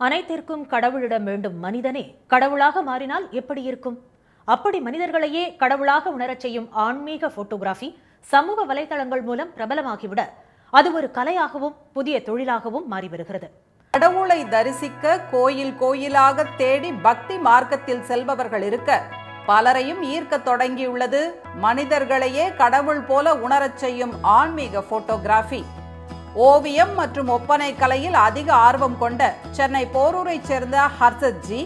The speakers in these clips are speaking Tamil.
அனைத்திற்கும் கடவுளிடம் வேண்டும் மனிதனே கடவுளாக மாறினால் எப்படி இருக்கும்? அப்படி மனிதர்களையே கடவுளாக உணரச் செய்யும் ஆன்மீக போட்டோகிராஃபி சமூக வலைதளங்கள் மூலம் பிரபலமாகிவிட அது ஒரு கலையாகவும் புதிய தொழிலாகவும் மாறி வருகிறது. கடவுளை தரிசிக்க கோயில் கோயிலாக தேடி பக்தி மார்க்கத்தில் செல்பவர்கள் இருக்க பலரையும் ஈர்க்க தொடங்கியுள்ளது மனிதர்களையே கடவுள் போல உணரச் செய்யும் ஆன்மீக போட்டோகிராஃபி. ஓவியம் மற்றும் ஒப்பனை கலையில் அதிக ஆர்வம் கொண்ட சென்னை போரூரை சேர்ந்த ஹர்ஷத் ஜி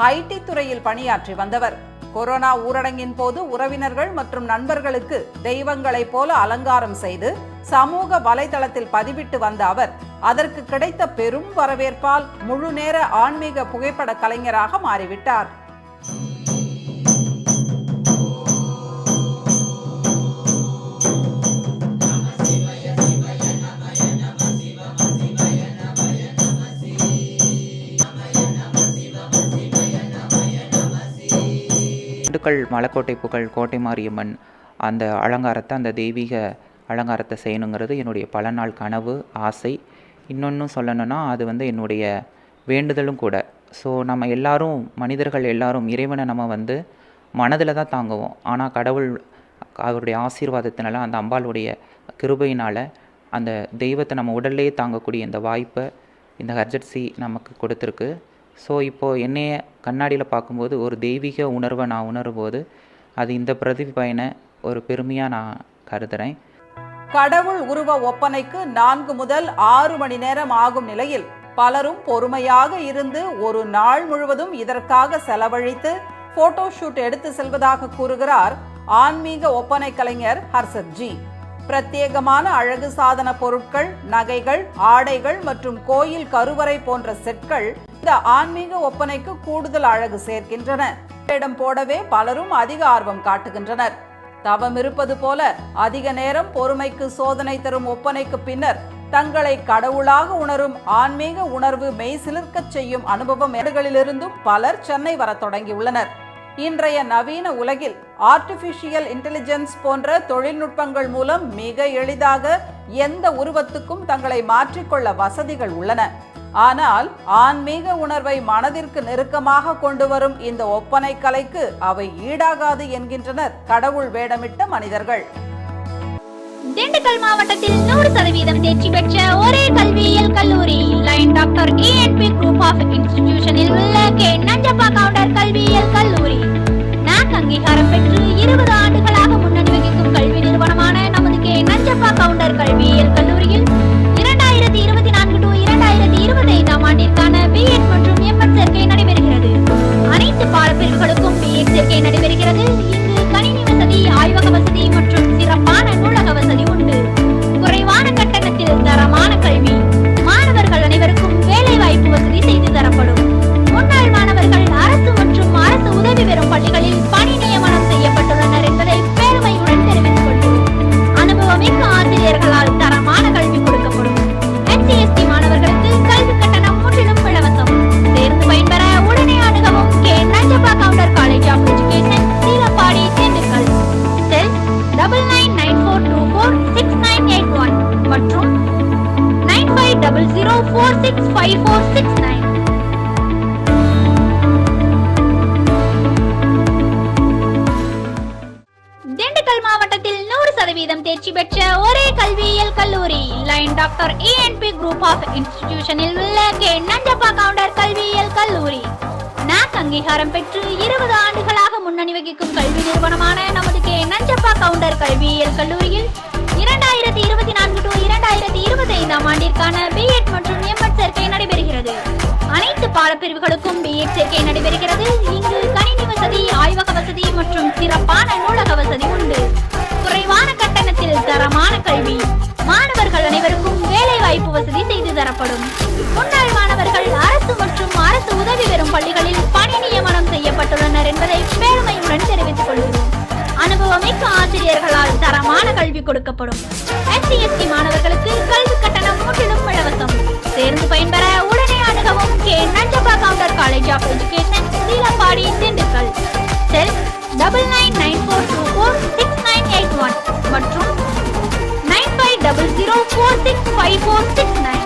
ஐடி துறையில் பணியாற்றி வந்தவர். கொரோனா ஊரடங்கின் போது உறவினர்கள் மற்றும் நண்பர்களுக்கு தெய்வங்களைப் போல அலங்காரம் செய்து சமூக வலைதளத்தில் பதிவிட்டு வந்த அவர் அதற்கு கிடைத்த பெரும் வரவேற்பால் முழு நேர ஆன்மீக புகைப்பட கலைஞராக மாறிவிட்டார். திண்டுக்கல் மலைக்கோட்டை புகழ் கோட்டை மாரியம்மன் அந்த அலங்காரத்தை, அந்த தெய்வீக அலங்காரத்தை செய்யணுங்கிறது என்னுடைய பல நாள் கனவு, ஆசை. இன்னொன்றும் சொல்லணும்னா அது என்னுடைய வேண்டுதலும் கூட. ஸோ நம்ம எல்லாரும், மனிதர்கள் எல்லாரும் இறைவனை நம்ம மனதில் தான் தாங்குவோம். ஆனால் கடவுள் அவருடைய ஆசீர்வாதத்தினால, அந்த அம்பாளுடைய கிருபையினால் அந்த தெய்வத்தை நம்ம உடல்லையே தாங்கக்கூடிய இந்த வாய்ப்பை இந்த ஹர்ஷத் ஜி நமக்கு கொடுத்துருக்கு. ஸோ இப்போது என்னைய கண்ணாடியில் பார்க்கும்போது ஒரு தெய்வீக உணர்வை நான் உணரும்போது அது இந்த பிரதிபயனை ஒரு பெருமையாக நான் கருதுகிறேன். கடவுள் உருவ ஒப்பனைக்கு 4 முதல் 6 மணி நேரம் ஆகும் நிலையில் பலரும் பொறுமையாக இருந்து ஒரு நாள் முழுவதும் இதற்காக செலவழித்து போட்டோ ஷூட் எடுத்து செல்வதாக கூறுகிறார் ஆன்மீக ஒப்பனை கலைஞர் ஹர்ஷத் ஜி. பிரத்யேகமான அழகு சாதன பொருட்கள், நகைகள், ஆடைகள் மற்றும் கோயில் கருவறை போன்ற செட்கள் இந்த ஆன்மீக ஒப்பனைக்கு கூடுதல் அழகு சேர்க்கின்றன. இடம் போடவே பலரும் அதிக ஆர்வம் காட்டுகின்றனர். தவம் இருப்பது போல அதிக நேரம் பொறுமைக்கு சோதனை தரும் ஒப்பனைக்கு பின்னர் தங்களை கடவுளாக உணரும் ஆன்மீக உணர்வு மெய் சிலிர்க்கச் செய்யும் அனுபவம் இடங்களிலிருந்தும் பலர் சென்னை வர தொடங்கியுள்ளனர். இன்றைய நவீன உலகில் ஆர்டிபிஷியல் இன்டெலிஜென்ஸ் போன்ற தொழில்நுட்பங்கள் மூலம் மிக எளிதாக எந்த உருவத்துக்கும் தங்களை மாற்றிக்கொள்ள வசதிகள் உள்ளன. ஆனால் ஆன்மீக உணர்வை மனதிற்கு நெருக்கமாக கொண்டு வரும் இந்த ஒப்பனை கலைக்கு அவை ஈடாகாது என்கின்றனர் கடவுள் வேடமிட்ட மனிதர்கள். திண்டுக்கல் மாவட்டத்தில் 100% தேர்ச்சி பெற்ற ஒரே கல்வியியல் கல்லூரி lion doctor ENP group of இன்ஸ்டிடியூஷனில் உள்ள கே நஞ்சப்பா கவுண்டர் கல்வியியல் கல்லூரி. NAC அங்கீகாரம் பெற்று 20 ஆண்டுகளாக முன்னணி வகிக்கும் கல்வி நிறுவனமான நமது கே நஞ்சப்பா கவுண்டர் கல்வியியல் கல்லூரியில் 2024 to 2025 ஆண்டிற்கான B.Ed மற்றும் M.Ed சேர்க்கை நடைபெறுகிறது. அனைத்து பாடப்பிரிவுகளுக்கும் B.Ed சேர்க்கை நடைபெறுகிறது. இங்கு கணினி வசதி, ஆய்வக வசதி மற்றும் சிறப்பான நூலக வசதி உண்டு. குறைவான கட்டணத்தில் தரமான கல்வி. மாணவர்கள் அனைவருக்கும் வேலை வாய்ப்பு வசதி செய்து தரப்படும். முன்னாள் மாணவர்கள் அரசு மற்றும் அரசு உதவி பெறும் பள்ளிகளில் பணி நியமனம் செய்யப்பட்டுள்ளனர் என்பதை பெருமையுடன் தெரிவித்துக் கொள்கிறோம். அனுபவமிக்க ஆசிரியர்களால் தரமான கல்வி கொடுக்கப்படும். NCST மாணவர்களுக்கு கல்வி கட்டணம் முற்றிலும் இலவசம். சேர்ந்து பயன்பெற உடனே அணுகவும் K Nanjappa Gounder college of education, Seelapadi, Dindigul. Cell 9994246981 மற்றும் 9500465469. திண்டுக்கல் மாவட்டத்தில் 100% தேர்ச்சி பெற்ற ஒரே கல்வியியல் கல்லூரி lion doctor ENP group of இன்ஸ்டிடியூஷனில் உள்ள கே நஞ்சப்பா கவுண்டர் கல்வியியல் கல்லூரி. NAC அங்கீகாரம் பெற்று 20 ஆண்டுகளாக முன்னணி வகிக்கும் கல்வி நிறுவனமான நமது கே நஞ்சப்பா கவுண்டர் கல்வியியல் கல்லூரியில் 2024 to 2025 ஆண்டிற்கான B.Ed மற்றும் M.Ed சேர்க்கை நடைபெறுகிறது. அனைத்து பாடப்பிரிவுகளுக்கும் B.Ed சேர்க்கை நடைபெறுகிறது. இங்கு கணினி வசதி, ஆய்வக வசதி மற்றும் சிறப்பான நூலக வசதி உண்டு. குறைவான கட்டணத்தில் தரமான கல்வி. மாணவர்கள் அனைவருக்கும் வேலை வாய்ப்பு வசதி செய்து தரப்படும். முன்னாள் மாணவர்கள் அரசு மற்றும் அரசு உதவி பெறும் பள்ளிகளில் பணி நியமனம் செய்யப்பட்டுள்ளனர் என்பதை பெருமையுடன் தெரிவித்துக் கொள்கிறோம். அனுபவமிக்க ஆசிரியர்களால் தரமான கல்வி கொடுக்கப்படும். SC/ST மாணவர்களுக்கு கல்வி கட்டணம் முற்றிலும் இலவசம். சேர்ந்து பயன்பெற உடனே அணுகவும் K Nanjappa Gounder college of education, Seelapadi, Dindigul. Cell 9994246981 மற்றும் 9500465469.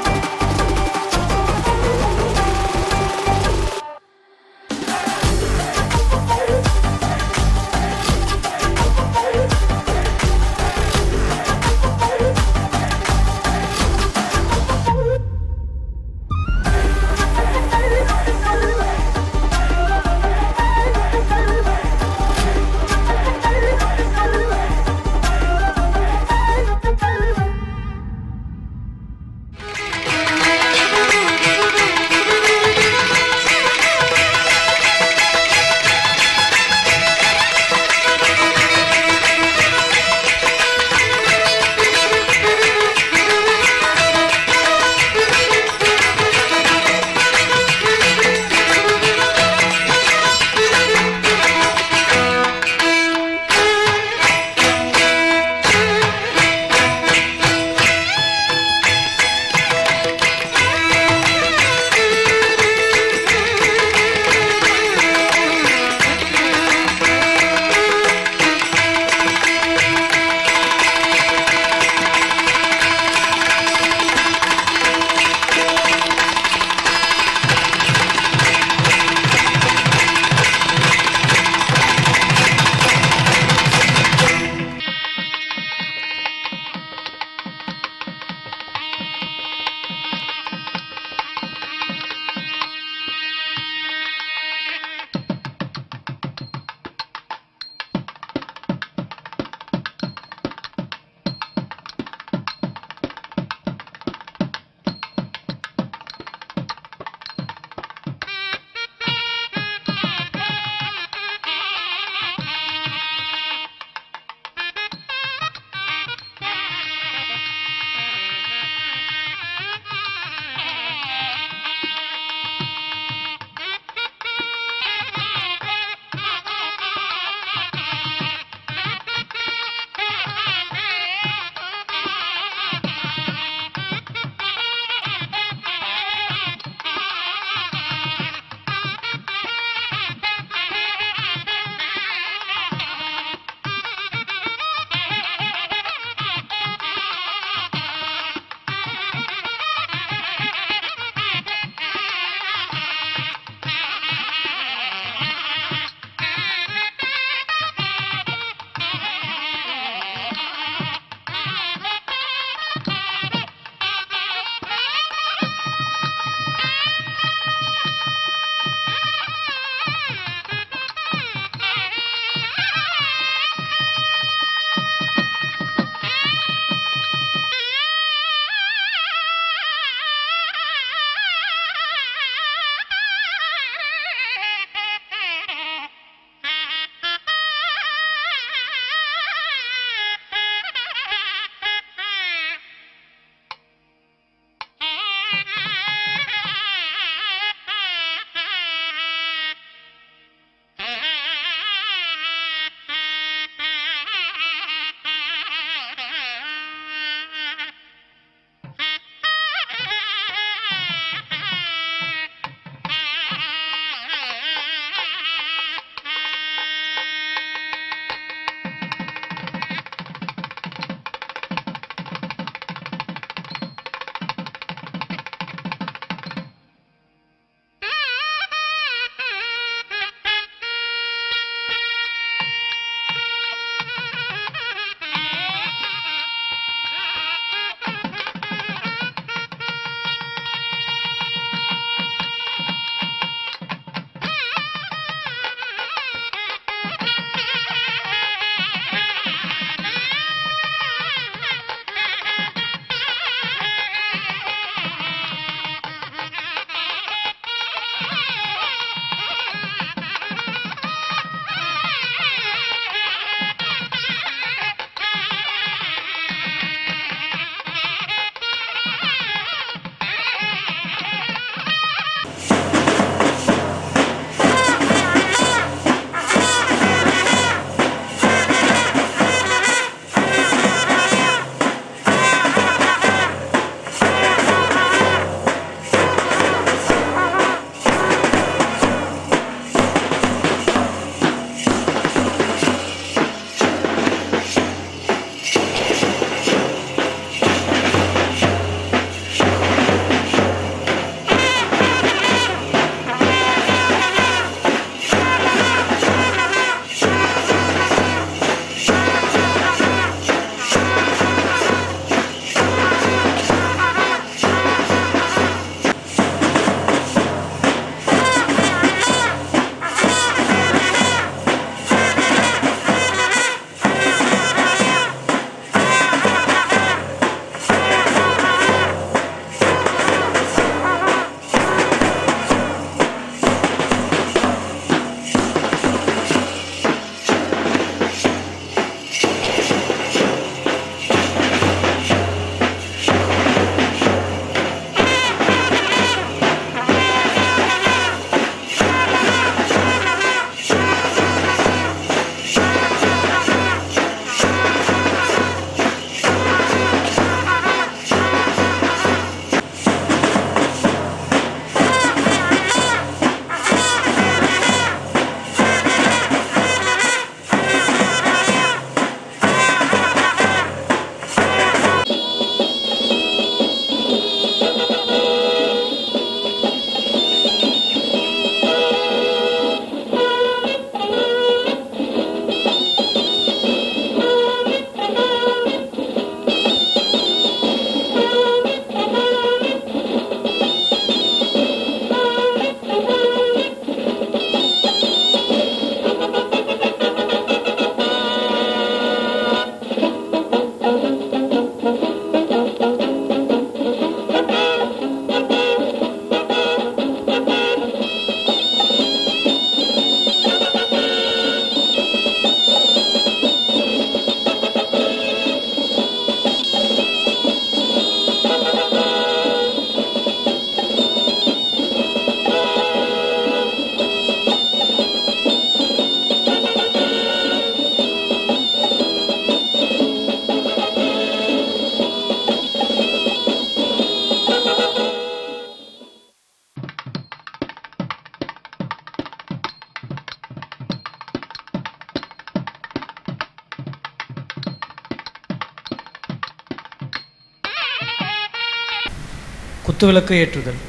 குத்துவிளக்கு ஏற்றுதல்.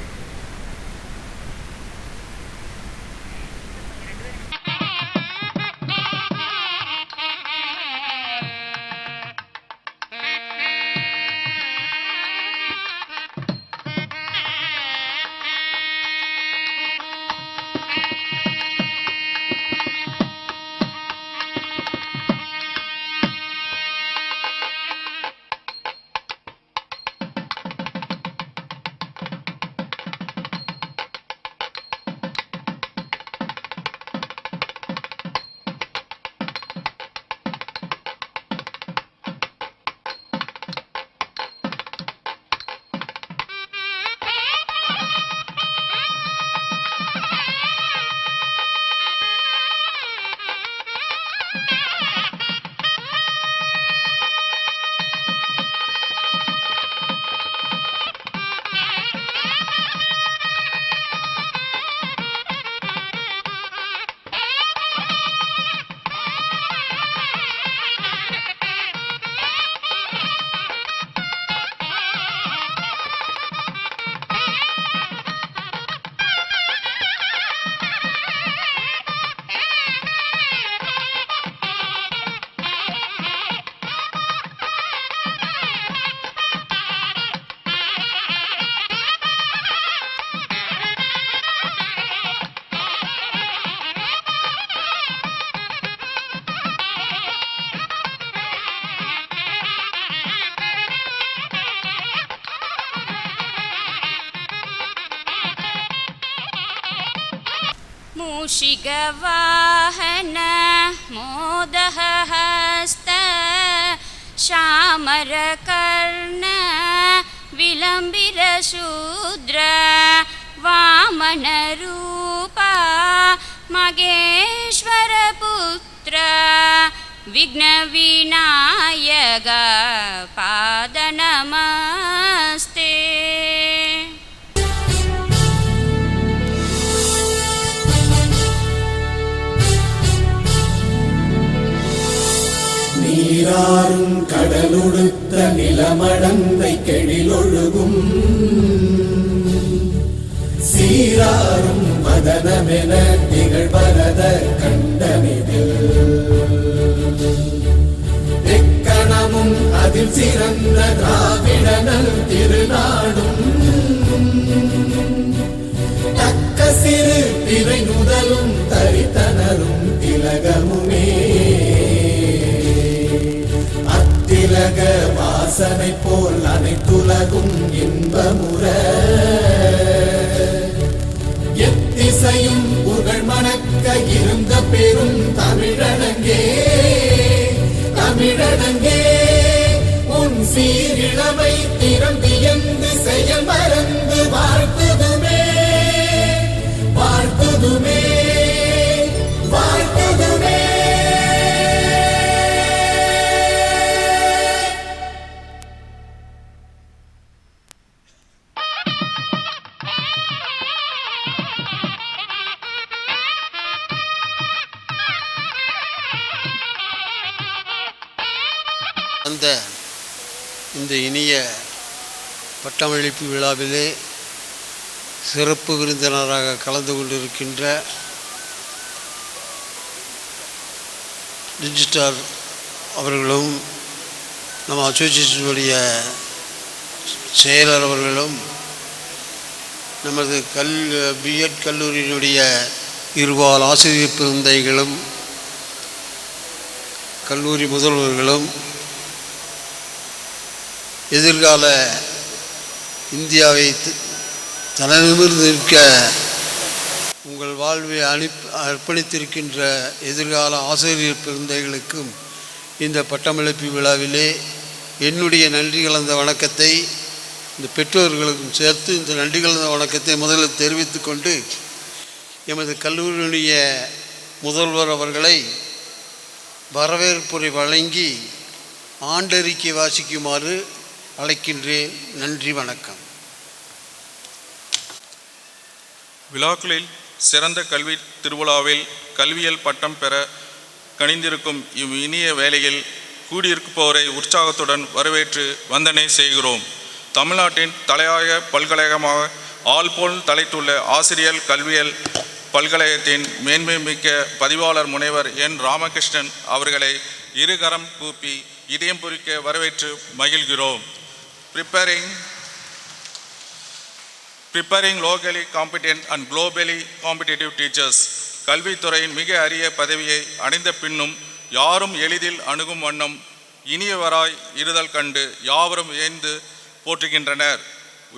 मूषिकवाहन मोदहस्त श्यामरकर्ण विलम्बिरशूद्र वामनरूपा मगेश्वरपुत्र विघ्नविनायक पादनमस्ते. நீராறும் கடலுடுத்த நிலமடந்தை கெழிலொழுகும் சீராறும் மதனமென திகழ்வரத கண்டமிதில் எக்கணமும் அதில் சிறந்த திராவிடனல் திருநாடும் தக்க சிறு திரை நுதலும் தரித்தனரும் திலகமுமே திலக வாசனை போல் அனைத்துலகும் இன்பமுற எத்திசையும் புகழ் மணக்க இருந்த பெரும் தமிழனங்கே தமிழனங்கே உன் சீரிழமை திறம் வியந்து செயல் மறந்து வாழ்த்துதுமே வாழ்த்துதுமே வாழ்த்துதுமே. இந்த இனிய பட்டமளிப்பு விழாவிலே சிறப்பு விருந்தினராக கலந்து கொண்டிருக்கின்ற டிஜிட்டார் அவர்களும் நம்ம அசோசியேஷனுடைய செயலர் அவர்களும் நமது பிஎட் கல்லூரியினுடைய இருபால் ஆசிரியர் பெருந்தைகளும் கல்லூரி முதல்வர்களும் எதிர்கால இந்தியாவை தலைநிமிர்ந்து நிற்க உங்கள் வாழ்வை அர்ப்பணித்திருக்கின்ற எதிர்கால ஆசிரியர் பெருந்தைகளுக்கும் இந்த பட்டமளிப்பு விழாவிலே என்னுடைய நன்றி கலந்த வணக்கத்தை இந்த பெற்றோர்களுக்கும் சேர்த்து இந்த நன்றி கலந்த வணக்கத்தை முதலில் தெரிவித்துக் கொண்டு எமது கல்லூரியினுடைய முதல்வர் அவர்களை வரவேற்புரை வழங்கி ஆண்டறிக்கை வாசிக்குமாறு அழைக்கின்றேன். நன்றி, வணக்கம். விழாக்களில் சிறந்த கல்வி திருவிழாவில் கல்வியல் பட்டம் பெற கணிந்திருக்கும் இனிய வேளையில் கூடியிருப்போரை உற்சாகத்துடன் வரவேற்று வந்தனை செய்கிறோம். தமிழ்நாட்டின் தலையாய பல்கலைக்கழகமாக ஆள்போல் தலைத்துள்ள ஆசிரியர் கல்வியியல் பல்கலைக்கழகத்தின் மேன்மை மிக்க பதிவாளர் முனைவர் என் ராமகிருஷ்ணன் அவர்களை இருகரம் கூப்பி இதயம் பொறிக்க வரவேற்று மகிழ்கிறோம். Preparing locally competent and globally competitive teachers. கல்வித்துறையின் மிக அரிய பதவியை அடைந்த பின்னும் யாரும் எளிதில் அணுகும் வண்ணம் இனியவராய் இருதல் கண்டு யாவரும் வியந்து போற்றுகின்றனர்.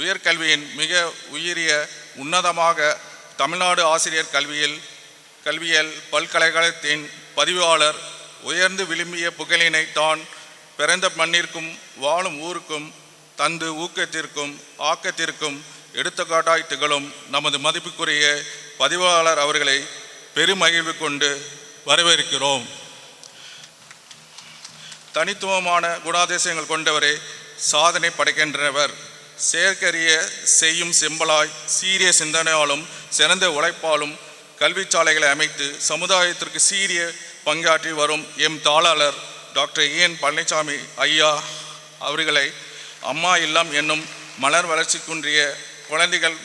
உயர்கல்வியின் மிக உயரிய உன்னதமாக தமிழ்நாடு ஆசிரியர் கல்வியியல் பல்கலைக்கழகத்தின் பதிவாளர் உயர்ந்து விரும்பிய புகழினை தான் பிறந்த மண்ணிற்கும் வாழும் ஊருக்கும் தந்து ஊக்கத்திற்கும் ஆக்கத்திற்கும் எடுத்துக்காட்டாய் திகழும் நமது மதிப்புக்குரிய பதிவாளர் அவர்களை பெருமகிழ்வு கொண்டு வரவேற்கிறோம். தனித்துவமான குணாதிசயங்கள் கொண்டவரே சாதனை படைக்கின்றவர். செயற்கரிய செய்யும் செம்பலாய் சீரிய சிந்தனையாலும் சிறந்த உழைப்பாலும் கல்விச்சாலைகளை அமைத்து சமுதாயத்திற்கு சீரிய பங்காற்றி வரும் எம் தாளாளர் டாக்டர் என் பழனிசாமி ஐயா அவர்களை அம்மா இல்லம் என்னும் மலர் வளர்ச்சி குன்றிய குழந்தைகள்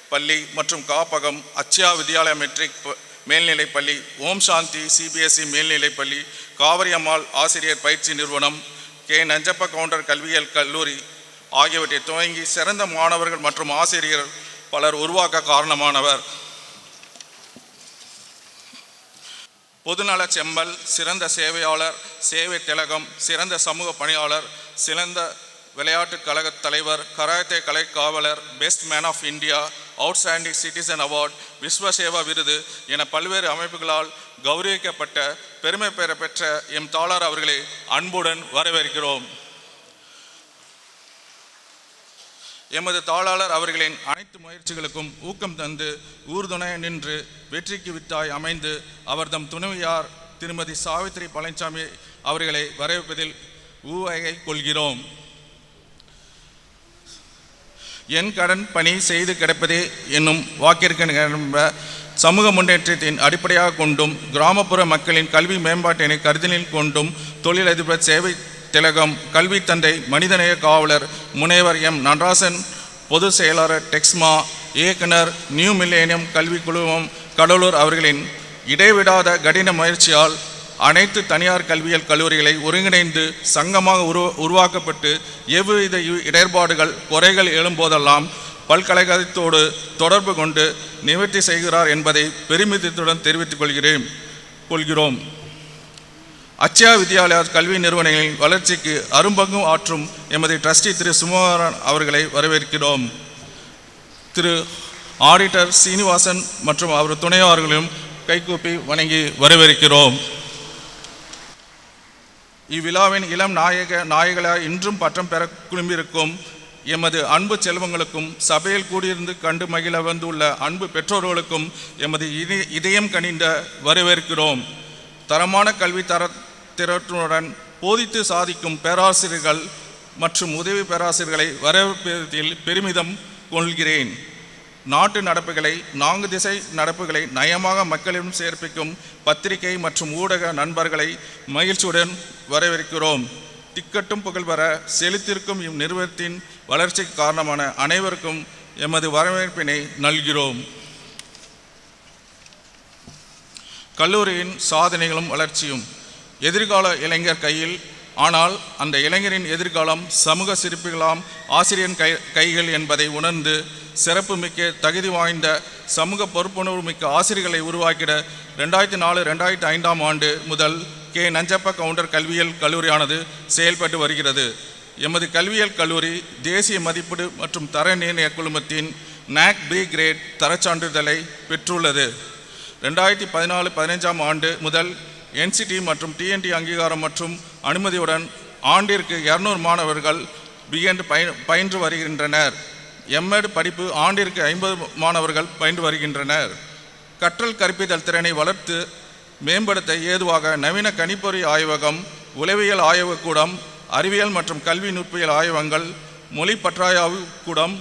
பள்ளி மற்றும் காப்பகம், அச்சயா வித்யாலயா மெட்ரிக் மேல்நிலைப்பள்ளி, ஓம் சாந்தி சிபிஎஸ்இ மேல்நிலைப்பள்ளி, காவிரி அம்மாள் ஆசிரியர் பயிற்சி நிறுவனம், கே நஞ்சப்பா கவுண்டர் கல்வியியல் கல்லூரி ஆகியவற்றை துவங்கி சிறந்த மாணவர்கள் மற்றும் ஆசிரியர்கள் பலர் உருவாக்க காரணமானவர். பொதுநல செம்மல், சிறந்த சேவையாளர், சேவை திலகம், சிறந்த சமூக பணியாளர், சிறந்த விளையாட்டுக் கழக தலைவர், கராத்தே கலை காவலர், best man of India, outstanding citizen award, Vishwaseva விருது என பல்வேறு அமைப்புகளால் கௌரவிக்கப்பட்ட பெருமை பெற்ற எம் தாளார் அவர்களை அன்புடன் வரவேற்கிறோம். எமது தாளாளர் அவர்களின் அனைத்து முயற்சிகளுக்கும் ஊக்கம் தந்து ஊர்துணை நின்று வெற்றிக்கு வித்தாய் அமைந்து அவர்தம் துணைவியார் திருமதி சாவித்திரி பழனிசாமி அவர்களை வரவேற்பதில் ஊவகை கொள்கிறோம். என் கடன் பணி செய்து கிடப்பதே என்னும் வாக்கிற்கு சமூக முன்னேற்றத்தின் அடிப்படையாக கொண்டும் கிராமப்புற மக்களின் கல்வி மேம்பாட்டினை கருதலில் கொண்டும் தொழிலதிபர் சேவை திலகம், கல்வி தந்தை, மனிதநேய காவலர் முனைவர் எம் நடராசன், பொதுச் செயலாளர் டெக்ஸ்மா, இயக்குனர் நியூ மில்லேனியம் கல்வி குழுமம் கடலூர் அவர்களின் இடைவிடாத கடின முயற்சியால் அனைத்து தனியார் கல்வியியல் கல்லூரிகளை ஒருங்கிணைந்து சங்கமாக உருவாக்கப்பட்டு எவ்வித இடர்பாடுகள் குறைகள் எழும்போதெல்லாம் பல்கலைக்கழகத்தோடு தொடர்பு கொண்டு நிவர்த்தி செய்கிறார் என்பதை பெருமிதத்துடன் தெரிவித்துக் கொள்கிறோம். அச்சயா வித்யாலயா கல்வி நிறுவனங்களின் வளர்ச்சிக்கு அரும்பங்கு ஆற்றும் எமது ட்ரஸ்டி திரு சுமோகரன் அவர்களை வரவேற்கிறோம். திரு ஆடிட்டர் சீனிவாசன் மற்றும் அவர் துணையாளர்களையும் கைகூப்பி வரவேற்கிறோம். இவ்விழாவின் இளம் நாயகளாக இன்றும் பட்டம் பெற குழும்பிருக்கும் எமது அன்பு செல்வங்களுக்கும் சபையில் கூடியிருந்து கண்டு மகிழ வந்துள்ள அன்பு பெற்றோர்களுக்கும் எமது இதயம் கனிந்த வரவேற்கிறோம். தரமான கல்வி திறத்துடன் போதித்து சாதிக்கும் பேராசிரியர்கள் மற்றும் உதவி பேராசிரியர்களை வரவேற்பதில் பெருமிதம் கொள்கிறேன். நாட்டு நடப்புகளை, 4 திசை நடப்புகளை நயமாக மக்களிடம் சேர்ப்பிக்கும் பத்திரிகை மற்றும் ஊடக நண்பர்களை மகிழ்ச்சியுடன் வரவேற்கிறோம். திக்கட்டும் புகழ்பெற செலுத்திருக்கும் இந்நிறுவனத்தின் வளர்ச்சிக்கு காரணமான அனைவருக்கும் எமது வரவேற்பினை நல்கிறோம். கல்லூரியின் சாதனைகளும் வளர்ச்சியும் எதிர்கால இளைஞர் கையில். ஆனால் அந்த இளைஞரின் எதிர்காலம் சமூக சிற்பிகளாம் ஆசிரியரின் கைகள் என்பதை உணர்ந்து சிறப்பு மிக்க தகுதி வாய்ந்த சமூக பொறுப்புணர்வு மிக்க ஆசிரியர்களை உருவாக்கிட 2004-2005 ஆண்டு முதல் கே நஞ்சப்பா கவுண்டர் கல்வியியல் கல்லூரியானது செயல்பட்டு வருகிறது. எமது கல்வியியல் கல்லூரி தேசிய மதிப்பீடு மற்றும் தர நிர்ணய குழுமத்தின் NAAC B கிரேட் தரச்சான்றிதழை பெற்றுள்ளது. 2014-15 ஆண்டு முதல் NCT மற்றும் TNT அங்கீகாரம் மற்றும் அனுமதியுடன் ஆண்டிற்கு 200 மாணவர்கள் BEd பயின்று வருகின்றனர். MEd படிப்பு ஆண்டிற்கு 50 மாணவர்கள் பயின்று வருகின்றனர். கற்றல் கற்பித்தல் திறனை வளர்த்து மேம்படுத்த ஏதுவாக நவீன கணிப்பொறி ஆய்வகம், உளவியல் ஆய்வுக்கூடம், அறிவியல் மற்றும் கல்வி நுட்பியல் ஆய்வகங்கள், மொழி பற்றாய்வு கூடம்,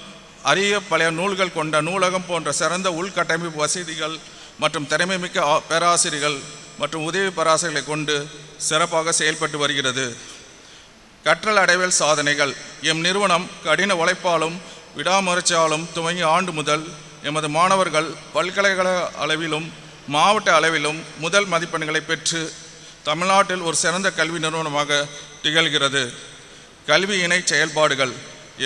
அரிய பழைய நூல்கள் கொண்ட நூலகம் போன்ற சிறந்த உள்கட்டமைப்பு வசதிகள் மற்றும் திறமைமிக்க பேராசிரியர்கள் மற்றும் உதவி பேராசிரியர்களை கொண்டு சிறப்பாக செயல்பட்டு வருகிறது. கற்றல் அடைவல் சாதனைகள். எம் நிறுவனம் கடின உழைப்பாலும் விடாமுயற்சியாலும் துவங்கிய ஆண்டு முதல் எமது மாணவர்கள் பல்கலைக்கழக அளவிலும் மாவட்ட அளவிலும் முதல் மதிப்பெண்களை பெற்று தமிழ்நாட்டில் ஒரு சிறந்த கல்வி நிறுவனமாக திகழ்கிறது. கல்வி இணை செயல்பாடுகள்.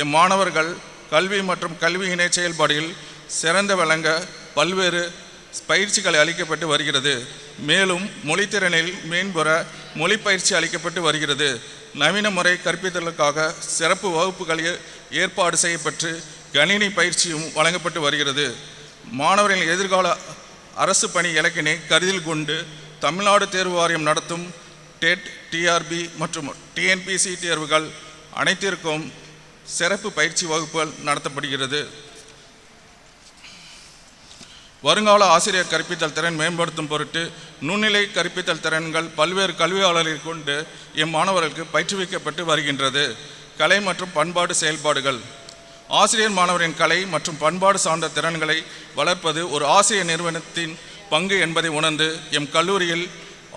எம் மாணவர்கள் கல்வி மற்றும் கல்வி இணை செயல்பாடுகளில் சிறந்த விளங்க பல்வேறு பயிற்சிகள் அளிக்கப்பட்டு வருகிறது. மேலும் மொழித்திறனில் மேம்பெற மொழி பயிற்சி அளிக்கப்பட்டு வருகிறது. நவீன முறை கற்பித்தலுக்காக சிறப்பு வகுப்புகள் ஏற்பாடு செய்யப்பட்டு கணினி பயிற்சியும் வழங்கப்பட்டு வருகிறது. மாணவர்களின் எதிர்கால அரசு பணி இலக்கினை கருத்தில் கொண்டு தமிழ்நாடு தேர்வு வாரியம் நடத்தும் டெட், டிஆர்பி மற்றும் டிஎன்பிசி தேர்வுகள் அனைத்திற்கும் சிறப்பு பயிற்சி வகுப்புகள் நடத்தப்படுகிறது. வருங்கால ஆசிரியர் கற்பித்தல் திறன் மேம்படுத்தும் பொருட்டு நுண்ணிலை கற்பித்தல் திறன்கள் பல்வேறு கல்வியாளர்களை கொண்டு எம் மாணவர்களுக்கு பயிற்றுவிக்கப்பட்டு வருகின்றது. கலை மற்றும் பண்பாடு செயல்பாடுகள். ஆசிரியர் மாணவரின் கலை மற்றும் பண்பாடு சார்ந்த திறன்களை வளர்ப்பது ஒரு ஆசிரியர் நிறுவனத்தின் பங்கு என்பதை உணர்ந்து எம் கல்லூரியில்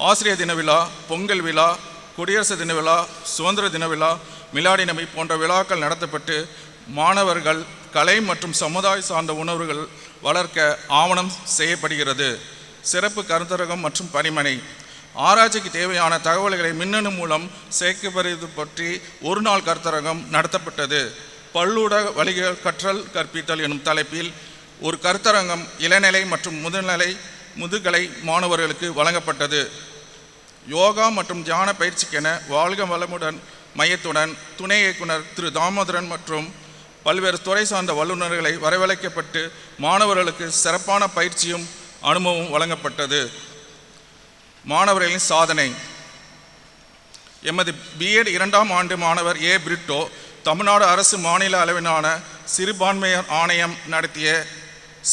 ஆசிரியர் தின விழா, பொங்கல் விழா, குடியரசு தின விழா, சுதந்திர தின விழா, மிலாடி நபி போன்ற விழாக்கள் நடத்தப்பட்டு மாணவர்கள் கலை மற்றும் சமுதாய சார்ந்த உணர்வுகள் வளர்க்க ஆவணம் செய்யப்படுகிறது. சிறப்பு கருத்தரங்கம் மற்றும் பணிமனை. ஆராய்ச்சிக்கு தேவையான தகவல்களை மின்னணு மூலம் சேகரிப்பது பற்றி ஒரு நாள் கருத்தரங்கம் நடத்தப்பட்டது. பல்லூடக வழிகள் கற்றல் கற்பித்தல் எனும் தலைப்பில் ஒரு கருத்தரங்கம் இளநிலை மற்றும் முதுகலை மாணவர்களுக்கு வழங்கப்பட்டது. யோகா மற்றும் தியான பயிற்சிக்கென வாழ்க வளமுடன் மையத்துடன் துணை இயக்குனர் திரு தாமோதரன் மற்றும் பல்வேறு துறை சார்ந்த வல்லுநர்களை வரவழைக்கப்பட்டு மாணவர்களுக்கு சிறப்பான பயிற்சியும் அனுபவம் வழங்கப்பட்டது. மாணவர்களின் சாதனை. எமது பிஎட் 2ஆம் ஆண்டு மாணவர் ஏ பிரிட்டோ தமிழ்நாடு அரசு மாநில அளவிலான சிறுபான்மையர் ஆணையம் நடத்திய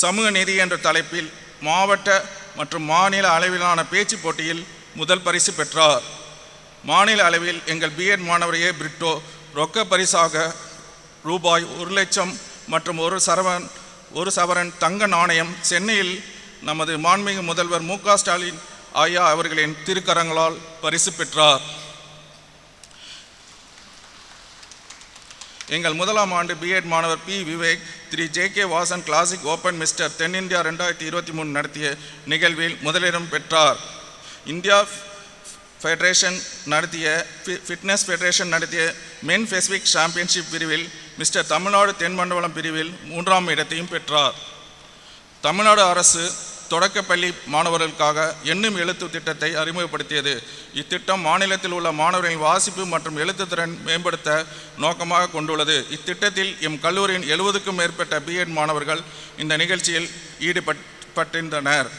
சமூக நீதி என்ற தலைப்பில் மாவட்ட மற்றும் மாநில அளவிலான பேச்சு போட்டியில் முதல் பரிசு பெற்றார். மாநில அளவில் எங்கள் பிஎட் மாணவர் ஏ பிரிட்டோ ரொக்க பரிசாக ரூபாய் 1,00,000 மற்றும் ஒரு சவரன் தங்க நாணயம் சென்னையில் நமது மாண்புமிகு முதல்வர் மு.க. ஸ்டாலின் ஐயா அவர்களின் திருக்கரங்களால் பரிசு பெற்றார். எங்கள் 1ஆம் ஆண்டு பிஎட் மாணவர் P Vivek Thiru J K. Vasan classic open mister தென்னிந்தியா 2023 நடத்திய நிகழ்வில் முதலிடம் பெற்றார். இந்தியா ஃபெடரேஷன் நடத்திய ஃபிட்னஸ் ஃபெடரேஷன் நடத்திய மென் பெசிபிக் சாம்பியன்ஷிப் பிரிவில் மிஸ்டர் தமிழ்நாடு தென்மண்டலம் பிரிவில் 3ஆம் இடத்தையும் பெற்றார். தமிழ்நாடு அரசு தொடக்கப்பள்ளி மாணவர்களுக்காக எண்ணும் எழுத்து திட்டத்தை அறிமுகப்படுத்தியது. இத்திட்டம் மாநிலத்தில் உள்ள மாணவர்களின் வாசிப்பு மற்றும் எழுத்துத்திறன் மேம்படுத்த நோக்கமாக கொண்டுள்ளது. இத்திட்டத்தில் எம் கல்லூரியின் 70க்கும் மேற்பட்ட பிஎட் மாணவர்கள் இந்த நிகழ்ச்சியில் ஈடுபட்டிருந்தனர்.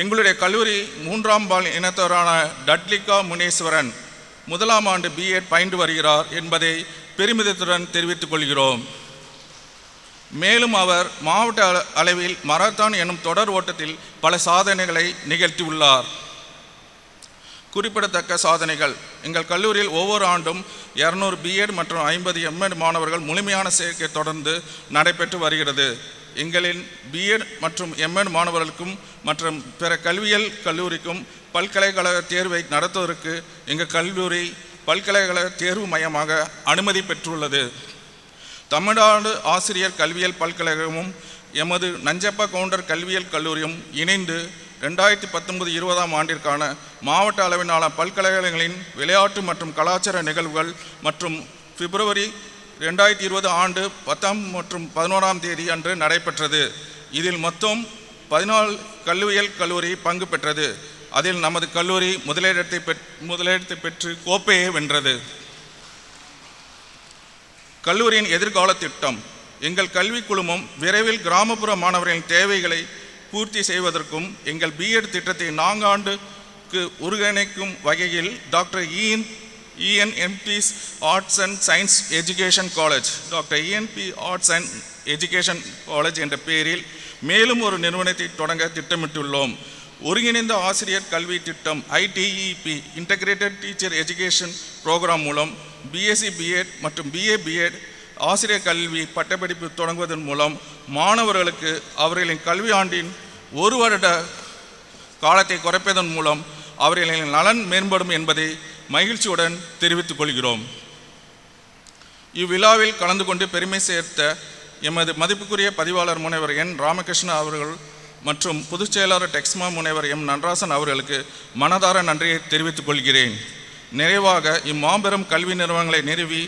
எங்களுடைய கல்லூரி 3ஆம் பால் இனத்தவரான டட்லிகா முனீஸ்வரன் 1ஆம் ஆண்டு பிஎட் பயின்று வருகிறார் என்பதை பெருமிதத்துடன் தெரிவித்துக் கொள்கிறோம். மேலும் அவர் மாவட்ட அளவில் மராத்தான் எனும் தொடர் ஓட்டத்தில் பல சாதனைகளை நிகழ்த்தியுள்ளார். குறிப்பிடத்தக்க சாதனைகள். எங்கள் கல்லூரியில் ஒவ்வொரு ஆண்டும் 200 பிஎட் மற்றும் 50 எம்எட் மாணவர்கள் முழுமையான சேர்க்கை தொடர்ந்து நடைபெற்று வருகிறது. எங்களின் பிஎட் மற்றும் எம்எட் மாணவர்களுக்கும் மற்றும் பிற கல்வியியல் கல்லூரிக்கும் பல்கலைக்கழக தேர்வை நடத்துவதற்கு எங்கள் கல்லூரி பல்கலைக்கழக தேர்வு மையமாக அனுமதி பெற்றுள்ளது. தமிழ்நாடு ஆசிரியர் கல்வியியல் பல்கலைக்கழகமும் எமது நஞ்சப்பா கவுண்டர் கல்வியியல் கல்லூரியும் இணைந்து 2019-20ஆம் ஆண்டிற்கான மாவட்ட அளவிலான பல்கலைக்கழகங்களின் விளையாட்டு மற்றும் கலாச்சார நிகழ்வுகள் மற்றும் பிப்ரவரி 2020 ஆண்டு 10 மற்றும் 11ஆம் தேதி அன்று நடைபெற்றது. இதில் மொத்தம் 14 கல்வியியல் கல்லூரி பங்கு பெற்றது. அதில் நமது கல்லூரி முதலிடத்தை பெற்று கோப்பையை வென்றது. கல்லூரியின் எதிர்கால திட்டம். எங்கள் கல்விக் குழுமம் விரைவில் கிராமப்புற மாணவர்களின் தேவைகளை பூர்த்தி செய்வதற்கும் எங்கள் பிஎட் திட்டத்தை 4 ஆண்டுக்கு ஒருங்கிணைக்கும் வகையில் doctor ENP's arts and science education college arts and education college என்ற பெயரில் மேலும் ஒரு நிறுவனத்தை தொடங்க திட்டமிட்டுள்ளோம். ஒருங்கிணைந்த ஆசிரியர் கல்வி திட்டம் ITEP integrated teacher education program மூலம் பிஎஸ்சி பிஎட் மற்றும் BA பிஎட் ஆசிரியர் கல்வி பட்டப்படிப்பு தொடங்குவதன் மூலம் மாணவர்களுக்கு அவர்களின் கல்வி ஆண்டின் 1 வருட காலத்தை குறைப்பதன் மூலம் அவர்களின் நலன் மேம்படும் என்பதை மகிழ்ச்சியுடன் தெரிவித்துக் கொள்கிறோம். இவ்விழாவில் கலந்து கொண்டு பெருமை சேர்த்த எமது மதிப்புக்குரிய பதிவாளர் முனைவர் என் ராமகிருஷ்ணன் அவர்கள் மற்றும் பொதுச் செயலாளர் டெக்ஸ்மா முனைவர் எம் நடராசன் அவர்களுக்கு மனதார நன்றியை தெரிவித்துக் கொள்கிறேன். நிறைவாக இம்மாபெரும் கல்வி நிறுவனங்களை நிறுவி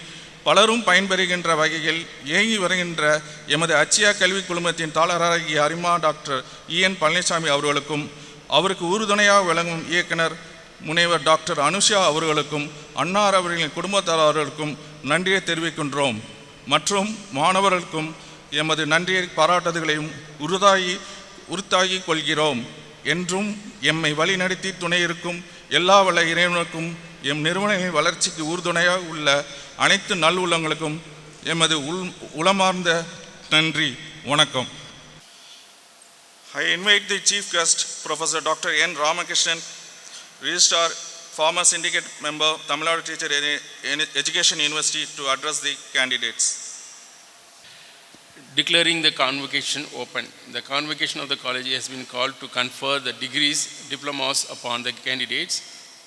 பலரும் பயன்பெறுகின்ற வகையில் இயங்கி வருகின்ற எமது அச்சியா கல்வி குழுமத்தின் தாளராகிய அரிமா டாக்டர் EN பழனிசாமி அவர்களுக்கும் அவருக்கு உறுதுணையாக விளங்கும் இயக்குனர் முனைவர் டாக்டர் அனுஷா அவர்களுக்கும் அன்னார் அவர்களின் குடும்பத்தாரர்களுக்கும் நன்றியை தெரிவிக்கின்றோம். மற்றும் மாணவர்களுக்கும் எமது நன்றியை பாராட்டுதல்களையும் உறுத்தாகி கொள்கிறோம். என்றும் எம்மை வழிநடத்தி துணை இருக்கும் எல்லா வல்ல இறைவனுக்கும் எம் நிறுவனங்களின் வளர்ச்சிக்கு உறுதுணையாக உள்ள அனைத்து நல்லுள்ளங்களுக்கும் எமது உளமார்ந்த நன்றி. வணக்கம். I invite the chief guest, Professor Dr. N. Ramakrishnan, Registrar, former syndicate member, Tamil Nadu Teacher Education University, to address the candidates. Declaring the convocation open. The convocation of the college has been called to confer the degrees, diplomas upon the candidates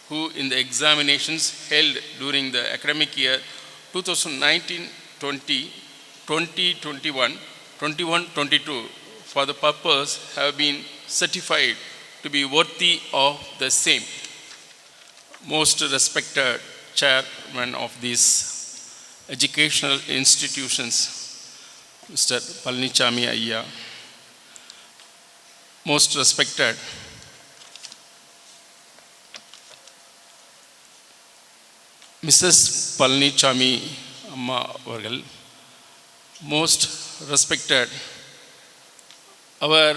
who in the examinations held during the academic year 2019-20, 2021, 21-22 for the purpose have been certified to be worthy of the same. Most respected chairman of these educational institutions, Mr. Palnichami Ayya, most respected Mrs. Palnichami Amma Vargal, most respected our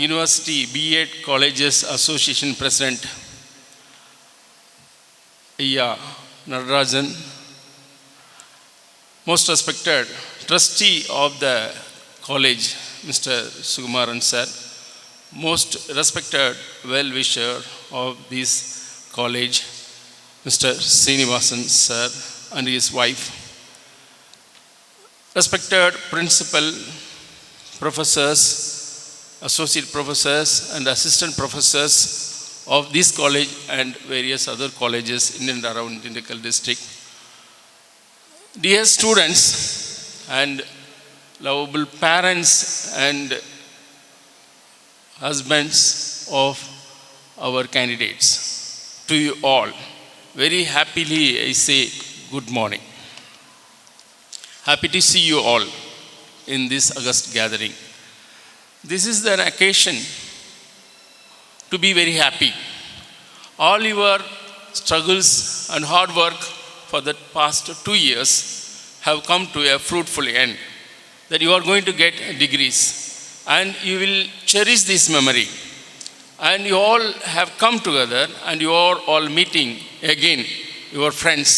University B.Ed Colleges Association President Ayya Nadarajan, most respected Trustee of the college Mr. Sukumaran sir, most respected well-wisher of this college Mr. Srinivasan sir and his wife, respected principal, professors, associate professors and assistant professors of this college and various other colleges in and around Dindigul district, dear students and lovable parents and husbands of our candidates, to you all, very happily I say good morning. Happy to see you all in this august gathering. This is an occasion to be very happy. All your struggles and hard work for the past 2 years have come to a fruitful end, that you are going to get degrees and you will cherish this memory. And you all have come together and you are all meeting again your friends.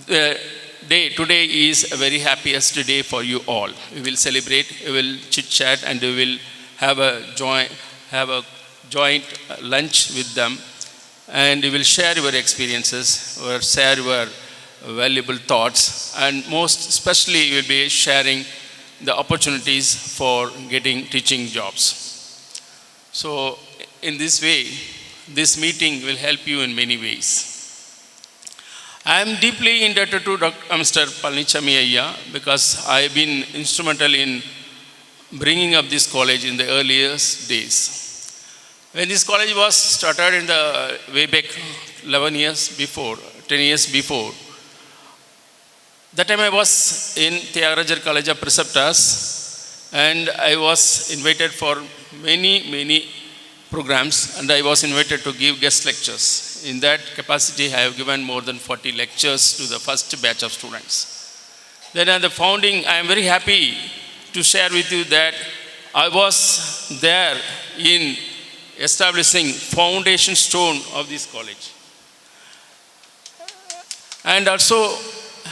Today is a very happiest day for you all. We will celebrate, we will chit chat and we will have a joint lunch with them, and we will share your experiences or share your valuable thoughts, and most especially you will be sharing the opportunities for getting teaching jobs. So in this way, this meeting will help you in many ways. I am deeply indebted to Mr. Palnichami Ayya because I have been instrumental in bringing up this college in the earliest days. When this college was started in the way back 10 years before, that time I was in Tyagarajar College of Preceptors and I was invited for many programs and I was invited to give guest lectures. In that capacity, I have given more than 40 lectures to the first batch of students. Then at the founding, I am very happy to share with you that I was there in establishing foundation stone of this college. And also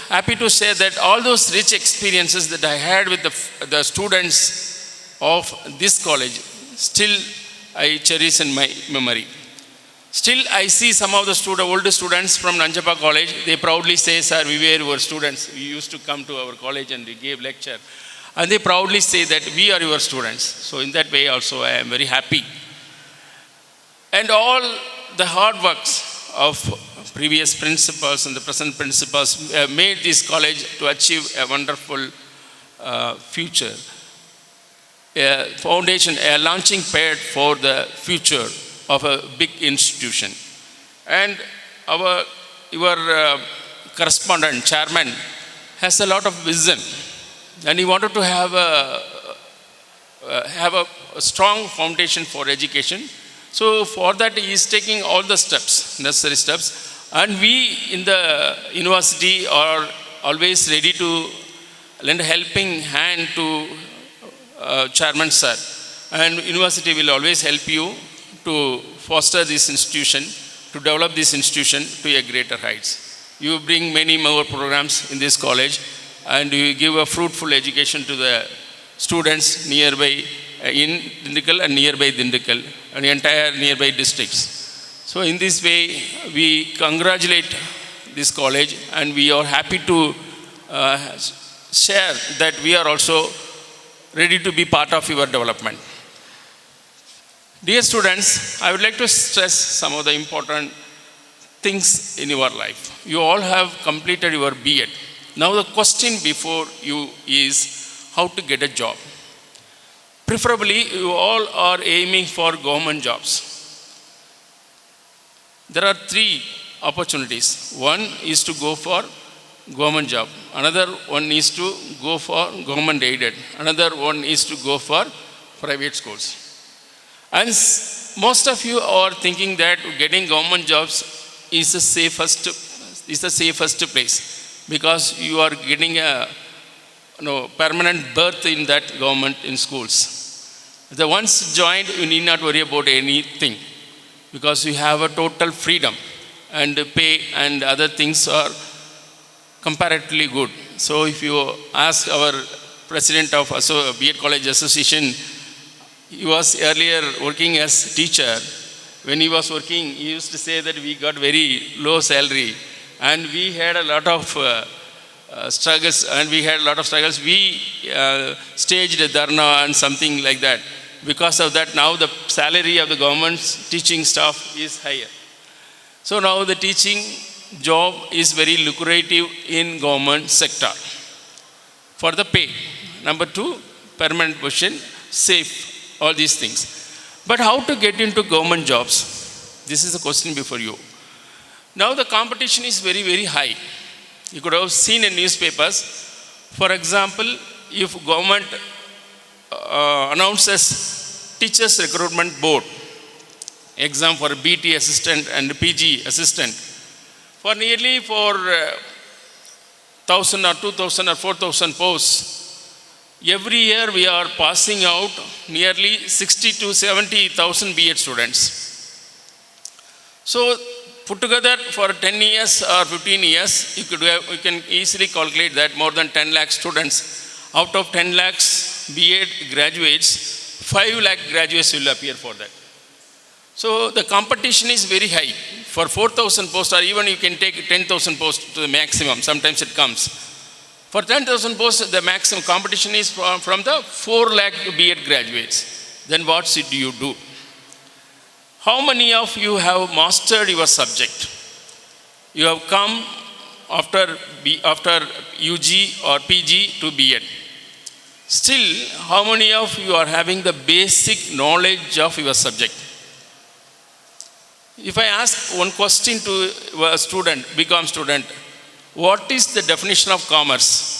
happy to say that all those rich experiences that I had with the students of this college, still I cherish in my memory. Still, I see some of the older students from Nanjappa College, they proudly say, sir, we were your students. You used to come to our college and we gave lecture. And they proudly say that we are your students. So in that way also, I am very happy. And all the hard works of previous principals and the present principals made this college to achieve a wonderful future. A foundation, a launching pad for the future of a big institution. And your correspondent, chairman, has a lot of vision, and he wanted to have a strong foundation for education. So for that he is taking all the steps, necessary steps, and we in the university are always ready to lend a helping hand to Chairman sir, and university will always help you to foster this institution, to develop this institution to a greater heights. You bring many more programs in this college, and you give a fruitful education to the students nearby in Dindikal and nearby Dindikal and entire nearby districts. So in this way, we congratulate this college, and we are happy to share that we are also ready to be part of your development. Dear students, I would like to stress some of the important things in your life. You all have completed your B.Ed. Now the question before you is how to get a job. Preferably, you all are aiming for government jobs. There are three opportunities. One is to go for government job. Another one is to go for government aided. Another one is to go for private schools. And most of you are thinking that getting government jobs is the safest place, because you are getting a permanent berth in that government in schools. The once joined, you need not worry about anything, because you have a total freedom, and pay and other things are comparatively good. So if you ask our president of B.Ed College Association, he was earlier working as teacher. When he was working, he used to say that we got very low salary, and we had a lot of struggles, We staged a dharna and something like that. Because of that, now the salary of the government's teaching staff is higher. So now the teaching job is very lucrative in government sector for the pay. Number two, permanent position, safe, all these things. But how to get into government jobs? This is a question before you. Now the competition is very, very high. You could have seen in newspapers. For example, if government announces teachers recruitment board exam for BT assistant and PG assistant for nearly 1,000 or 2,000 or 4,000 posts, every year we are passing out nearly 60 to 70,000 B.Ed students. So put together for 10 years or 15 years, you can easily calculate that more than 10 lakh students. Out of 10 lakhs B.Ed graduates, 5 lakh graduates will appear for that. So the competition is very high. For 4,000 posts, or even you can take 10,000 posts to the maximum, sometimes it comes. For 10,000 posts, the maximum competition is from the 4 lakh B.Ed graduates. Then what should you do? How many of you have mastered your subject? You have come after UG or PG to B.Ed. Still, how many of you are having the basic knowledge of your subject? If I ask one question to a student, BCom student, what is the definition of commerce?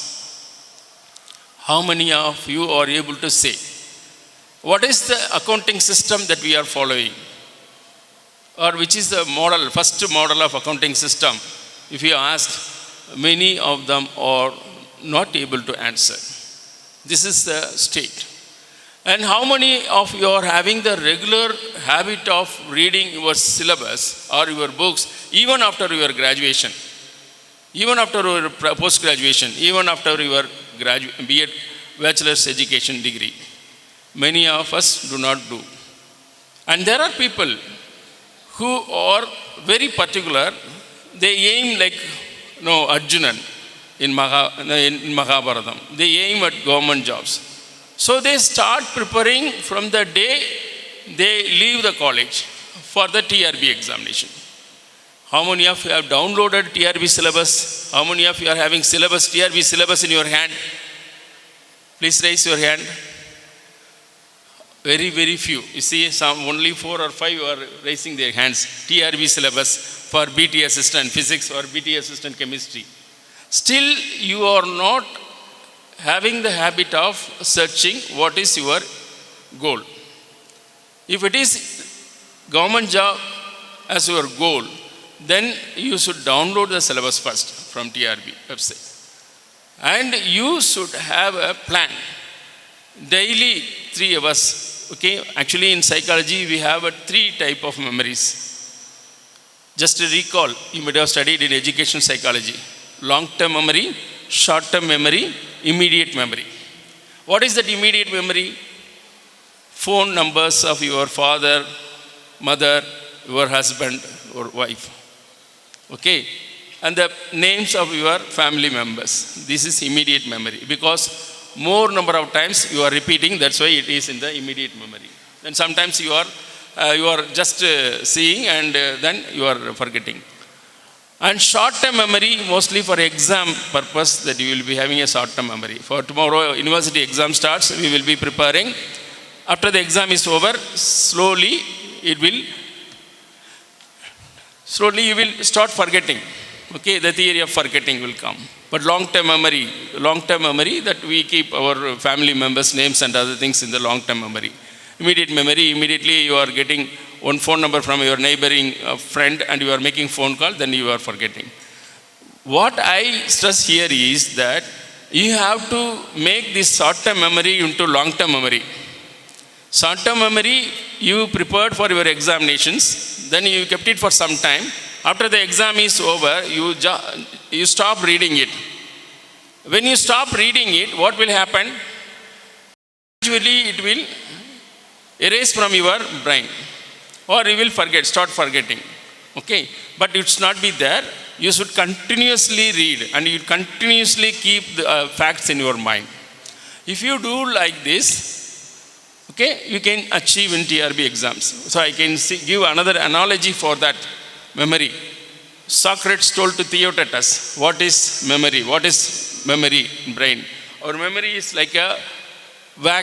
How many of you are able to say? What is the accounting system that we are following? Or which is the first model of accounting system? If you ask, many of them are not able to answer. This is the state. And how many of you are having the regular habit of reading your syllabus or your books even after your graduation, even after your post-graduation, even after your B.Ed bachelor's education degree? Many of us do not do. And there are people who are very particular. They aim like Arjunan in Mahabharatam. They aim at government jobs. So they start preparing from the day they leave the college for the TRB examination. How many of you have downloaded TRB syllabus? How many of you are having syllabus, TRB syllabus in your hand? Please raise your hand. Very, very few. You see, some only 4 or 5 are raising their hands. TRB syllabus for BT assistant physics or BT assistant chemistry. Still, you are not having the habit of searching what is your goal. If it is government job as your goal, then you should download the syllabus first from TRB website. And you should have a plan. Daily 3 hours. Okay, actually in psychology we have 3 type of memories. Just to recall, you might have studied in education psychology. Long-term memory, short-term memory, immediate memory. What is that immediate memory? Phone numbers of your father, mother, your husband or wife. Okay, and the names of your family members. This is immediate memory, because more number of times you are repeating, that's why it is in the immediate memory. Then sometimes you are just seeing and then you are forgetting. And short-term memory, mostly for exam purpose, that you will be having a short-term memory. For tomorrow, university exam starts, we will be preparing. After the exam is over, slowly you will start forgetting. Okay, the theory of forgetting will come. But long-term memory that we keep our family members' names and other things in the long-term memory. Immediate memory, immediately you are getting one phone number from your neighboring friend and you are making phone call, then you are forgetting. What I stress here is that you have to make this short-term memory into long-term memory. Short-term memory, you prepared for your examinations, then you kept it for some time. After the exam is over, you stop reading it. When you stop reading it, what will happen? Usually it will erase from your brain, or you will start forgetting. Okay, but it should not be there. You should continuously read and you continuously keep the facts in your mind. If you do like this, okay, you can achieve in TRB exams. So I can give another analogy for that memory. Socrates told to Theotetus, what is memory? What is memory in brain? Our memory is like a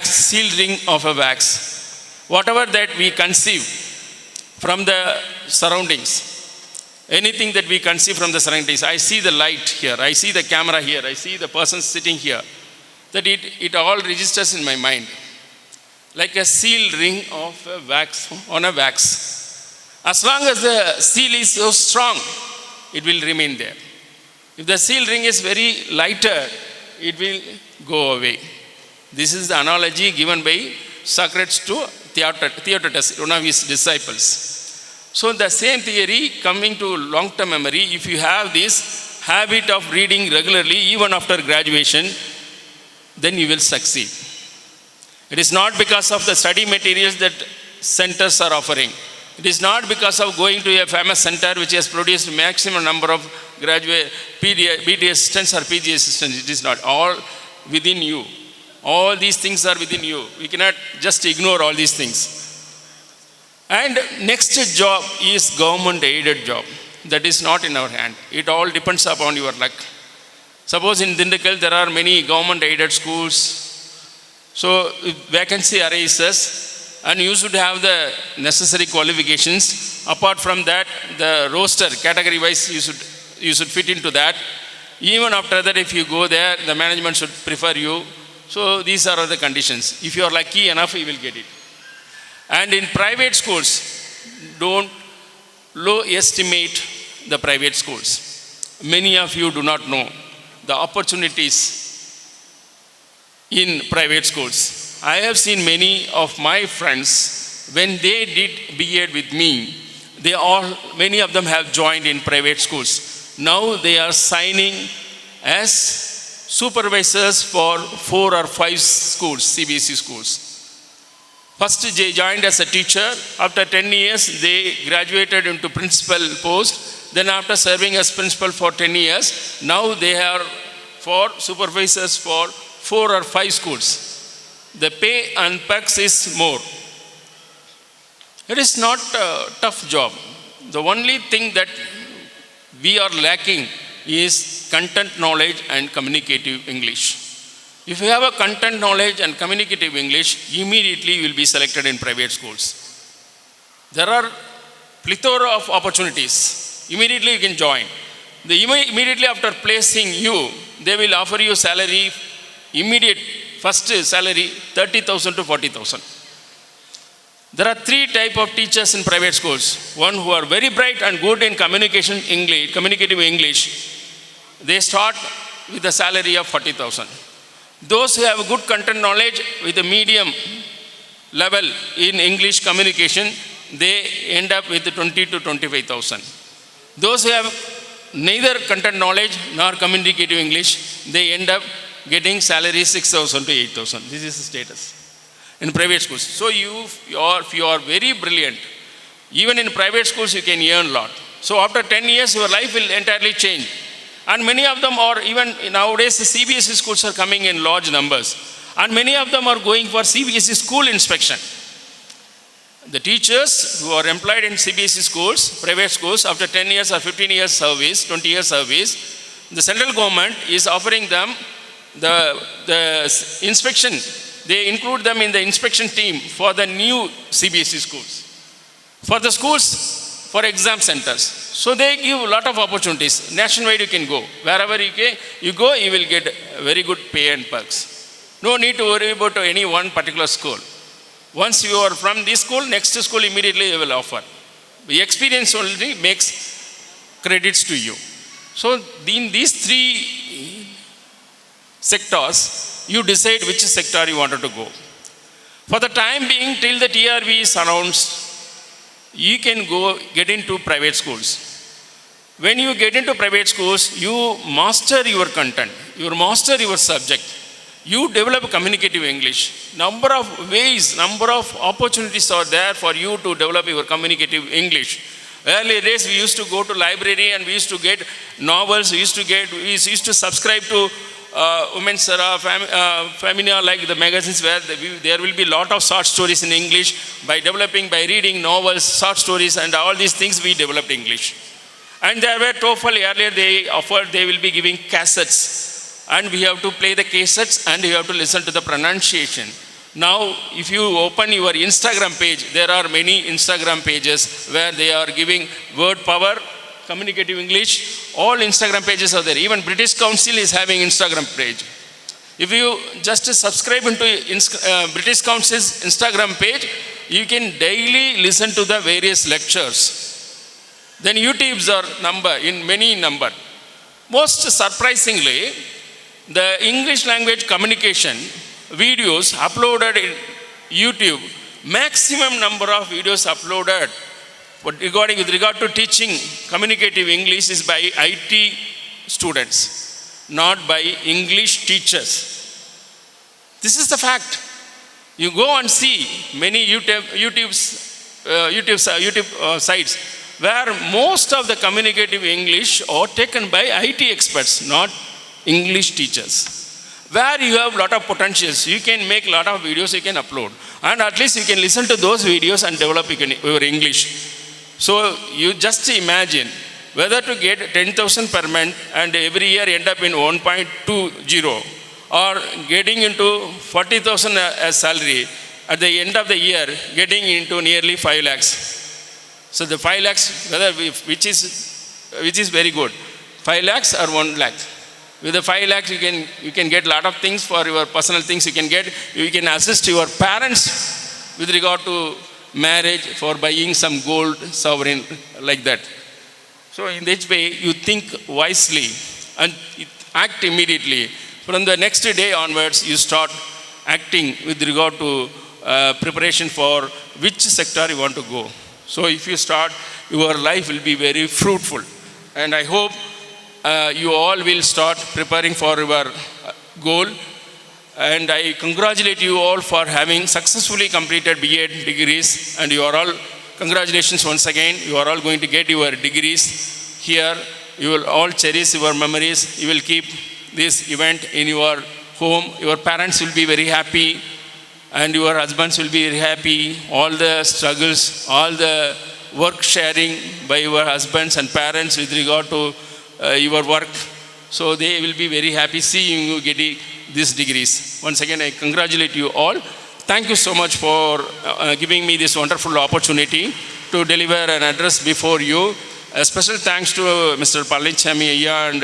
sealed ring of a wax. Whatever that we conceive from the surroundings, anything that we conceive from the surroundings, I see the light here, I see the camera here, I see the person sitting here, that it all registers in my mind. Like a sealed ring of a wax on a wax. As long as the seal is so strong, it will remain there. If the seal ring is very lighter, it will go away. This is the analogy given by Socrates to Theotetus, one of his disciples. So the same theory coming to long-term memory, if you have this habit of reading regularly, even after graduation, then you will succeed. It is not because of the study materials that centers are offering. It is not because of going to a famous center which has produced maximum number of graduate BT assistants or PG assistants. It is not. All within you. All these things are within you. We cannot just ignore all these things. And next job is government aided job. That is not in our hand. It all depends upon your luck. Suppose in Dindakal there are many government aided schools. So vacancy arises and you should have the necessary qualifications. Apart from that, the roster, category wise, you should fit into that. Even after that, if you go there, the management should prefer you. So these are the conditions. If you are lucky enough, you will get it. And in private schools, don't low estimate the private schools. Many of you do not know the opportunities in private schools. I have seen many of my friends, when they did B.Ed with me, many of them have joined in private schools. Now they are signing as supervisors for 4 or 5 schools, CBSE schools. First they joined as a teacher. After 10 years, they graduated into principal post. Then after serving as principal for 10 years, now they are supervisors for 4 or 5 schools. The pay and perks is more. It is not a tough job. The only thing that we are lacking is content knowledge and communicative English. If you have a content knowledge and communicative English, immediately you will be selected in private schools. There are plethora of opportunities. Immediately you can join. Immediately after placing you, they will offer you salary, immediate first salary 30,000 to 40,000. There are three types of teachers in private schools. One who are very bright and good in communicative English. They start with a salary of 40,000. Those who have good content knowledge with a medium level in English communication, they end up with 20 to 25,000. Those who have neither content knowledge nor communicative English, they end up getting salary 6,000 to 8,000. This is the status in private schools. So if you are very brilliant, even in private schools you can earn a lot. So after 10 years your life will entirely change. And many of them are, even nowadays the CBSE schools are coming in large numbers. And many of them are going for CBSE school inspection. The teachers who are employed in CBSE schools, private schools, after 10 years or 15 years service, 20 years service, the central government is offering them the inspection. They include them in the inspection team for the new CBSE schools. For the schools, for exam centers. So they give a lot of opportunities. Nationwide you can go. Wherever you go, you will get very good pay and perks. No need to worry about any one particular school. Once you are from this school, next school immediately they will offer. The experience only makes credits to you. So in these three sectors, you decide which sector you wanted to go. For the time being, till the TRB is announced, you can get into private schools. When you get into private schools, you master your content, you master your subject. You develop communicative English. Number of ways, number of opportunities are there for you to develop your communicative English. Earlier days we used to go to library and we used to get novels, we used to subscribe to Women's Era, Femina, like the magazines where there will be lot of short stories in English. By reading novels, short stories and all these things we developed English. And there were TOEFL earlier they will be giving cassettes. And we have to play the cassettes and you have to listen to the pronunciation. Now, if you open your Instagram page, there are many Instagram pages where they are giving word power, communicative English. All Instagram pages are there. Even British Council is having Instagram page. If you just subscribe into British Council's Instagram page, you can daily listen to the various lectures. Then YouTubes are many number. Most surprisingly, the English language communication videos uploaded in YouTube, maximum number of videos uploaded with regard to teaching communicative English is by IT students, not by English teachers. This is the fact. You go and see many YouTube sites where most of the communicative English are taken by IT experts, not English teachers. Where you have lot of potentials, you can make lot of videos you can upload. And at least you can listen to those videos and develop your English. So you just imagine whether to get 10,000 per month and every year end up in 1.20 or getting into 40,000 as salary at the end of the year getting into nearly 5 lakhs. So the 5 lakhs, which is very good, 5 lakhs or 1 lakh. With the 5 lakhs, you can get a lot of things for your personal things. You can assist your parents with regard to marriage, for buying some gold, sovereign, like that. So in this way, you think wisely and act immediately. From the next day onwards, you start acting with regard to preparation for which sector you want to go. So if you start, your life will be very fruitful. And I hope you all will start preparing for your goal. And I congratulate you all for having successfully completed B.Ed degrees. And you are all, congratulations once again. You are all going to get your degrees here. You will all cherish your memories. You will keep this event in your home. Your parents will be very happy. And your husbands will be very happy. All the struggles, all the work sharing by your husbands and parents with regard to your work. So they will be very happy seeing you getting these degrees. Once again, I congratulate you all. Thank you so much for giving me this wonderful opportunity to deliver an address before you. A special thanks to Mr. Palanichami Ayya and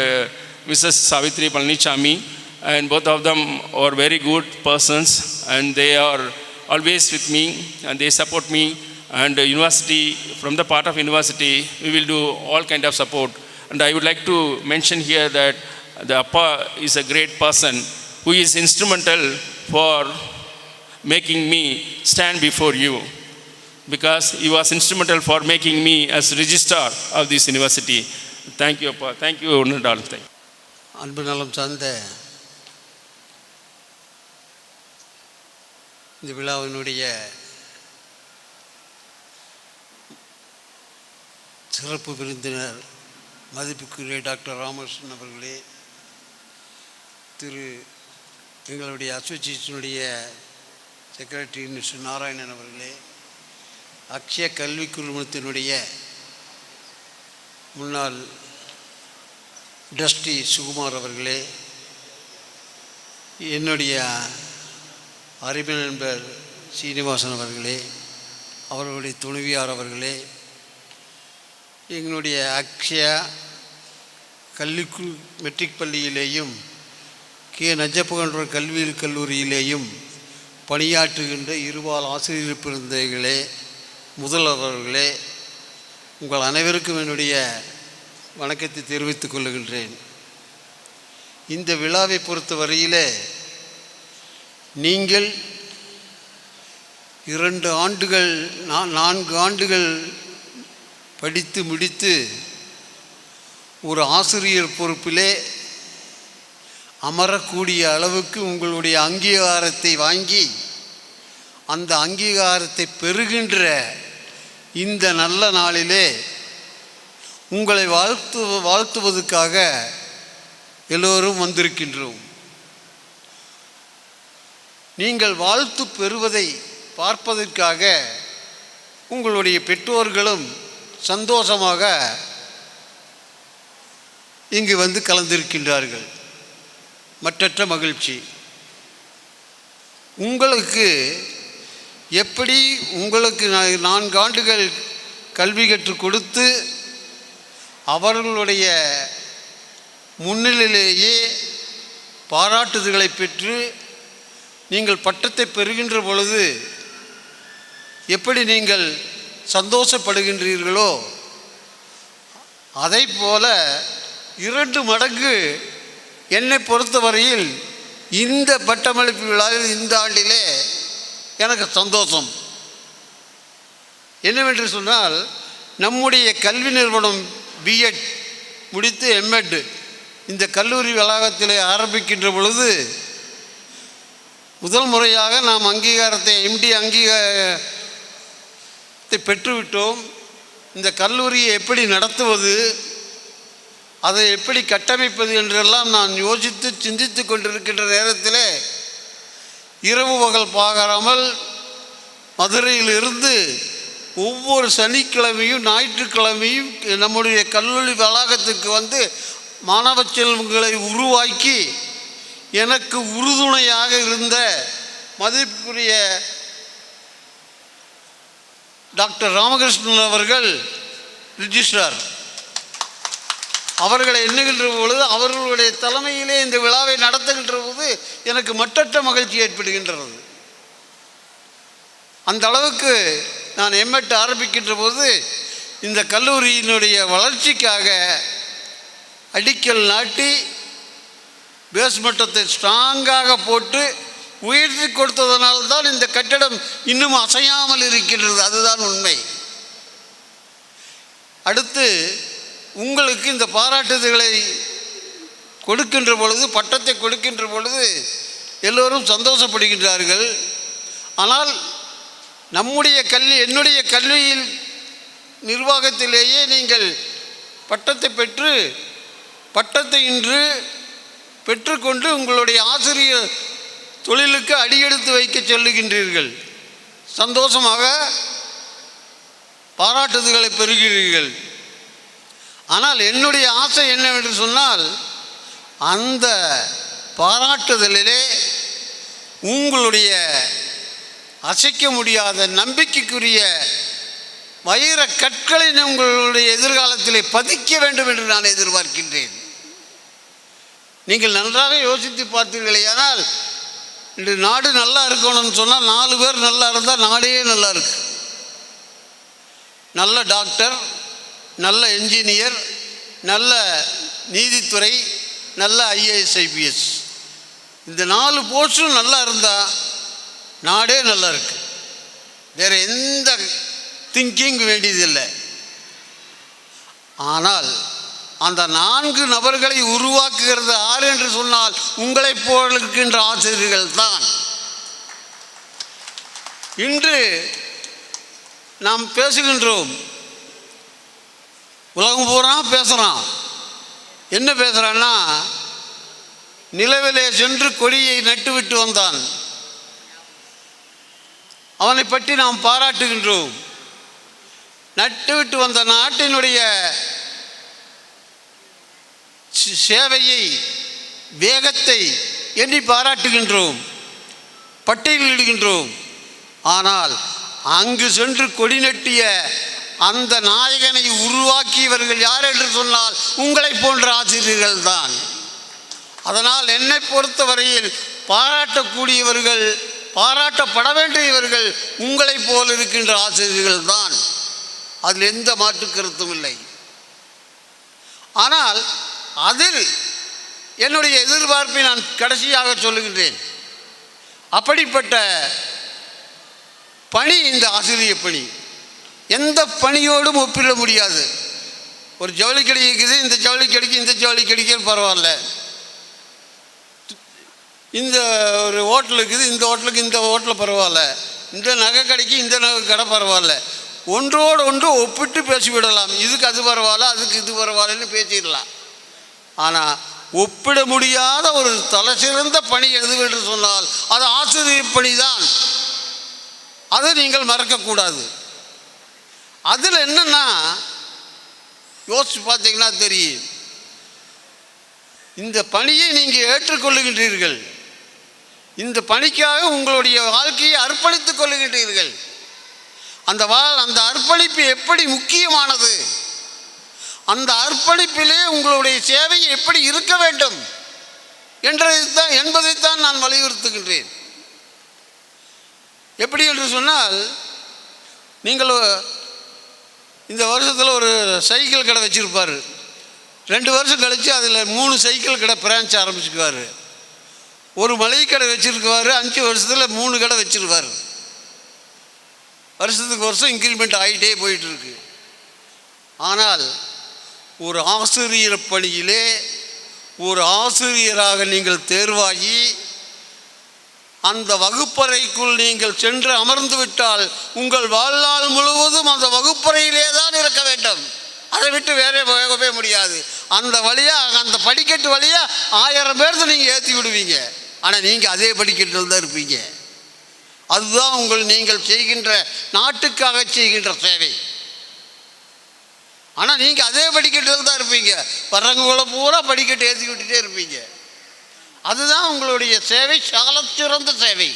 Mrs. Savitri Palanichami, and both of them are very good persons, and they are always with me and they support me. And university, from the part of university, we will do all kind of support. And I would like to mention here that the Appa is a great person who is instrumental for making me stand before you, because he was instrumental for making me as registrar of this university. Thank you, Appa. Thank you, Nandal. அன்பு நலம் சார்ந்த இந்த விழாவினுடைய சிறப்பு விருந்தினர் மதிப்புக்குரிய டாக்டர் ராமகிருஷ்ணன் அவர்களே, எங்களுடைய அசோசியேஷனுடைய செக்ரட்டரி மிஸ்டர் நாராயணன் அவர்களே, அக்ஷய கல்வி குழுமத்தினுடைய முன்னாள் ட்ரஸ்டி சுகுமார் அவர்களே, என்னுடைய அருமை நண்பர் சீனிவாசன் அவர்களே, அவர்களுடைய துணைவியார் அவர்களே, எங்களுடைய அக்ஷயா மெட்ரிக் பள்ளியிலேயும் நஞ்சப்பகன்ற கல்வியியல் கல்லூரியிலேயும் பணியாற்றுகின்ற இருபால் ஆசிரியர் பிறந்தகளே, முதல்வர்களே, உங்கள் அனைவருக்கும் என்னுடைய வணக்கத்தை தெரிவித்துக் கொள்கின்றேன். இந்த விழாவை பொறுத்தவரையிலே நீங்கள் 4 ஆண்டுகள் படித்து முடித்து ஒரு ஆசிரியர் பொறுப்பிலே அமரக்கூடிய அளவுக்கு உங்களுடைய அங்கீகாரத்தை வாங்கி அந்த அங்கீகாரத்தை பெறுகின்ற இந்த நல்ல நாளிலே உங்களை வாழ்த்துவதற்காக எல்லோரும் வந்திருக்கின்றோம். நீங்கள் வாழ்த்து பெறுவதை பார்ப்பதற்காக உங்களுடைய பெற்றோர்களும் சந்தோஷமாக இங்கு வந்து கலந்திருக்கின்றார்கள். மற்றற்ற மகிழ்ச்சி. உங்களுக்கு எப்படி உங்களுக்கு 4 ஆண்டுகள் கல்வி கற்றுக் கொடுத்து அவர்களுடைய முன்னிலையிலேயே பாராட்டுதல்களை பெற்று நீங்கள் பட்டத்தை பெறுகின்ற பொழுது எப்படி நீங்கள் சந்தோஷப்படுகின்றீர்களோ அதை போல 2 மடங்கு என்னை பொறுத்தவரையில் இந்த பட்டமளிப்பு விழாவில் இந்த ஆண்டிலே எனக்கு சந்தோஷம். என்னவென்று சொன்னால், நம்முடைய கல்வி நிறுவனம் பிஎட் முடித்து எம்எட் இந்த கல்லூரி வளாகத்திலே ஆரம்பிக்கின்ற பொழுது முதல் முறையாக நாம் அங்கீகாரத்தை எம்டி அங்கீகாரத்தை பெற்றுவிட்டோம். இந்த கல்லூரியை எப்படி நடத்துவது, அதை எப்படி கட்டமைப்பது என்றெல்லாம் நான் யோசித்து சிந்தித்து கொண்டிருக்கின்ற நேரத்தில் இரவு பகல் பார்க்காமல் மதுரையிலிருந்து ஒவ்வொரு சனிக்கிழமையும் ஞாயிற்றுக்கிழமையும் நம்முடைய கல்லூரி வளாகத்துக்கு வந்து மாணவ செல்வங்களை உருவாக்கி எனக்கு உறுதுணையாக இருந்த மதிப்புக்குரிய டாக்டர் ராமகிருஷ்ணன் அவர்கள் ரிஜிஸ்ட்ரார் அவர்களை எண்ணுகின்ற பொழுது அவர்களுடைய தலைமையிலே இந்த விழாவை நடத்துகின்ற போது எனக்கு மற்றற்ற மகிழ்ச்சி ஏற்படுகின்றது. அந்த அளவுக்கு நான் எம்எட் ஆரம்பிக்கின்ற போது இந்த கல்லூரியினுடைய வளர்ச்சிக்காக அடிக்கல் நாட்டி பேஸ்மட்டத்தை ஸ்ட்ராங்காக போட்டு உயர்த்தி கொடுத்ததனால்தான் இந்த கட்டடம் இன்னும் அசையாமல் இருக்கின்றது. அதுதான் உண்மை. அடுத்து உங்களுக்கு இந்த பாராட்டுதல்களை கொடுக்கின்ற பொழுது, பட்டத்தை கொடுக்கின்ற பொழுது எல்லோரும் சந்தோஷப்படுகின்றார்கள். ஆனால் என்னுடைய கல்வியில் நிர்வாகத்திலேயே நீங்கள் பட்டத்தை பெற்று பட்டத்தை இன்று பெற்றுக்கொண்டு உங்களுடைய ஆசிரியர் தொழிலுக்கு அடியெடுத்து வைக்க சொல்லுகின்றீர்கள். சந்தோஷமாக பாராட்டுதல்களை பெறுகிறீர்கள். ஆனால் என்னுடைய ஆசை என்னவென்று சொன்னால், அந்த பாராட்டுதலிலே உங்களுடைய அசைக்க முடியாத நம்பிக்கைக்குரிய வைர கற்களை உங்களுடைய எதிர்காலத்திலே பதிக்க வேண்டும் என்று நான் எதிர்பார்க்கின்றேன். நீங்கள் நன்றாக யோசித்து பார்த்தீர்களே, ஆனால் இந்த நாடு நல்லா இருக்கணும்னு சொன்னால் 4 பேர் நல்லா இருந்தால் நாடே நல்லா இருக்கு. நல்ல டாக்டர், நல்ல என்ஜினியர், நல்ல நீதித்துறை, நல்ல IAS IPS, இந்த 4 போஸ்டும் நல்லா இருந்தால் நாடே நல்லா இருக்கு. வேறு எந்த திங்கிங் வேண்டியதில்லை. ஆனால் அந்த 4 நபர்களை உருவாக்குகிறது யார் என்று சொன்னால் உங்களை போல் இருக்கின்ற ஆசிரியர்கள் தான். இன்று நாம் பேசுகின்றோம், உலகம் பூரா பேசுகிறான். என்ன பேசுகிறான்னா, நிலவிலே சென்று கொடியை நட்டுவிட்டு வந்தான், அவனை பற்றி நாம் பாராட்டுகின்றோம். நட்டுவிட்டு வந்த நாட்டினுடைய சேவையை, வேகத்தை எண்ணி பாராட்டுகின்றோம், பட்டியலிடுகின்றோம். ஆனால் அங்கு சென்று கொடி நட்டிய அந்த நாயகனை உருவாக்கியவர்கள் யார் என்று சொன்னால் உங்களை போன்ற ஆசிரியர்கள் தான். அதனால் என்னை பொறுத்தவரையில் பாராட்டக்கூடியவர்கள், பாராட்டப்பட வேண்டியவர்கள் உங்களை போல் இருக்கின்ற ஆசிரியர்கள் தான். அதில் எந்த மாற்று கருத்தும் இல்லை. ஆனால் அதில் என்னுடைய எதிர்பார்ப்பை நான் கடைசியாக சொல்லுகின்றேன். அப்படிப்பட்ட பணி இந்த ஆசிரியர் பணி. எந்த பணியோடும் ஒப்பிட முடியாது. ஒரு ஜவுளி கடை இருக்குது, இந்த ஜவுளி கடைக்கு இந்த ஜவுளி கடைக்கு பரவாயில்ல. இந்த ஒரு ஹோட்டல் இருக்குது, இந்த ஹோட்டலுக்கு இந்த ஹோட்டலில் பரவாயில்ல. இந்த நகை கடைக்கு இந்த நகை கடை பரவாயில்ல. ஒன்றோடு ஒன்று ஒப்பிட்டு பேசிவிடலாம். இதுக்கு அது பரவாயில்ல, அதுக்கு இது பரவாயில்லன்னு பேசிடலாம். ஆனால் ஒப்பிட முடியாத ஒரு தலை சிறந்த பணி எது என்று சொன்னால் அது ஆசிரியர் பணி தான். அதை நீங்கள் மறக்கக்கூடாது. அதில் என்னன்னா, யோசிச்சு பார்த்தீங்கன்னா தெரியும், இந்த பணியை நீங்கள் ஏற்றுக்கொள்ளுகின்றீர்கள். இந்த பணிக்காக உங்களுடைய வாழ்க்கையை அர்ப்பணித்துக் கொள்ளுகின்றீர்கள். அந்த அர்ப்பணிப்பு எப்படி முக்கியமானது, அந்த அர்ப்பணிப்பிலே உங்களுடைய சேவை எப்படி இருக்க வேண்டும் என்பதைத்தான் நான் வலியுறுத்துகின்றேன். எப்படி என்று சொன்னால், நீங்கள் இந்த வருஷத்தில் ஒரு சைக்கிள் கடை வச்சுருப்பார். 2 வருஷம் கழித்து அதில் 3 சைக்கிள் கடை பிரான்ச் ஆரம்பிச்சுக்குவார். ஒரு மளிகை கடை வச்சுருக்குவார். 5 வருஷத்தில் 3 கடை வச்சுருவார். வருஷத்துக்கு வருஷம் இன்க்ரிமெண்ட் ஆகிட்டே போயிட்டுருக்கு. ஆனால் ஒரு ஆசிரியர் பணியிலே ஒரு ஆசிரியராக நீங்கள் தேர்வாகி அந்த வகுப்பறைக்குள் நீங்கள் சென்று அமர்ந்து விட்டால் உங்கள் வாழ்நாள் முழுவதும் அந்த வகுப்பறையிலே தான் இருக்க வேண்டும். அதை விட்டு வேறே போகவே முடியாது. அந்த வழியாக, அந்த படிக்கட்டு வழியாக 1000 பேர்த்து நீங்கள் ஏற்றி விடுவீங்க. ஆனால் நீங்கள் அதே படிக்கட்டில் தான் இருப்பீங்க. அதுதான் நீங்கள் செய்கின்ற, நாட்டுக்காக செய்கின்ற சேவை. ஆனால் நீங்கள் அதே படிக்கட்டில் தான் இருப்பீங்க. வர்றவங்களை பூரா படிக்கட்டு ஏற்றி விட்டுட்டே இருப்பீங்க. அதுதான் உங்களுடைய சேவை, சாலச்சிறந்த சேவை.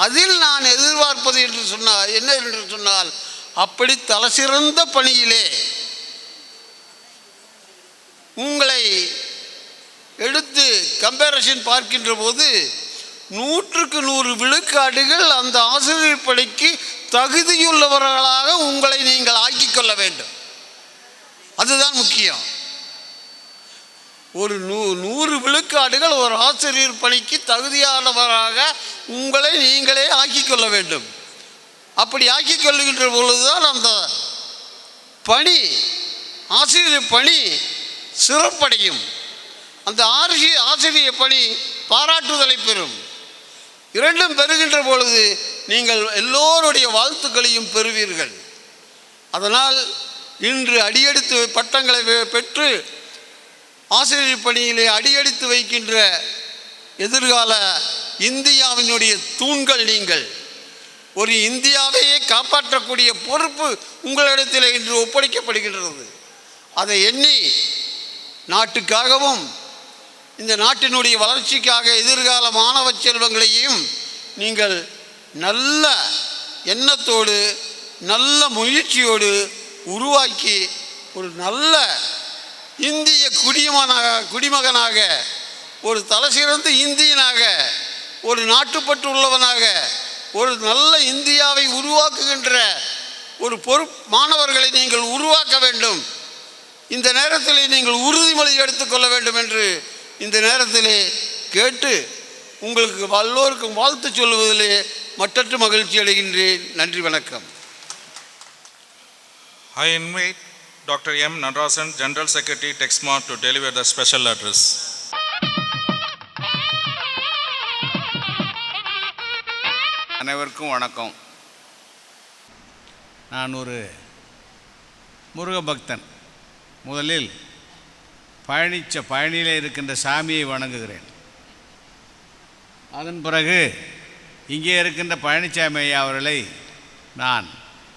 அதில் நான் எதிர்பார்ப்பது என்று சொன்னால் என்ன என்று சொன்னால், அப்படி தலைசிறந்த பணியிலே உங்களை எடுத்து கம்பேரிசன் பார்க்கின்ற போது 100க்கு 100 விழுக்காடுகள் அந்த ஆசிரியர் பணிக்கு தகுதியுள்ளவர்களாக உங்களை நீங்கள் ஆக்கிக்கொள்ள வேண்டும். அதுதான் முக்கியம். ஒரு 100 விழுக்காடுகள் ஒரு ஆசிரியர் பணிக்கு தகுதியானவராக உங்களை நீங்களே ஆக்கிக்கொள்ள வேண்டும். அப்படி ஆக்கிக் கொள்ளுகின்ற பொழுதுதான் அந்த பணி, ஆசிரியர் பணி சிறப்படையும். அந்த ஆசிரியர் பணி பாராட்டுதலை பெறும். இரண்டும் பெறுகின்ற பொழுது நீங்கள் எல்லோருடைய வாழ்த்துக்களையும் பெறுவீர்கள். அதனால் இன்று அடியெடுத்து பட்டங்களை பெற்று ஆசிரியர் பணியிலே அடியெடுத்து வைக்கின்ற எதிர்கால இந்தியாவினுடைய தூண்கள் நீங்கள். ஒரு இந்தியாவையே காப்பாற்றக்கூடிய பொறுப்பு உங்களிடத்தில் இன்று ஒப்படைக்கப்படுகின்றது. அதை எண்ணி நாட்டுக்காகவும் இந்த நாட்டினுடைய வளர்ச்சிக்காக எதிர்கால மாணவ செல்வங்களையும் நீங்கள் நல்ல எண்ணத்தோடு நல்ல முயற்சியோடு உருவாக்கி ஒரு நல்ல இந்திய குடிமகனாக ஒரு தலைசிறந்த இந்தியனாக ஒரு நாட்டுப்பற்று உள்ளவனாக ஒரு நல்ல இந்தியாவை உருவாக்குகின்ற ஒரு மாணவர்களை நீங்கள் உருவாக்க வேண்டும். இந்த நேரத்தில் நீங்கள் உறுதிமொழி எடுத்துக்கொள்ள வேண்டும் என்று இந்த நேரத்திலே கேட்டு உங்களுக்கு எல்லோருக்கும் வாழ்த்து சொல்வதிலே மற்றற்ற மகிழ்ச்சி அடைகின்றேன். நன்றி, வணக்கம். I invite Dr. M. Nadarasan, General Secretary, Texmart, to deliver the special address. அனைவருக்கும் வணக்கம். நான் ஒரு முருக பக்தன். முதலில் பழனியிலே இருக்கின்ற சாமியை வணங்குகிறேன். அதன் பிறகு இங்கே இருக்கின்ற பழனிசாமி ஐயா அவர்களை நான்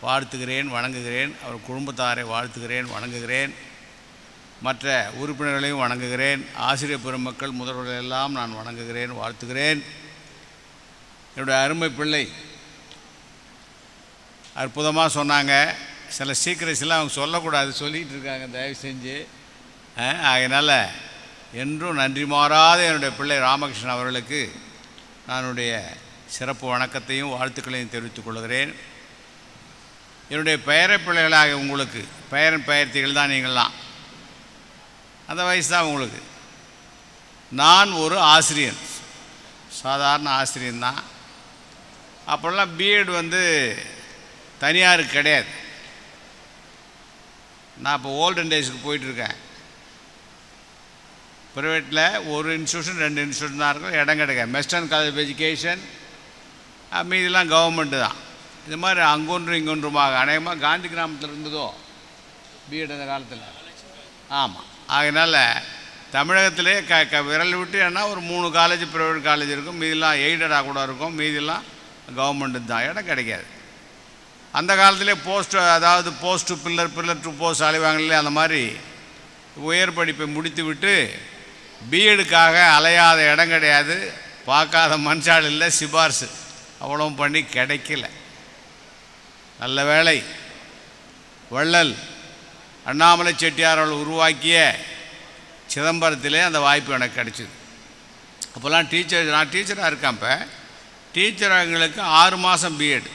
வாழ்த்துகிறேன், வணங்குகிறேன். அவர் குடும்பத்தாரை வாழ்த்துகிறேன், வணங்குகிறேன். மற்ற உறுப்பினர்களையும் வணங்குகிறேன். ஆசிரியர் பெருமக்கள் முதல்வர்களெல்லாம் நான் வணங்குகிறேன், வாழ்த்துகிறேன். என்னுடைய அருமை பிள்ளை அற்புதமாக சொன்னாங்க. சில சீக்கிரஸ்லாம் அவங்க சொல்லக்கூடாது, சொல்லிகிட்டு இருக்காங்க, தயவு செஞ்சு. அதனால் என்றும் நன்றி மாறாத என்னுடைய பிள்ளை ராமகிருஷ்ணன் அவர்களுக்கு நானுடைய சிறப்பு வணக்கத்தையும் வாழ்த்துக்களையும் தெரிவித்துக் கொள்கிறேன். என்னுடைய பெயரை பிள்ளைகளாக உங்களுக்கு பெயரன் பெயர்த்திகள் தான் நீங்கள்லாம், அந்த வயசு தான் உங்களுக்கு. நான் ஒரு ஆசிரியன், சாதாரண ஆசிரியன் தான். அப்போல்லாம் பிஎட் தனியாருக்கு கிடையாது. நான் இப்போ ஓல்டன் டேஸுக்கு போயிட்டுருக்கேன். ப்ரைவேட்டில் ஒரு இன்ஸ்டியூஷன் 2 இன்ஸ்டியூஷன் தான் இருக்கும், இடம் கிடைக்காது. வெஸ்டர்ன் காலேஜ் ஆஃப் எஜுகேஷன், மீதெல்லாம் கவர்மெண்ட்டு தான். இது மாதிரி அங்கொன்றும் இங்கொன்றுமாக அநேகமாக காந்தி கிராமத்தில் இருந்ததோ பிஎட் அந்த காலத்தில். ஆமாம், அதனால் தமிழகத்திலே விரல் விட்டு ஏன்னா ஒரு 3 காலேஜ் ப்ரைவேட் காலேஜ் இருக்கும், மீதெல்லாம் எய்டடாக கூட இருக்கும், மீதெல்லாம் கவர்மெண்ட்டு தான். இடம் கிடைக்காது. அந்த காலத்திலே post to pillar to post அலைவாங்களே, அந்த மாதிரி உயர் படிப்பை முடித்து விட்டு பிஎடுக்காக அலையாத இடம் கிடையாது, பார்க்காத மனுஷால் இல்லை, சிபார்சு அவ்வளவும் பண்ணி கிடைக்கல. நல்ல வேளை வள்ளல் அண்ணாமலை செட்டியார் அவர்கள் உருவாக்கிய சிதம்பரத்திலே அந்த வாய்ப்பு எனக்கு கிடைச்சிது. அப்போல்லாம் நான் டீச்சராக இருக்கேன். இப்போ டீச்சர்களுக்கு 6 மாதம் பிஎட்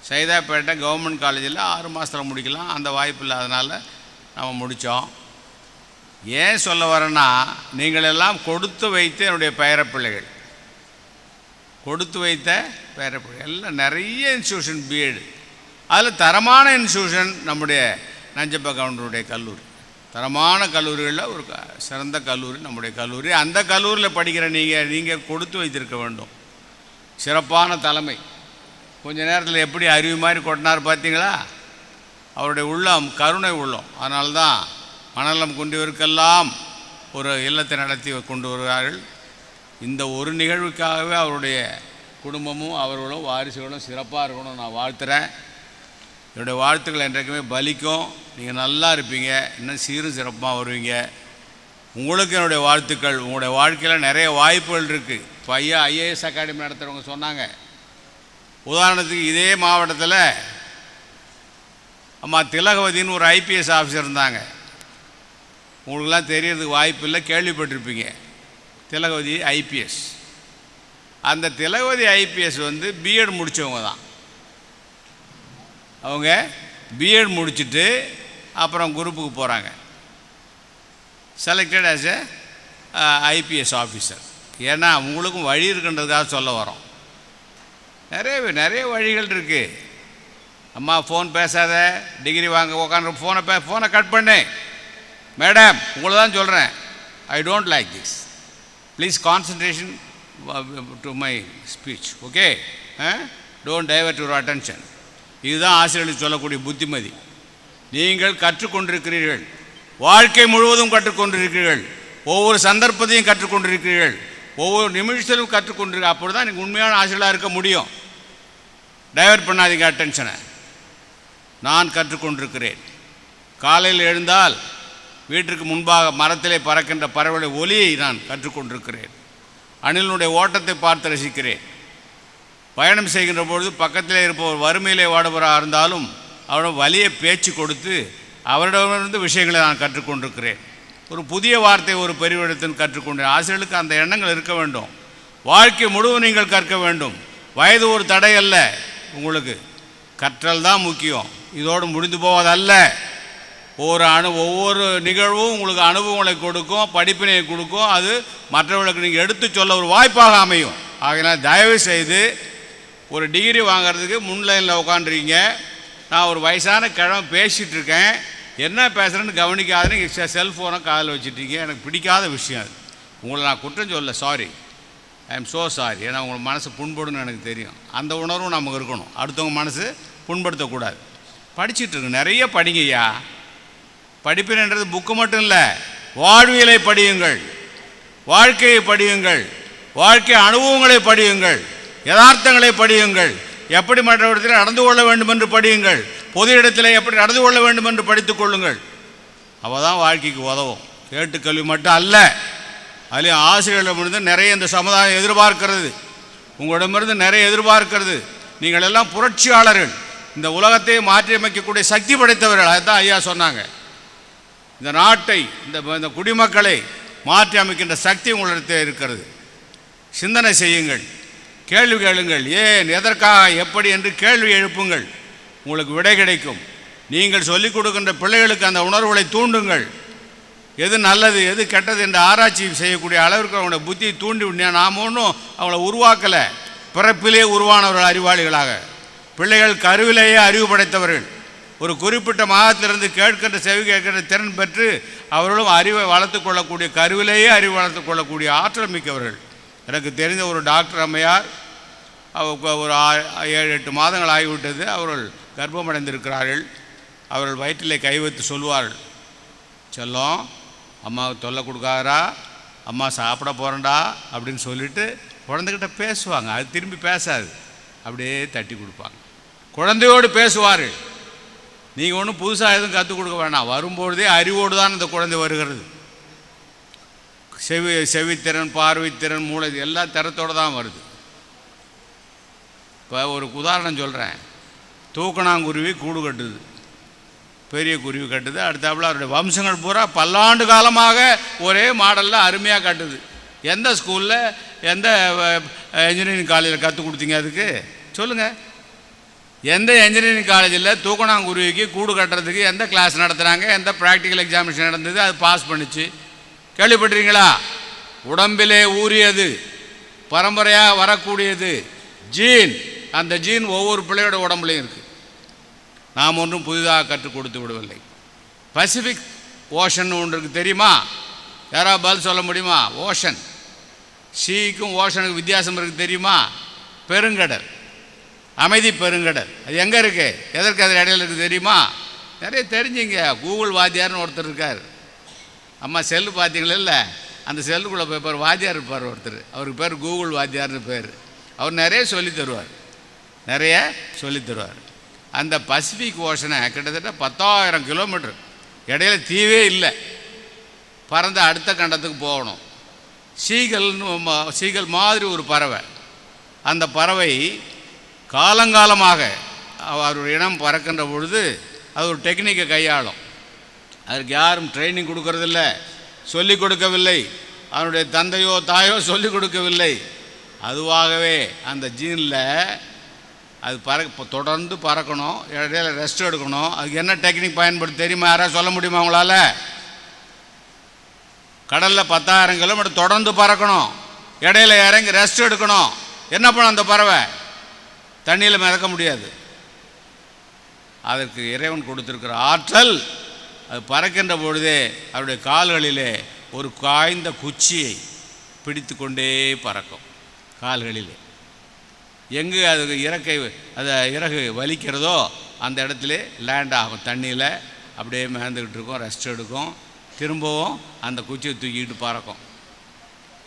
சைதாப்பேட்டை கவர்மெண்ட் காலேஜில் 6 மாதத்தில் முடிக்கலாம். அந்த வாய்ப்பு இல்லாதனால நம்ம முடித்தோம். ஏன் சொல்ல வரேன்னா, நீங்களெல்லாம் கொடுத்து வைத்த என்னுடைய பேரப்பிள்ளைகள், கொடுத்து வைத்த பேரப்பிள்ளைகள் எல்லாம் நிறைய இன்ஸ்டியூஷன் பிஎட். அதில் தரமான இன்ஸ்டியூஷன் நம்முடைய நஞ்சப்பா கவுண்டருடைய கல்லூரி. தரமான கல்லூரிகளில் ஒரு சிறந்த கல்லூரி நம்முடைய கல்லூரி. அந்த கல்லூரியில் படிக்கிற நீங்கள் கொடுத்து வைத்திருக்க வேண்டும். சிறப்பான தலைமை. கொஞ்ச நேரத்தில் எப்படி அருவி மாதிரி கொட்டினார் பார்த்தீங்களா? அவருடைய உள்ளம் கருணை உள்ளம். அதனால்தான் மனநலம் கொண்டவருக்கெல்லாம் ஒரு இல்லத்தை நடத்தி கொண்டு வருகிறார்கள். இந்த ஒரு நிகழ்வுக்காகவே அவருடைய குடும்பமும் அவர்களும் வாரிசுகளும் சிறப்பாக இருக்கணும் நான் வாழ்த்துறேன். என்னுடைய வாழ்த்துக்கள் என்றைக்குமே பலிக்கும். நீங்கள் நல்லா இருப்பீங்க, இன்னும் சீரும் சிறப்பாக வருவீங்க. உங்களுக்கு என்னுடைய வாழ்த்துக்கள். உங்களுடைய வாழ்க்கையில் நிறைய வாய்ப்புகள் இருக்குது. இப்போ ஐஏஎஸ் அகாடமி நடத்துகிறவங்க சொன்னாங்க. உதாரணத்துக்கு இதே மாவட்டத்தில் அம்மா திலகவதின்னு ஒரு ஐபிஎஸ் ஆஃபீஸர் இருந்தாங்க. உங்களுக்கெல்லாம் தெரியறதுக்கு வாய்ப்பு இல்லை, கேள்விப்பட்டிருப்பீங்க. திலகவதி ஐபிஎஸ். அந்த திலகவதி ஐபிஎஸ் பிஎட் முடித்தவங்க தான். அவங்க பிஎட் முடிச்சுட்டு அப்புறம் குரூப்புக்கு போகிறாங்க. Selected as a IPS officer. ஏன்னா உங்களுக்கும் வழி இருக்குன்றதுக்காக சொல்ல வரோம். நிறைய வழிகள் இருக்குது. அம்மா ஃபோன் பேசாத, டிகிரி வாங்க உட்காந்து ஃபோனை கட் பண்ணு. மேடம் உங்களை தான் சொல்கிறேன், I don't like this. Please concentration to my speech, okay? Don't divert your attention. இதுதான் ஆசிரியர்களுக்கு சொல்லக்கூடிய புத்திமதி. நீங்கள் கற்றுக்கொண்டிருக்கிறீர்கள், வாழ்க்கை முழுவதும் கற்றுக்கொண்டிருக்கிறீர்கள், ஒவ்வொரு சந்தர்ப்பத்தையும் கற்றுக்கொண்டிருக்கிறீர்கள், ஒவ்வொரு நிமிஷத்திலும் கற்றுக்கொண்டிருக்க. அப்படி தான் நீங்கள் உண்மையான ஆசிரியராக இருக்க முடியும். டைவர்ட் பண்ணாதீங்க அட்டென்ஷனை. நான் கற்றுக்கொண்டிருக்கிறேன். காலையில் எழுந்தால் வீட்டிற்கு முன்பாக மரத்திலே பறக்கின்ற பறவைகளை ஒலியை நான் கற்றுக்கொண்டிருக்கிறேன். அணிலினுடைய ஓட்டத்தை பார்த்து ரசிக்கிறேன். பயணம் செய்கின்ற பொழுது பக்கத்திலே இருப்பவர் வறுமையிலே வாடுபவராக இருந்தாலும் அவரிடம் வலியை பேச்சு கொடுத்து அவரிடமிருந்து விஷயங்களை நான் கற்றுக்கொண்டிருக்கிறேன். ஒரு புதிய வார்த்தை ஒரு பெரியவரிடத்தில் கற்றுக்கொண்டேன். ஆசிரியர்களுக்கு அந்த எண்ணங்கள் இருக்க வேண்டும். வாழ்க்கை முழுவதும் நீங்கள் கற்க வேண்டும். வயது ஒரு தடை அல்ல. உங்களுக்கு கற்றல் தான் முக்கியம். இதோடு முடிந்து போவதல்ல. ஒவ்வொரு நிகழ்வும் உங்களுக்கு அனுபவங்களை கொடுக்கும், படிப்பினை கொடுக்கும். அது மற்றவர்களுக்கு நீங்கள் எடுத்து சொல்ல ஒரு வாய்ப்பாக அமையும். ஆகையினால் தயவு செய்து ஒரு டிகிரி வாங்கிறதுக்கு முன்லைனில் உட்காந்துருக்கீங்க. நான் ஒரு வயசான கிழமை பேசிகிட்டு இருக்கேன், என்ன பேசுகிறேன்னு கவனிக்காதுன்னு செல்ஃபோனை காதில் வச்சுட்டீங்க. எனக்கு பிடிக்காத விஷயம் அது. உங்களை நான் குற்றம் சொல்ல, sorry, I am so sorry. ஏன்னா உங்கள் மனசு புண்படுன்னு எனக்கு தெரியும். அந்த உணர்வும் நமக்கு இருக்கணும். அடுத்தவங்க மனசு புண்படுத்தக்கூடாது. படிச்சுட்டு இருக்கு, நிறைய படிங்கய்யா. படிப்பின்றது புக்கு மட்டும் இல்லை, வாழ்வியலை படியுங்கள், வாழ்க்கையை படியுங்கள், வாழ்க்கை அனுபவங்களை படியுங்கள், யதார்த்தங்களை படியுங்கள், எப்படி மற்றவரிடத்தில் நடந்து கொள்ள வேண்டும் என்று படியுங்கள், பொது இடத்தில் எப்படி நடந்து கொள்ள வேண்டும் என்று படித்துக் கொள்ளுங்கள். அவள் தான் வாழ்க்கைக்கு உதவும். கேட்டுக்கல்வி மட்டும் அல்ல, அதுலேயும் ஆசிரியர்களிடமிருந்து நிறைய இந்த சமுதாயம் எதிர்பார்க்கிறது. உங்களிடமிருந்து நிறைய எதிர்பார்க்கிறது. நீங்கள் எல்லாம் புரட்சியாளர்கள், இந்த உலகத்தை மாற்றியமைக்கக்கூடிய சக்தி படைத்தவர்கள். அதுதான் ஐயா சொன்னாங்க. இந்த நாட்டை, இந்த குடிமக்களை மாற்றி அமைக்கின்ற சக்தி உங்களிடத்தில் இருக்கிறது. சிந்தனை செய்யுங்கள், கேள்வி கேளுங்கள். ஏன், எதற்காக, எப்படி என்று கேள்வி எழுப்புங்கள். உங்களுக்கு விடை கிடைக்கும். நீங்கள் சொல்லிக் கொடுக்கின்ற பிள்ளைகளுக்கு அந்த உணர்வுகளை தூண்டுங்கள். எது நல்லது எது கெட்டது என்று ஆராய்ச்சி செய்யக்கூடிய அளவிற்கு அவங்களோட புத்தியை தூண்டி விட. நாம் ஒன்றும் அவங்கள உருவாக்கலை, பிறப்பிலே உருவானவர்கள் அறிவாளிகளாக. பிள்ளைகள் கருவிலேயே அறிவு படைத்தவர்கள். ஒரு குறிப்பிட்ட மாதத்திலிருந்து கேட்கின்ற செவி கேட்கின்ற திறன் பெற்று அவர்களும் அறிவை வளர்த்து கொள்ளக்கூடிய, கருவிலேயே அறிவு வளர்த்து கொள்ளக்கூடிய ஆற்றல் மிக்கவர்கள். எனக்கு தெரிந்த ஒரு டாக்டர் அம்மையார், ஒரு 7-8 மாதங்கள் ஆகிவிட்டது. அவர்கள் கர்ப்பமடைந்திருக்கிறார்கள். அவர்கள் வயிற்றிலே கை வைத்து சொல்வார்கள், செல்லம் அம்மாவுக்கு தொல்லை கொடுக்காதரா, அம்மா சாப்பிட போகிறேன்டா அப்படின்னு சொல்லிவிட்டு குழந்தைகிட்ட பேசுவாங்க. அது திரும்பி பேசாது, அப்படியே தட்டி கொடுப்பாங்க. குழந்தையோடு பேசுவார்கள். நீங்கள் ஒன்றும் புதுசாக எதுவும் கற்றுக் கொடுக்க வேணாம். வரும்பொழுதே அறிவோடு தான் இந்த குழந்தை வருகிறது. செவித்திறன், பார்வைத்திறன், மூளை எல்லா திறத்தோடு தான் வருது. இப்போ ஒரு உதாரணம் சொல்கிறேன். தூக்கணாங்குருவி கூடு கட்டுது, பெரிய குருவி கட்டுது. அடுத்தாப்புல அவருடைய வம்சங்கள் பூரா பல்லாண்டு காலமாக ஒரே மாடலில் அருமையாக கட்டுது. எந்த ஸ்கூலில், எந்த இன்ஜினியரிங் காலேஜில் கற்றுக் கொடுத்தீங்க? அதுக்கு சொல்லுங்கள். எந்த இன்ஜினியரிங் காலேஜில் தூக்கணாங்குருவிக்கு கூடு கட்டுறதுக்கு எந்த கிளாஸ் நடத்துகிறாங்க, எந்த ப்ராக்டிக்கல் எக்ஸாமினேஷன் நடந்தது, அது பாஸ் பண்ணிச்சு? கேள்விப்பட்டிருக்கீங்களா? உடம்பிலே ஊறியது, பரம்பரையாக வரக்கூடியது ஜீன். அந்த ஜீன் ஒவ்வொரு பிள்ளையோட உடம்புலையும் இருக்குது. நாம் ஒன்றும் புதிதாக கற்றுக் கொடுத்து விடவில்லை. பசிபிக் ஓஷன் ஒன்று இருக்குது, தெரியுமா? யாராவது பதில் சொல்ல முடியுமா? ஓஷன், சீக்கும் ஓஷனுக்கு வித்தியாசம் இருக்குது தெரியுமா? பெருங்கடல், அமைதி பெருங்கடல். அது எங்கே இருக்குது, எதற்கு அது இடையில இருக்குது தெரியுமா? நிறைய தெரிஞ்சுங்க. கூகுள் வாத்தியார்னு ஒருத்தர் இருக்கார். அம்மா செல்லு பார்த்தீங்களா? இல்லை, அந்த செல்லுக்குள்ளே போய் பேர் வாத்தியார் இருப்பார் ஒருத்தர். அவருக்கு பேர் கூகுள் வாத்தியார்னு பேர். அவர் நிறைய சொல்லித் தருவார், நிறைய சொல்லித் தருவார். அந்த பசிபிக் ஓஷனை கிட்டத்தட்ட 10,000 கிலோமீட்டர், இடையில தீவே இல்லை, பறந்து அடுத்த கண்டத்துக்கு போகணும். சீகல் மாதிரி ஒரு பறவை. அந்த பறவை காலங்காலமாக அவருடைய இனம் பறக்கின்ற பொழுது அது ஒரு டெக்னிக்கை கையாளும். அதுக்கு யாரும் ட்ரைனிங் கொடுக்கறதில்ல, சொல்லிக் கொடுக்கவில்லை. அவனுடைய தந்தையோ தாயோ சொல்லிக் கொடுக்கவில்லை. அதுவாகவே அந்த ஜீனில் அது தொடர்ந்து பறக்கணும், இடையில ரெஸ்ட் எடுக்கணும். அதுக்கு என்ன டெக்னிக் பயன்படுத்த தெரியுமா? யாராவது சொல்ல முடியுமா உங்களால்? கடலில் 10,000 கிலோமீட்டர் தொடர்ந்து பறக்கணும், இடையில இறங்கி ரெஸ்ட் எடுக்கணும். என்ன பண்ணும் அந்த பறவை? தண்ணியில் மிதக்க முடியாது. அதற்கு இறைவன் கொடுத்திருக்கிற ஆற்றல், அது பறக்கின்ற பொழுதே அவருடைய கால்களிலே ஒரு காய்ந்த குச்சியை பிடித்து கொண்டே பறக்கும். கால்களிலே எங்கு அது இறகு வலிக்கிறதோ அந்த இடத்துல லேண்ட் ஆகும். தண்ணியில் அப்படியே மேந்துக்கிட்டு இருக்கும், ரெஸ்ட் எடுக்கும், திரும்பவும் அந்த குச்சியை தூக்கிட்டு பறக்கும்.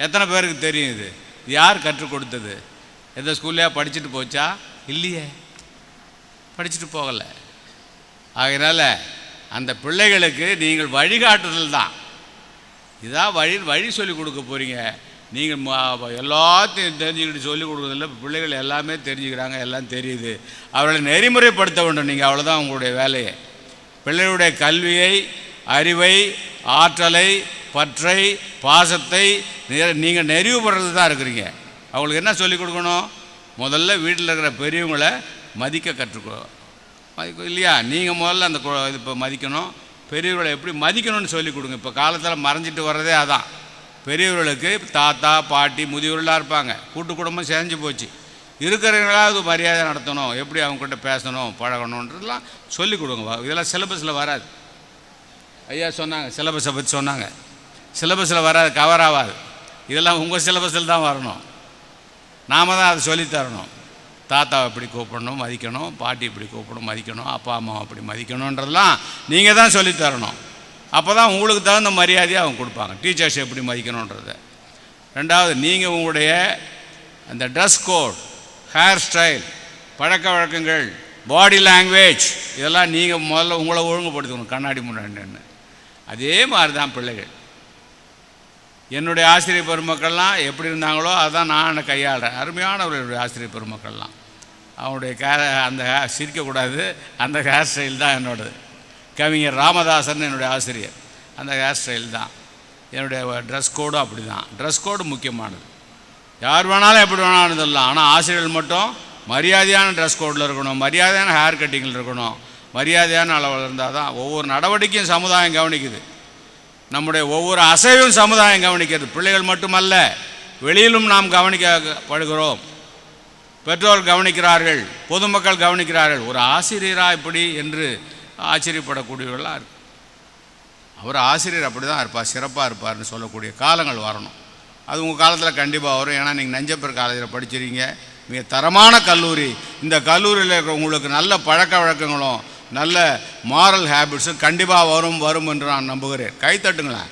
எத்தனை பேருக்கு தெரியும் இது? யார் கற்றுக் கொடுத்தது? எந்த ஸ்கூல்லையா படிச்சுட்டு போச்சா? இல்லையே. படிச்சுட்டு போகலை. அதனால் அந்த பிள்ளைகளுக்கு நீங்கள் வழிகாட்டுதல் தான். இதான் வழி சொல்லிக் கொடுக்க போகிறீங்க. நீங்கள் எல்லாத்தையும் தெரிஞ்சுக்கிட்டு சொல்லிக் கொடுக்குறதில்ல. பிள்ளைகள் எல்லாமே தெரிஞ்சுக்கிறாங்க, எல்லாம் தெரியுது. அவர்களை நெறிமுறைப்படுத்த வேண்டும். நீங்கள் அவ்வளோதான் உங்களுடைய வேலையை. பிள்ளைகளுடைய கல்வியை, அறிவை, ஆற்றலை, பற்றை, பாசத்தை நீங்கள் நெறிவுபடுறது தான் இருக்கிறீங்க. அவங்களுக்கு என்ன சொல்லிக் கொடுக்கணும்? முதல்ல வீட்டில் இருக்கிற பெரியவங்களை மதிக்க கற்றுக்கணும் இல்லையா? நீங்கள் முதல்ல அந்த இப்போ மதிக்கணும். பெரியவர்களை எப்படி மதிக்கணும்னு சொல்லிக் கொடுங்க. இப்போ காலத்தில் மறைஞ்சிட்டு வர்றதே அதான். பெரியவர்களுக்கு தாத்தா, பாட்டி, முதியவர்களாக இருப்பாங்க. கூட்டு குடும்பம் செஞ்சு போச்சு. இருக்கிறவங்களாவது மரியாதை நடத்தணும், எப்படி அவங்ககிட்ட பேசணும், பழகணுன்றதெல்லாம் சொல்லிக் கொடுங்க. இதெல்லாம் சிலபஸில் வராது. ஐயா சொன்னாங்க, சிலபஸை பற்றி சொன்னாங்க. சிலபஸில் வராது, கவர் ஆகாது. இதெல்லாம் உங்கள் சிலபஸில் தான் வரணும். நாம் தான் அதை சொல்லித்தரணும். தாத்தாவை எப்படி கூப்பிடணும், மதிக்கணும், பாட்டி இப்படி கூப்பிடணும், மதிக்கணும், அப்பா அம்மாவை அப்படி மதிக்கணுன்றதெல்லாம் நீங்கள் தான் சொல்லித்தரணும். அப்போ தான் உங்களுக்கு தகுந்த மரியாதையை அவங்க கொடுப்பாங்க. டீச்சர்ஸ் எப்படி மதிக்கணுன்றத. ரெண்டாவது, நீங்கள் உங்களுடைய அந்த ட்ரெஸ் கோட், ஹேர் ஸ்டைல், பழக்க வழக்கங்கள், பாடி லாங்குவேஜ் இதெல்லாம் நீங்கள் முதல்ல உங்களை ஒழுங்குபடுத்தணும் கண்ணாடி முன்னாடி. அதே மாதிரி தான் பிள்ளைகள். என்னுடைய ஆசிரியர் பெருமக்கள்லாம் எப்படி இருந்தாங்களோ அதான் நான் கையாளுறேன். அருமையானவர்களுடைய ஆசிரியர் பெருமக்கள்லாம் அவனுடைய அந்த சிரிக்கக்கூடாது, அந்த ஹேர் ஸ்டைல் தான் என்னோடது. கவிஞர் ராமதாசன் என்னுடைய ஆசிரியர், அந்த ஹேர் ஸ்டைல் தான். என்னுடைய ட்ரெஸ் கோடும் அப்படி தான். ட்ரெஸ் கோடு முக்கியமானது. யார் வேணாலும் எப்படி வேணாலும் சொல்லலாம். ஆனால் ஆசிரியர்கள் மட்டும் மரியாதையான ட்ரெஸ் கோடில் இருக்கணும், மரியாதையான ஹேர் கட்டிங்கில் இருக்கணும், மரியாதையான அளவில் இருந்தால் தான் ஒவ்வொரு நடவடிக்கையும் சமுதாயம் கவனிக்குது. நம்முடைய ஒவ்வொரு அசைவும் சமுதாயம் கவனிக்கிறது. பிள்ளைகள் மட்டுமல்ல, வெளியிலும் நாம் கவனிக்கப்படுகிறோம். பெற்றோர் கவனிக்கிறார்கள், பொதுமக்கள் கவனிக்கிறார்கள். ஒரு ஆசிரியராக இப்படி என்று ஆச்சரியப்படக்கூடியவர்களாக இருக்கு. அவர் ஆசிரியர் அப்படி தான் இருப்பார், சிறப்பாக இருப்பார்னு சொல்லக்கூடிய காலங்கள் வரணும். அது உங்கள் காலத்தில் கண்டிப்பாக வரும். ஏன்னா நீங்கள் நஞ்சப்பர் காலேஜில் படிச்சிருக்கீங்க, மிக தரமான கல்லூரி. இந்த கல்லூரியில் இருக்கிற உங்களுக்கு நல்ல பழக்க வழக்கங்களும் நல்ல மாரல் ஹேபிட்ஸும் கண்டிப்பாக வரும் என்று நான் நம்புகிறேன். கைத்தட்டுங்களேன்.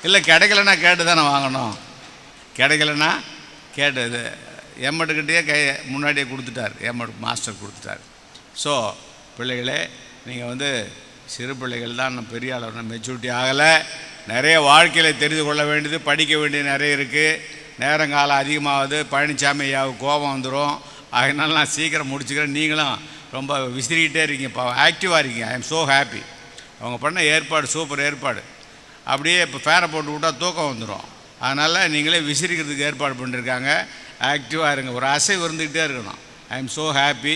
இல்லை கிடைக்கலன்னா கேட்டு தானே வாங்கணும். கிடைக்கலன்னா கேட்டது எம்மட்டுக்கிட்டே முன்னாடியே கொடுத்துட்டார். எம்மட்டு மாஸ்டர் கொடுத்துட்டார். ஸோ பிள்ளைகளே, நீங்கள் சிறு பிள்ளைகள் தான், நம்ம பெரிய அளவு மெச்சூரிட்டி ஆகலை. நிறைய வாழ்க்கையில் தெரிந்து கொள்ள வேண்டியது, படிக்க வேண்டியது நிறைய இருக்குது. நேரங்காலம் அதிகமாகுது. பழனிசாமி ஐயாவுக்கு கோபம் வந்துடும். அதனால நான் சீக்கிரம் முடிச்சுக்கிறேன். நீங்களும் ரொம்ப விசிறிக்கிட்டே இருக்கீங்க, ஆக்டிவாக இருக்கீங்க. I am so happy. அவங்க பண்ண ஏற்பாடு சூப்பர் ஏற்பாடு. அப்படியே இப்போ ஃபேரை போட்டு விட்டால் தூக்கம் வந்துடும். அதனால் நீங்களே விசிறிக்கிறதுக்கு ஏற்பாடு பண்ணியிருக்காங்க. ஆக்டிவாக இருங்க, ஒரு அசைவு இருந்துக்கிட்டே இருக்கணும். I am so happy.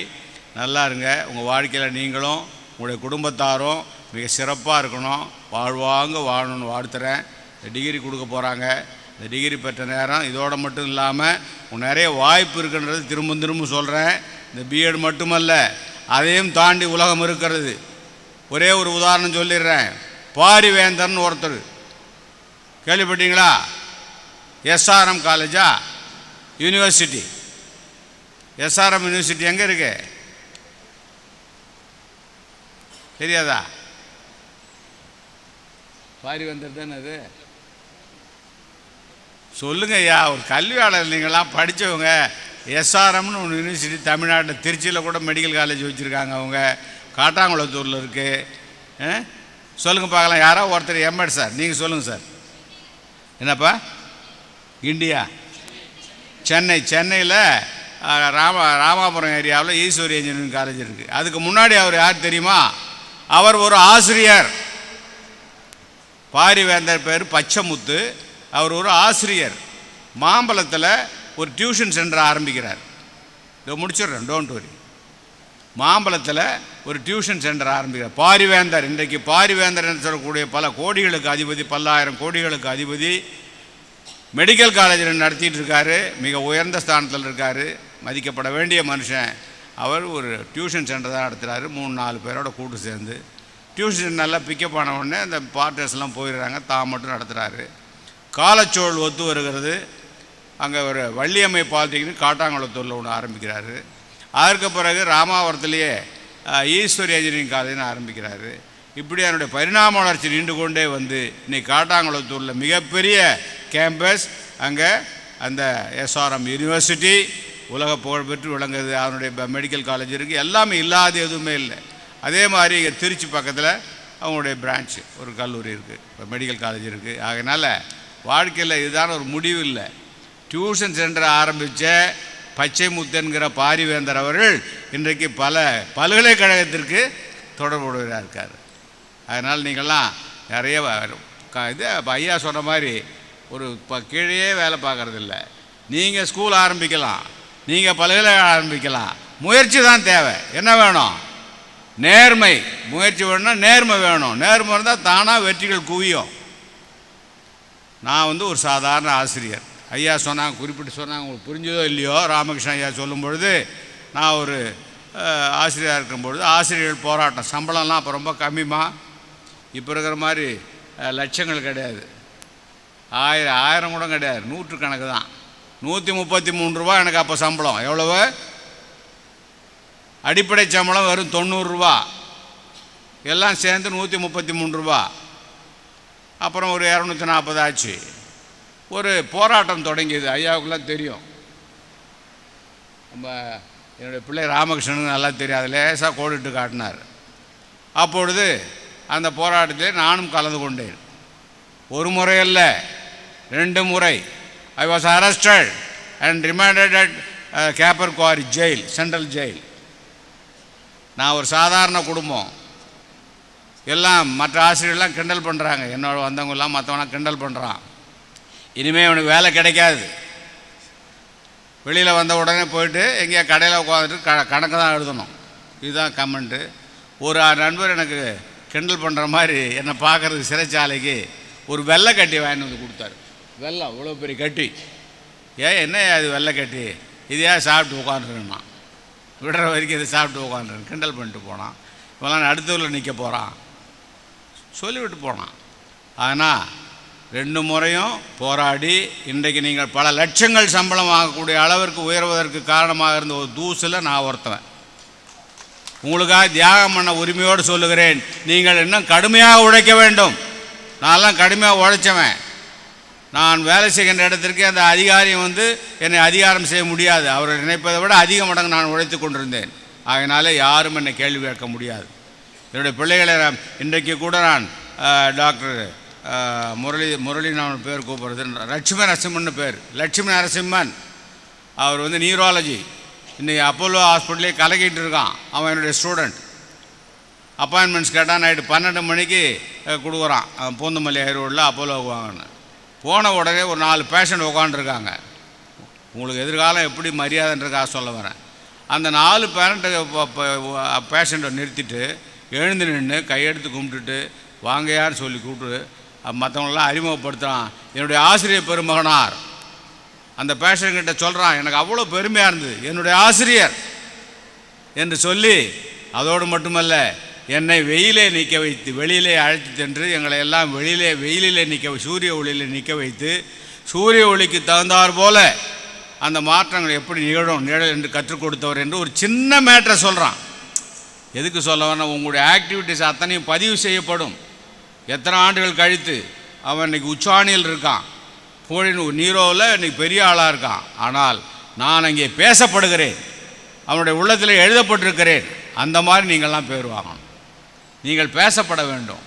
நல்லா இருங்க. உங்கள் வாழ்க்கையில் நீங்களும் உங்களுடைய குடும்பத்தாரும் மிக சிறப்பாக இருக்கணும், வாழ்வாங்க வாழணும்னு வாழ்த்துறேன். இந்த டிகிரி கொடுக்க போகிறாங்க. இந்த டிகிரி பெற்ற நேரம் இதோடு மட்டும் இல்லாமல் நிறைய வாய்ப்பு இருக்குன்றது திரும்ப சொல்கிறேன். இந்த பிஎட் மட்டுமல்ல, அதையும் தாண்டி உலகம் இருக்கிறது. ஒரே ஒரு உதாரணம் சொல்லிடுறேன். பாரிவேந்தர்னு ஒருத்தர் கேள்விப்பட்டீங்களா? எஸ்ஆர்எம் காலேஜா யூனிவர்சிட்டி. எஸ்ஆர்எம் யூனிவர்சிட்டி எங்கே இருக்கு தெரியாதா? பாரிவேந்தர் தானே அது. சொல்லுங்க ஐயா, ஒரு கல்வியாளர் நீங்களாம் படித்தவங்க. எஸ்ஆர்எம்னு ஒரு யூனிவர்சிட்டி தமிழ்நாட்டில் திருச்சியில் கூட மெடிக்கல் காலேஜ் வச்சுருக்காங்க. அவங்க காட்டாங்குளத்தூரில் இருக்குது. சொல்லுங்கள் பார்க்கலாம். யாரோ ஒருத்தர் எம்எட் சார், நீங்கள் சொல்லுங்கள் சார். என்னப்பா? இந்தியா சென்னையில் ராமாபுரம் ஏரியாவில் ஈஸ்வரி இன்ஜினியரிங் காலேஜ் இருக்குது. அதுக்கு முன்னாடி அவர் யார் தெரியுமா? அவர் ஒரு ஆசிரியர். பாரிவேந்தர் பேர் பச்சைமுத்து. அவர் ஒரு ஆசிரியர். மாம்பழத்தில் ஒரு டியூஷன் சென்டர் ஆரம்பிக்கிறார். இதை முடிச்சிடுறேன், டோன்ட் வரி. மாம்பழத்தில் ஒரு டியூஷன் சென்டர் ஆரம்பிக்கிறார் பாரிவேந்தர். இன்றைக்கு பாரிவேந்தர் என்று சொல்லக்கூடிய பல கோடிகளுக்கு அதிபதி, பல்லாயிரம் கோடிகளுக்கு அதிபதி, மெடிக்கல் காலேஜில் நடத்திட்டு இருக்காரு. மிக உயர்ந்த ஸ்தானத்தில் இருக்கார், மதிக்கப்பட வேண்டிய மனுஷன். அவர் ஒரு டியூஷன் சென்டர் தான் நடத்துகிறாரு. 3-4 பேரோட கூட்டு சேர்ந்து டியூஷன் நல்லா பிக்கப் ஆன உடனே அந்த பார்ட்னர்ஸ்லாம் போயிடுறாங்க, தான் மட்டும் நடத்துகிறாரு. காலச்சோழ் ஒத்து வருகிறது. அங்கே ஒரு வள்ளியம்மை பாலிடெக்னிக் காட்டாங்குளத்தூரில் ஒன்று ஆரம்பிக்கிறாரு. அதற்கு பிறகு ராமாவரத்துலேயே ஈஸ்வரி இன்ஜினியரிங் காலேஜ்னு ஆரம்பிக்கிறாரு. இப்படி அதனுடைய பரிணாம வளர்ச்சி நீண்டு கொண்டே வந்து இன்றைக்கி காட்டாங்குளத்தூரில் மிகப்பெரிய கேம்பஸ். அங்கே அந்த எஸ்ஆர்எம் யூனிவர்சிட்டி உலக புகழ்பெற்று விளங்குது. அவனுடைய மெடிக்கல் காலேஜ் இருக்குது, எல்லாமே இல்லாத எதுவுமே இல்லை. அதே மாதிரி இங்கே திருச்சி பக்கத்தில் அவங்களுடைய பிரான்ச்சு ஒரு கல்லூரி இருக்குது, இப்போ மெடிக்கல் காலேஜ் இருக்குது. அதனால் வாழ்க்கையில் இதுதான ஒரு முடிவு இல்லை. டியூஷன் சென்டரை ஆரம்பித்த பச்சை முத்தன்கிற பாரிவேந்தர் அவர்கள் இன்றைக்கு பல பல்கலைக்கழகத்திற்கு தொடர்புடையவராக இருக்கார். அதனால் நீங்கள்லாம் நிறைய இது ஐயா சொன்ன மாதிரி ஒரு கீழே வேலை பார்க்குறதில்ல. நீங்கள் ஸ்கூல் ஆரம்பிக்கலாம், நீங்கள் பல்கலைக்கழகம் ஆரம்பிக்கலாம். முயற்சி தான் தேவை. என்ன வேணும்? நேர்மை. முயற்சி வேணும்னா நேர்மை வேணும். நேர்மை இருந்தால் தானாக வெற்றிகள் குவியும். நான் ஒரு சாதாரண ஆசிரியர். ஐயா சொன்னாங்க, குறிப்பிட்டு சொன்னாங்க, உங்களுக்கு புரிஞ்சதோ இல்லையோ, ராமகிருஷ்ணன் ஐயா சொல்லும் பொழுது நான் ஒரு ஆசிரியராக இருக்கும்பொழுது ஆசிரியர்கள் போராட்டம், சம்பளம்லாம் அப்போ ரொம்ப கம்மிமா, இப்போ இருக்கிற மாதிரி லட்சங்கள் கிடையாது, ஆயிரம் கூட கிடையாது, நூற்றுக்கணக்கு தான். 133 ரூபா எனக்கு அப்போ சம்பளம். எவ்வளவு? அடிப்படை சம்பளம் வெறும் 90 ரூபா, எல்லாம் சேர்ந்து 133 ரூபா. அப்புறம் ஒரு 240 ஆச்சு. ஒரு போராட்டம் தொடங்கியது. ஐயாவுக்குலாம் தெரியும், நம்ம என்னுடைய பிள்ளை ராமகிருஷ்ணனுக்கு நல்லா தெரியும், அது லேசாக கோடிட்டு காட்டினார். அப்பொழுது அந்த போராட்டத்தில் நானும் கலந்து கொண்டேன். ஒரு முறை அல்ல, 2 முறை. I was arrested and remanded at Capper quarry jail, central jail. நான் ஒரு சாதாரண குடும்பம். எல்லாம் மற்ற ஆசிரியர்கள்லாம் கிண்டல் பண்ணுறாங்க, என்னோட வந்தவங்கெல்லாம் மற்றவங்களாம் கிண்டல் பண்ணுறான். இனிமேல் அவனுக்கு வேலை கிடைக்காது. வெளியில் வந்த உடனே போயிட்டு எங்கேயா கடையில் உட்காந்துட்டு கணக்கு தான் எழுதணும். இதுதான் கமெண்ட்டு. ஒரு நண்பர் எனக்கு கிண்டல் பண்ணுற மாதிரி என்னை பார்க்குறதுக்கு சிறைச்சாலைக்கு ஒரு வெள்ளை கட்டி வாங்கிட்டு வந்து கொடுத்தாரு. வெள்ளம் இவ்வளோ பெரிய கட்டி. என்ன அது வெள்ளை கட்டி? இதையா சாப்பிட்டு உட்காந்துருக்கேன்னா, விடுற வரைக்கும் இதை சாப்பிட்டு உட்காந்துருக்கேன். கிண்டல் பண்ணிட்டு போனான். இப்போலாம் அடுத்தவரில் நிற்க போகிறான் சொல்லிவிட்டு போனான். ஆனால் 2 முறையும் போராடி இன்றைக்கு நீங்கள் பல லட்சங்கள் சம்பளம் வாங்கக்கூடிய அளவிற்கு உயர்வதற்கு காரணமாக இருந்த ஒரு தூசில் நான் ஒருத்தவன். உங்களுக்காக தியாகம் பண்ண உரிமையோடு சொல்லுகிறேன், நீங்கள் இன்னும் கடுமையாக உழைக்க வேண்டும். நான்லாம் கடுமையாக உழைச்சவன். நான் வேலை செய்கின்ற இடத்திற்கு அந்த அதிகாரியும் என்னை அதிகாரம் செய்ய முடியாது. அவர்கள் நினைப்பதை விட அதிக மடங்கு நான் உழைத்து கொண்டிருந்தேன். அதனால யாரும் என்னை கேள்வி கேட்க முடியாது. என்னுடைய பிள்ளைகளை இன்றைக்கு கூட நான் டாக்டர் முரளி நான் பேர் கூப்பிட்றது, லட்சுமி நரசிம்மன் பேர், லட்சுமி நரசிம்மன். அவர் நியூராலஜி இன்றைக்கி அப்போலோ ஹாஸ்பிட்டலே கலக்கிட்டு இருக்கான். அவன் என்னுடைய ஸ்டூடெண்ட். அப்பாயின்மெண்ட்ஸ் கேட்டால் நைட்டு 12 மணிக்கு கொடுக்குறான். பூந்தமல்லி ரோடில் அப்போலோ வாங்கன்னு. போன உடனே ஒரு 4 பேஷண்ட் உட்காந்துருக்காங்க. உங்களுக்கு எதிர்காலம் எப்படி மரியாதைன்றக்காக சொல்ல வரேன். அந்த 4 பேஷண்ட்டை நிறுத்திட்டு எழுந்து நின்று கையெடுத்து கும்பிட்டுட்டு வாங்கையான்னு சொல்லி கூப்பிட்டு மற்றவங்களெலாம் அறிமுகப்படுத்துகிறான். என்னுடைய ஆசிரியர் பெருமகனார் அந்த பேஷண்ட்கிட்ட சொல்கிறான், எனக்கு அவ்வளோ பெருமையாக இருந்தது, என்னுடைய ஆசிரியர் என்று சொல்லி. அதோடு மட்டுமல்ல, என்னை வெயிலே நிற்க வைத்து வெளியிலே அழைத்து சென்று எங்களை எல்லாம் வெயிலிலே சூரிய ஒளியில் நிற்க வைத்து சூரிய ஒளிக்கு தகுந்தாற் போல அந்த மாற்றங்கள் எப்படி நிகழும் என்று கற்றுக் கொடுத்தவர் என்று ஒரு சின்ன மேட்டரை சொல்கிறான். எதுக்கு சொல்ல வரணும்? உங்களுடைய ஆக்டிவிட்டிஸ் அத்தனையும் பதிவு செய்யப்படும். எத்தனை ஆண்டுகள் கழித்து அவன் இன்றைக்கி உச்சாணியில் இருக்கான், நீரோவில் இன்றைக்கி பெரிய ஆளாக இருக்கான். ஆனால் நான் அங்கே பேசப்படுகிறேன், அவனுடைய உள்ளத்தில் எழுதப்பட்டிருக்கிறேன். அந்த மாதிரி நீங்கள்லாம் பேர் வாங்கணும். நீங்கள் பேசப்பட வேண்டும்.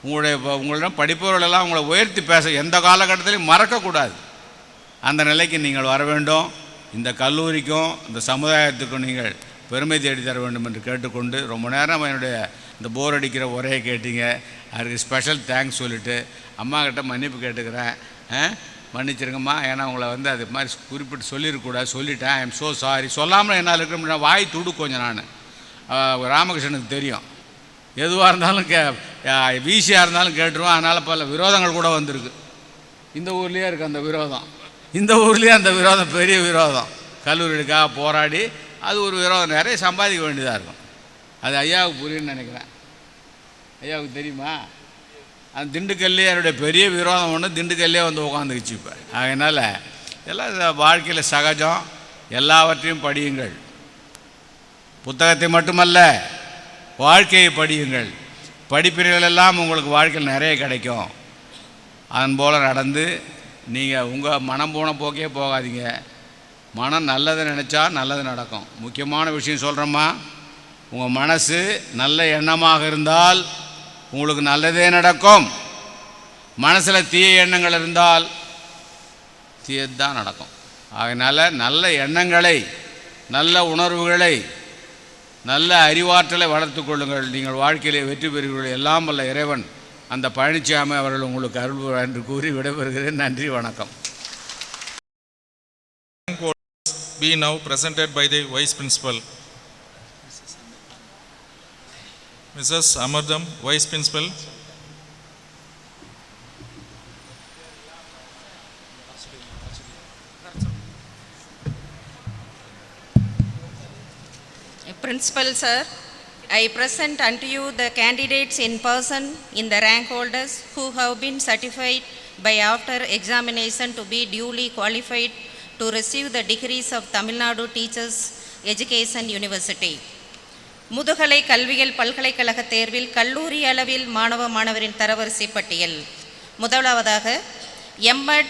உங்களிடம் படிப்பவர்களெல்லாம் உங்களை உயர்த்தி பேச எந்த காலகட்டத்திலையும் மறக்கக்கூடாது. அந்த நிலைக்கு நீங்கள் வர வேண்டும். இந்த கல்லூரிக்கும் இந்த சமுதாயத்துக்கும் நீங்கள் பெருமை தேடி தர வேண்டும் என்று கேட்டுக்கொண்டு, ரொம்ப நேரம் என்னுடைய இந்த போர் அடிக்கிற உரையை கேட்டீங்க, அதுக்கு ஸ்பெஷல் தேங்க்ஸ் சொல்லிவிட்டு அம்மாக்கிட்ட மன்னிப்பு கேட்டுக்கிறேன். மன்னிச்சிருங்கம்மா, ஏன்னா உங்களை அது மாதிரி குறிப்பிட்டு சொல்லியிருக்கூடாது, சொல்லிட்டேன். I am so sorry. சொல்லாமல் என்னால் இருக்க முடியும், வாய் துடு கொஞ்சம். நான் ராமகிருஷ்ணனுக்கு தெரியும், எதுவாக இருந்தாலும் வீசியாக இருந்தாலும் கேட்டுருவோம். அதனால் பல விரோதங்கள் கூட வந்திருக்கு. இந்த ஊர்லேயே இருக்குது அந்த விரோதம். இந்த ஊர்லேயே அந்த விரோதம் பெரிய விரோதம். கல்லூரிகளுக்காக போராடி அது ஒரு விரோதம், நிறைய சம்பாதிக்க வேண்டியதாக இருக்கும். அது ஐயாவுக்கு புரியுன்னு நினைக்கிறேன். ஐயாவுக்கு தெரியுமா? அந்த திண்டுக்கல்லே என்னுடைய பெரிய விரோதம் ஒன்று திண்டுக்கல்லே உட்காந்துக்குச்சு இப்போ. அதனால் எல்லாம் வாழ்க்கையில் சகஜம். எல்லாவற்றையும் படியுங்கள். புத்தகத்தை மட்டுமல்ல, வாழ்க்கையை படியுங்கள். படிப்பினர்களெல்லாம் உங்களுக்கு வாழ்க்கையில் நிறைய கிடைக்கும். அதன் போல் நடந்து நீங்கள் உங்கள் மனம் போன போக்கே போகாதீங்க. மனம் நல்லது நினச்சா நல்லது நடக்கும். முக்கியமான விஷயம் சொல்கிறோம்மா, உங்கள் மனசு நல்ல எண்ணமாக இருந்தால் உங்களுக்கு நல்லதே நடக்கும். மனசில் தீய எண்ணங்கள் இருந்தால் தீயது தான் நடக்கும். அதனால் நல்ல எண்ணங்களை, நல்ல உணர்வுகளை, நல்ல அறிவாற்றலை வளர்த்து கொள்ளுங்கள். நீங்கள் வாழ்க்கையிலே வெற்றி பெறுவீர்கள். எல்லாம் வல்ல இறைவன் அந்த பழனிசாமி அவர்கள் உங்களுக்கு அருள்வார் என்று கூறி விடைபெறுகிறேன். நன்றி, வணக்கம். Be now presented by the Vice Principal. Mrs. Amardam, Vice Principal. Principal sir, I present unto you the candidates in person in the rank holders who have been certified by after examination to be duly qualified to receive the degrees of Tamil Nadu Teachers Education University. முதுகலை கல்வியியல் பல்கலைக்கழக தேர்வில் கல்லூரி அளவில் மாணவரின் தரவரிசை பட்டியல். முதலாவதாக M.Ed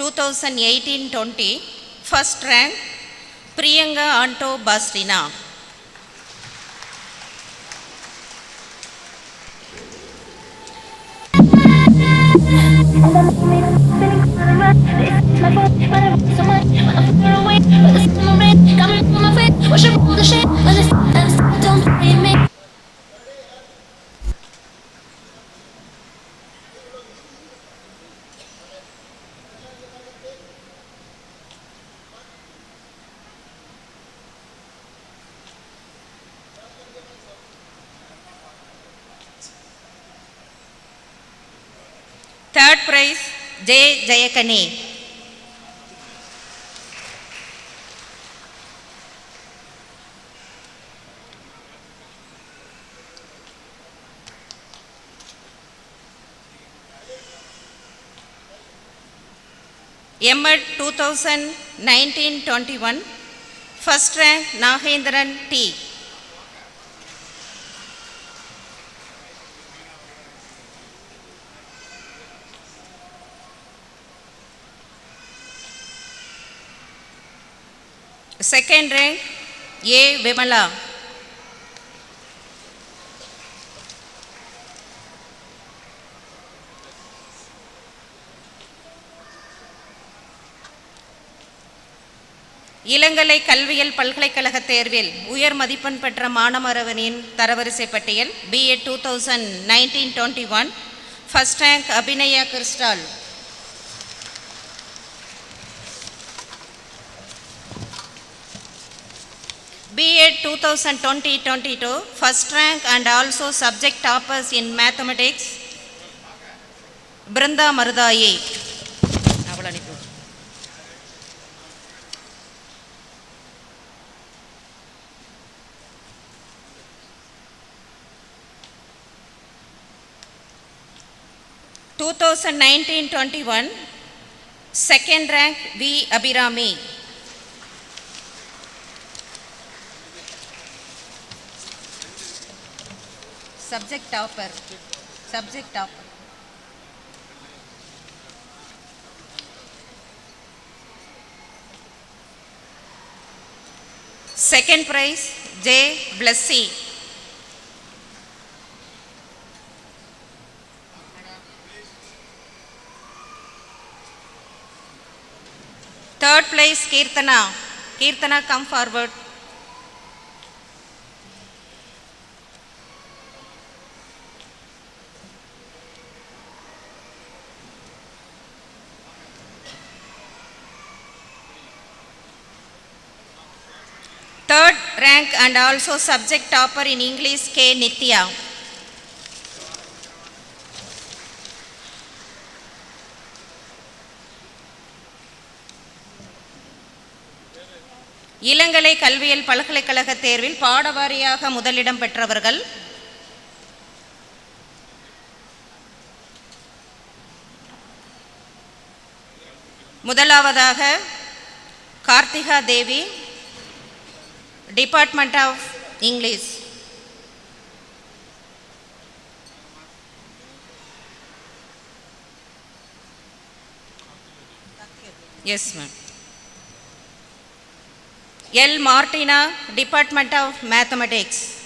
2018-20 first rank Priyanka Anto பாஸ்டினா. Third prize, J. Jayakani. M.Ed 2019-21 first rank Nagendran T. Second rank A. Vimala. இளங்கலை கல்வியியல் பல்கலைக்கழக தேர்வில் உயர் மதிப்பெண் பெற்ற மாணவரின் தரவரிசை பட்டியல். B.Ed 2019-21 first rank Abhinaya Crysta. B.Ed 2020-22 first rank and also subject toppers in mathematics Brinda Marudayi. 2019-21 second rank V. Abhirami. Subject topper. Second prize J. Blessy. Third place Kirtana. Kirtana, come forward. Third rank and also subject topper in English K. Nitya. இளங்கலை கல்வியியல் பல்கலைக்கழக தேர்வில் பாடவாரியாக முதலிடம் பெற்றவர்கள் முதலாவதாக Karthika Devi, department of English. Yes ma'am. L. Martina, Department of Mathematics.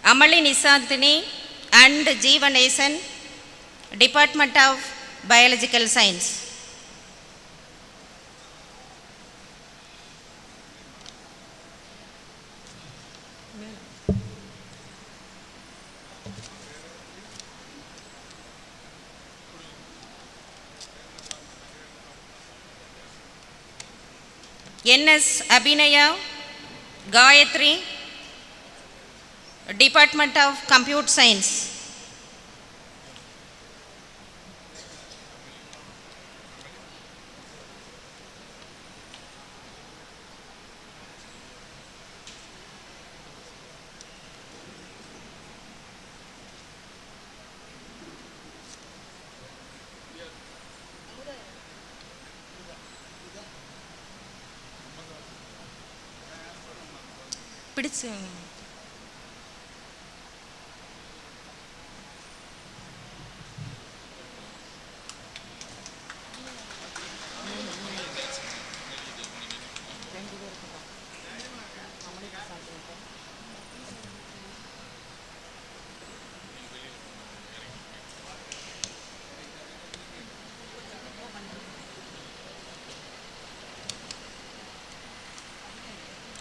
Amali Nisantini and Jeevanesan, Department of Biological Science. N.S. Abhinaya, Gayatri, Department of Computer Science. பிடிச்சு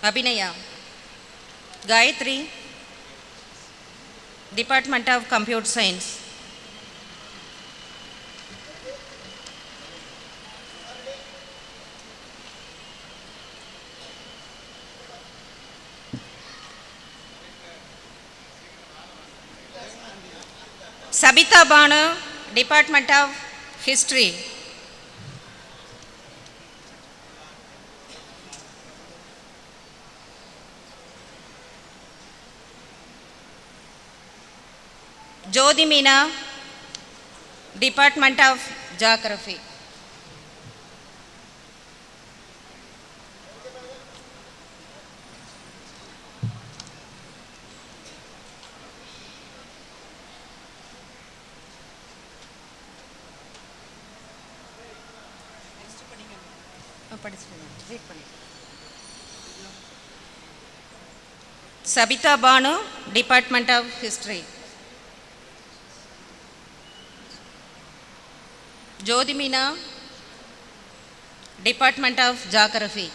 Abhinaya, Gayatri, Department of Computer Science. Sabita Banu, Department of History. Jyoti Meena, Department of Geography. Sabita Banu, Department of History. Jyoti Meena, Department of Geography.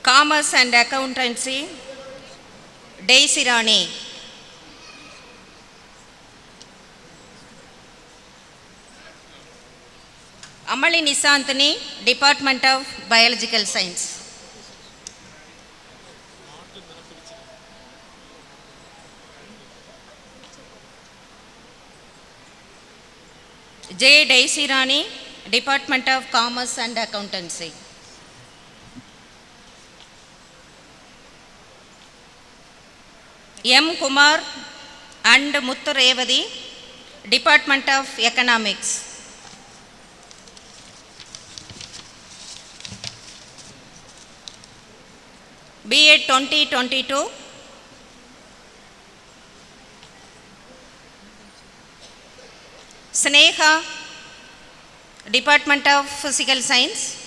Commerce and Accountancy, Daisy Rani. Amali Nisantini, Department of Biological Science. J. Daisy Rani, Department of Commerce and Accountancy. M. Kumar and Muthu Revadi, Department of Economics. BA 2022, Sneha, Department of Physical Science.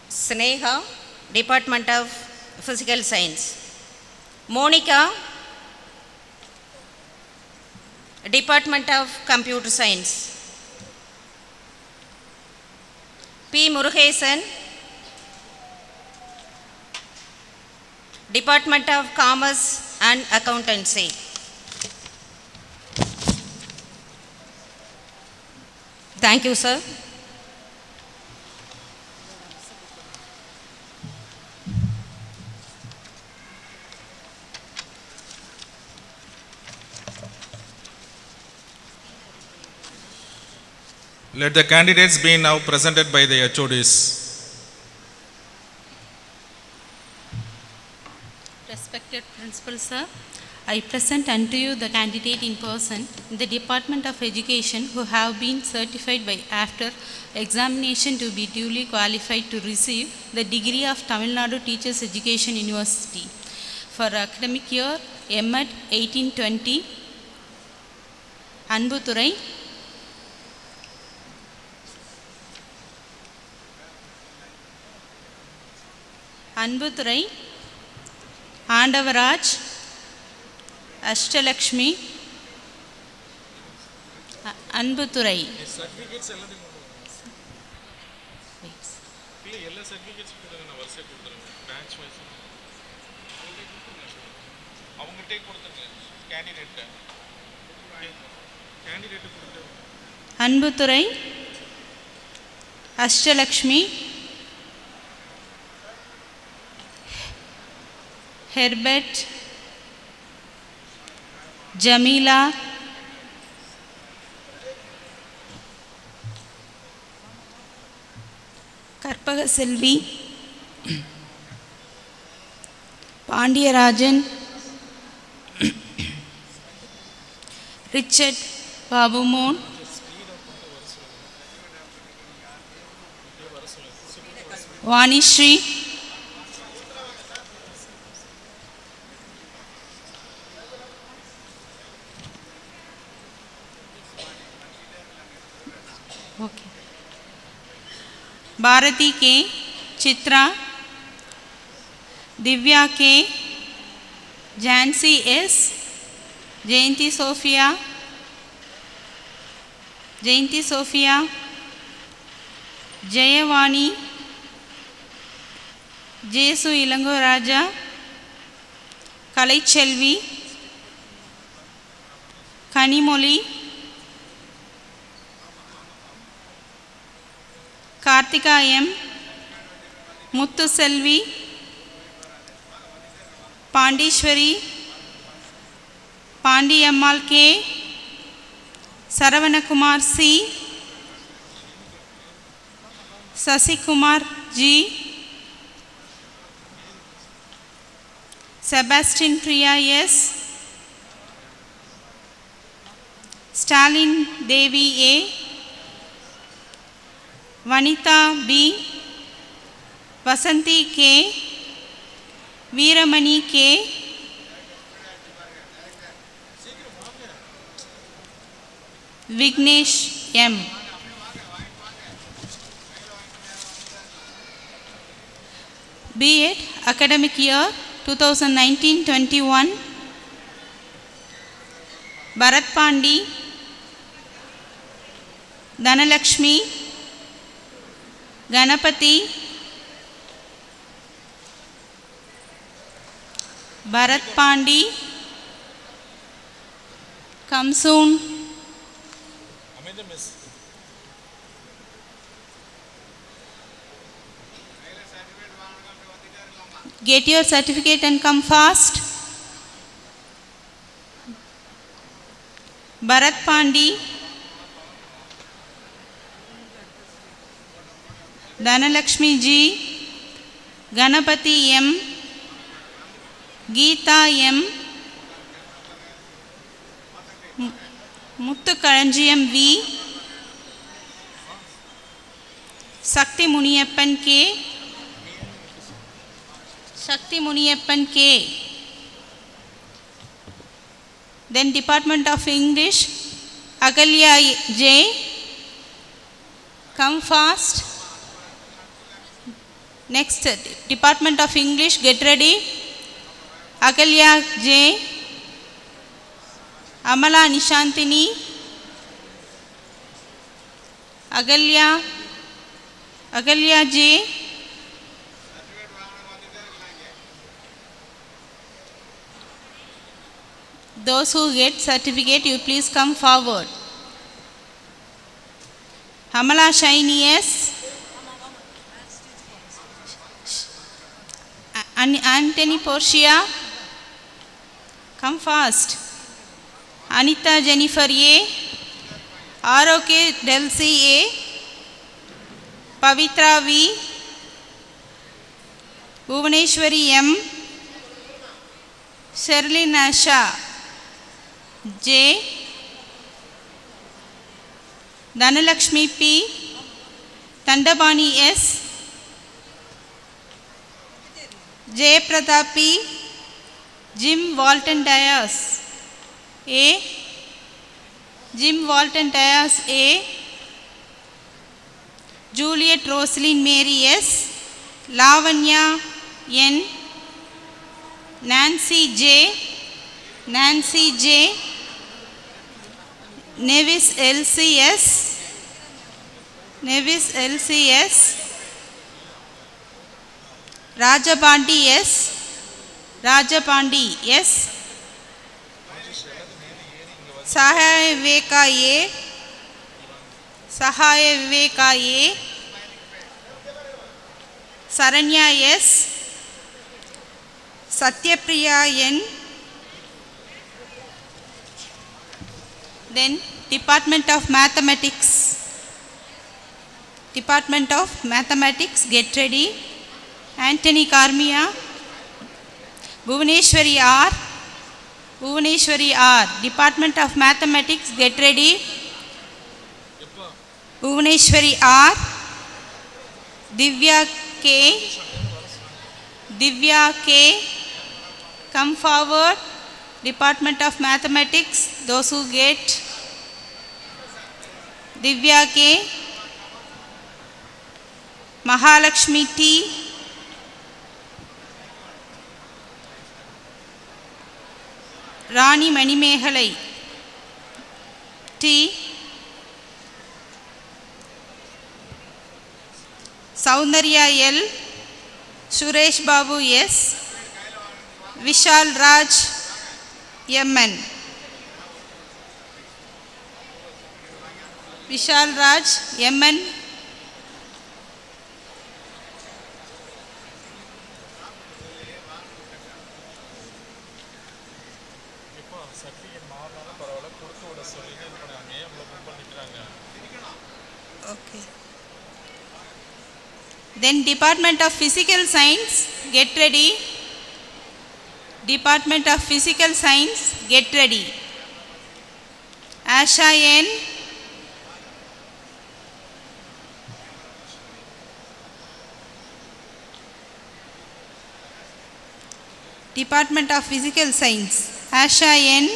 Sneha, Department of Physical Science. Monica, Department of Computer Science. P. Murugesan, Department of Commerce and Accountancy. Thank you, sir. Let the candidates be now presented by the HODs. Respected Principal Sir, I present unto you the candidate in person in the Department of Education who have been certified by after examination to be duly qualified to receive the degree of Tamil Nadu Teachers Education University for academic year M.Ed 1820. Anbuthurai, Anbuthurai, Andavaraj, Ashtalakshmi, Anbuthurai. Anbuthurai, Ashtalakshmi, Herbert, Jamila, Karpaga Selvi, Pandiyarajan, Richard Babumon, Vanishri, okay. Bharati K, Chitra, Divya K, Jansi S, Jayanti Sophia, Jayavani, Jesu Ilango Raja, Kalaicelvi, Kanimoli, Karthika M, Muthu Selvi, Pandishwari, Pandiyammal K, Saravanakumar C, Sasikumar G, Sebastian Priya S, Stalin Devi A, Vanitha B, Vasanti K, Veeramani K, Vignesh M. B.Ed academic year 2019-21, Bharat Pandi, Dhanalakshmi, Ganapati, Bharat Pandi, come soon. Get your certificate and come fast. Bharat Pandi, Dhanalakshmi G, Ganapati M, Geeta M, Muthu Kalanjiyam V, Sakti Muniyappan K, Then Department of English, Agalya J, come fast. Next, Department of English, get ready. Agalya J, Amala Nishantini, Agalya J, those who get certificate, you please come forward. Amala Shiny S, Anthony Portia, come fast. Anita Jennifer A, ROK Delsi A, Pavitra V, Bhuvaneshwari M, Sherlyn Asha J, Dhanalakshmi P, Tandabani S, J Pratapi, Jim Walton Dias A, Jim Walton Dias A, Juliet Rosaline Mary S, Lavanya N, Nancy J, Nevis LCS, Rajapandi S, Sahaya Viveka A, Saranya S, Satyapriya N. Then Department of Mathematics, get ready. Anthony Karmia, Bhuvaneshwari R, Department of Mathematics, get ready. Bhuvaneshwari R, Divya K, come forward. Department of Mathematics, those who get. Divya K, Mahalakshmi T, Rani Manimehalai T, Saundarya L, Suresh Babu S, Vishal Raj MN, Vishal Raj MN, okay. Then Department of Physical Science, get ready. Department of Physical Science, get ready. Asha N, Department of Physical Science, Asha N,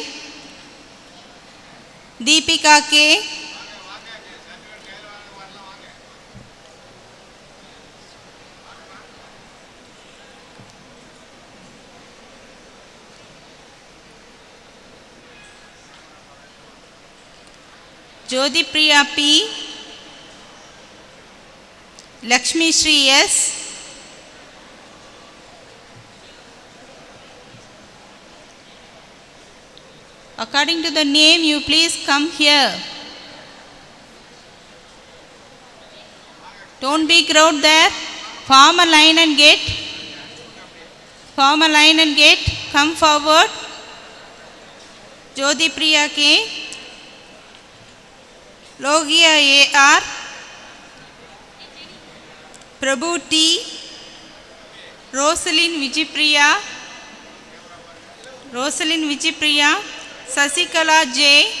Deepika K, Jyoti Priya P, Lakshmi Shri S, according to the name, you please come here. Don't be crowd there. Form a line and get. Come forward. Jyoti Priya K, Logia AR, Prabhu T, Rosaline Vijipriya, Sasikala J,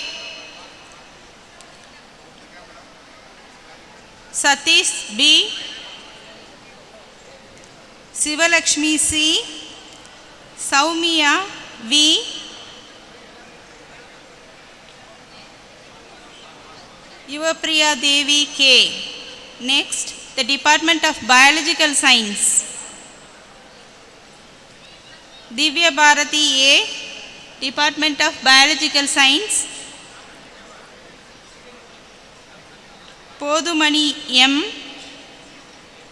Satish B, Sivalakshmi C, Saumya V, Yuvapriya Devi K. Next, the Department of Biological Science. Divya Bharati A, Department of Biological Science. Podumani M,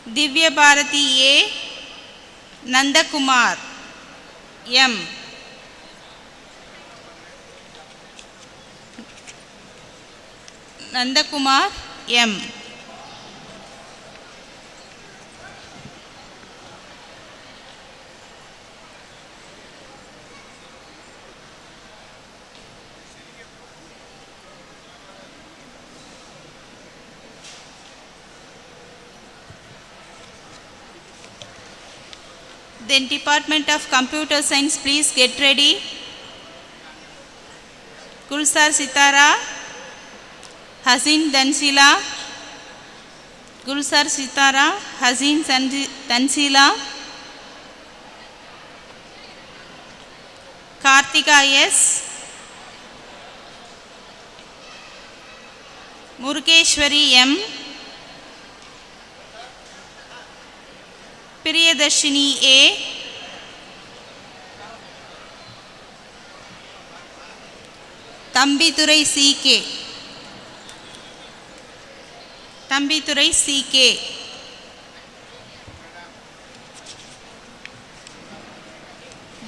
Divya Bharati A, Nandakumar M. Nandakumar M. Then Department of Computer Science, please get ready. Gulsar Sitara, Hazin Dansila, Gulsar Sitara, Hazin Dansila, Kartika S, Murukeshwari M, Priyadashini A, Thambithurai CK, Thambithurai CK,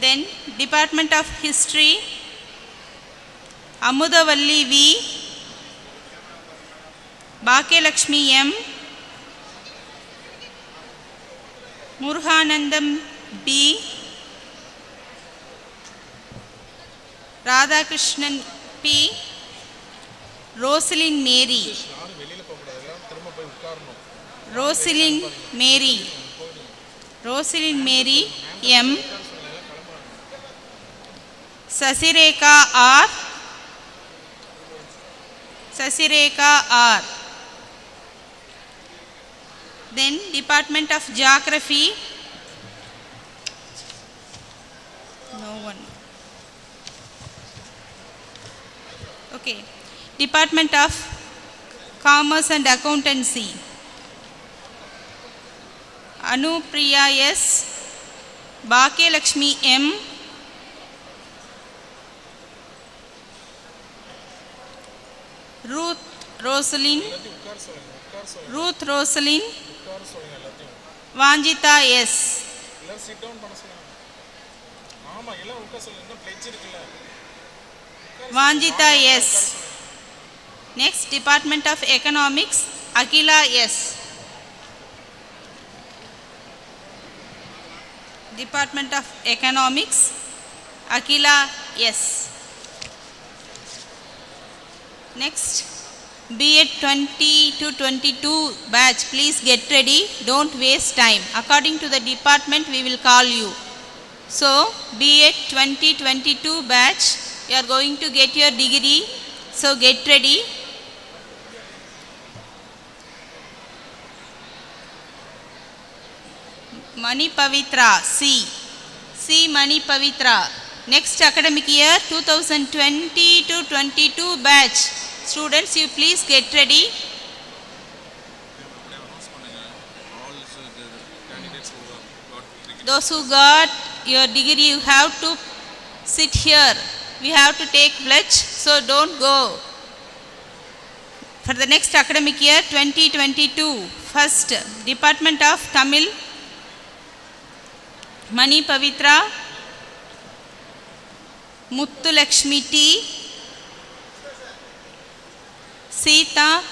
then Department of History, Amudavalli V, Bhakyalakshmi M, Murhanandam B, Radhakrishnan P, Rosalind Mary, Rosalind Mary, Rosalind Mary M, Sasireka R, Sasireka R. Then Department of Geography, no one. Okay. Department of Commerce and Accountancy, Anupriya S, Bhakyalakshmi M, Ruth Rosalyn, Vanjita S. Vanjita S. Next, Department of Economics, Akila S. Department of Economics, Akila S. Next, B.Ed 20 to 22 batch, please get ready, don't waste time. According to the department, we will call you. So, B.Ed 2022 batch, you are going to get your degree, so get ready. Mani Pavitra, C. C. Mani Pavitra. Next academic year, 2020 to 22 batch. Students, you please get ready. Those who got your degree, you have to sit here. We have to take pledge, so don't go. For the next academic year, 2022, first, Department of Tamil, Mani Pavitra, Muthu Lakshmi T, Sita,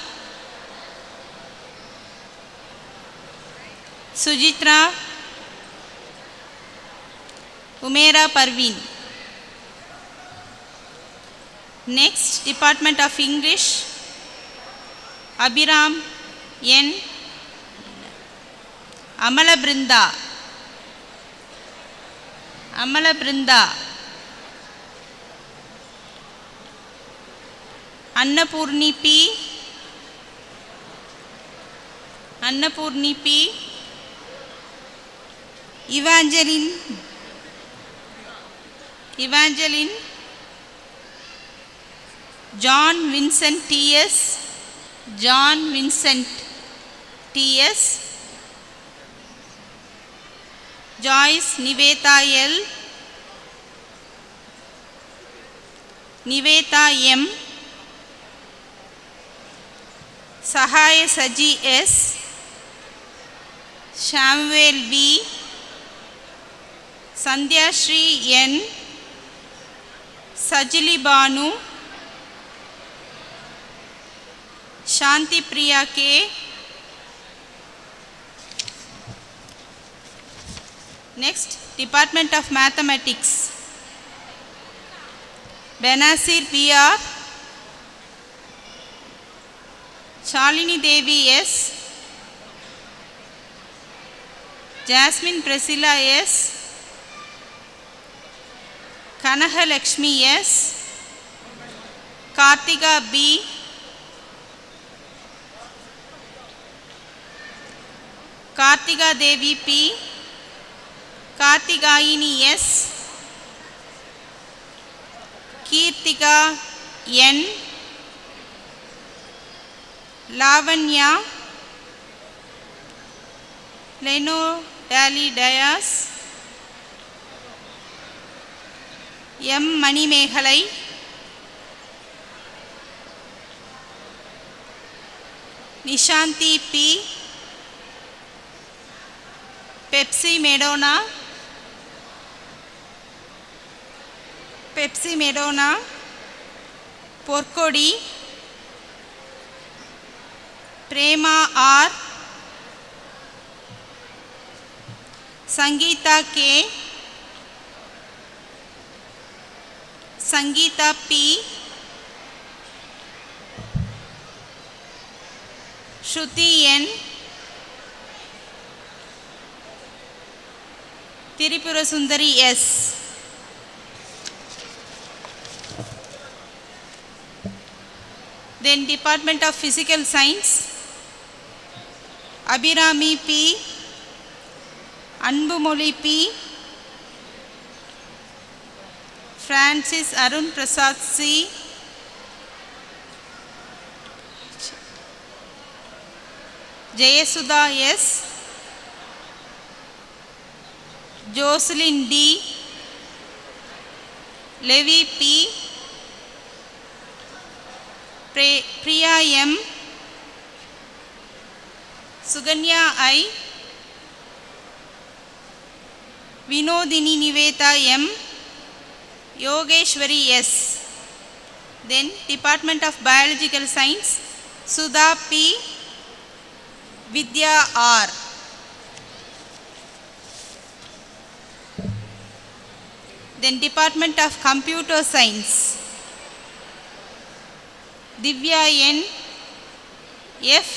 Sujitra, Umera Parveen. Next, Department of English, Abhiram N, Amala Brinda, Amala Brinda, Annapurni P, Annapurni P, Evangeline, John Vincent T.S., John Vincent T.S., Joyce Niveta L, Niveta M, Sahaya Saji S, Samuel B, Sandhya Shri N, Sajili Banu, Shanti Priya K. Next, Department of Mathematics, Benazir PR, Shalini Devi S, Jasmine Priscilla S, Kanahalakshmi S, Kartika B, Kartika Devi P, Kartikayini S, Kirtika N, Lavanya, Leno Dali Dayas, M. Manimeghalai, Nishanti P, Pepsi Medona, Porkodi, Prema R, Sangeeta K, Sangeeta P, Shruti N, Tirupura Sundari S. Then Department of Physical Science, Abhirami P, Anbumoli P, Francis Arun Prasad C, Jayasudha S, Jocelyn D, Levi P, Priya M, Suganya I, Vinodini Niveta M, Yogeshwari S. Then Department of Biological Science, Sudha P, Vidya R. Then Department of Computer Science, Divya N, F,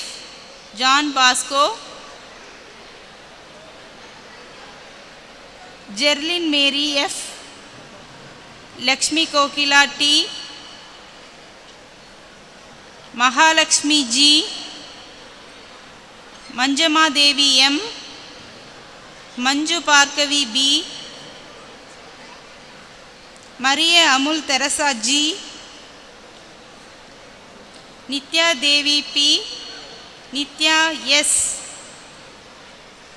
John Bosco, Jerlyn Mary F, Lakshmi Kokila T, Mahalakshmi G, Manjama Devi M, Manju Parkavi B, Maria Amul Teresa G, Nitya Devi P, Nitya S,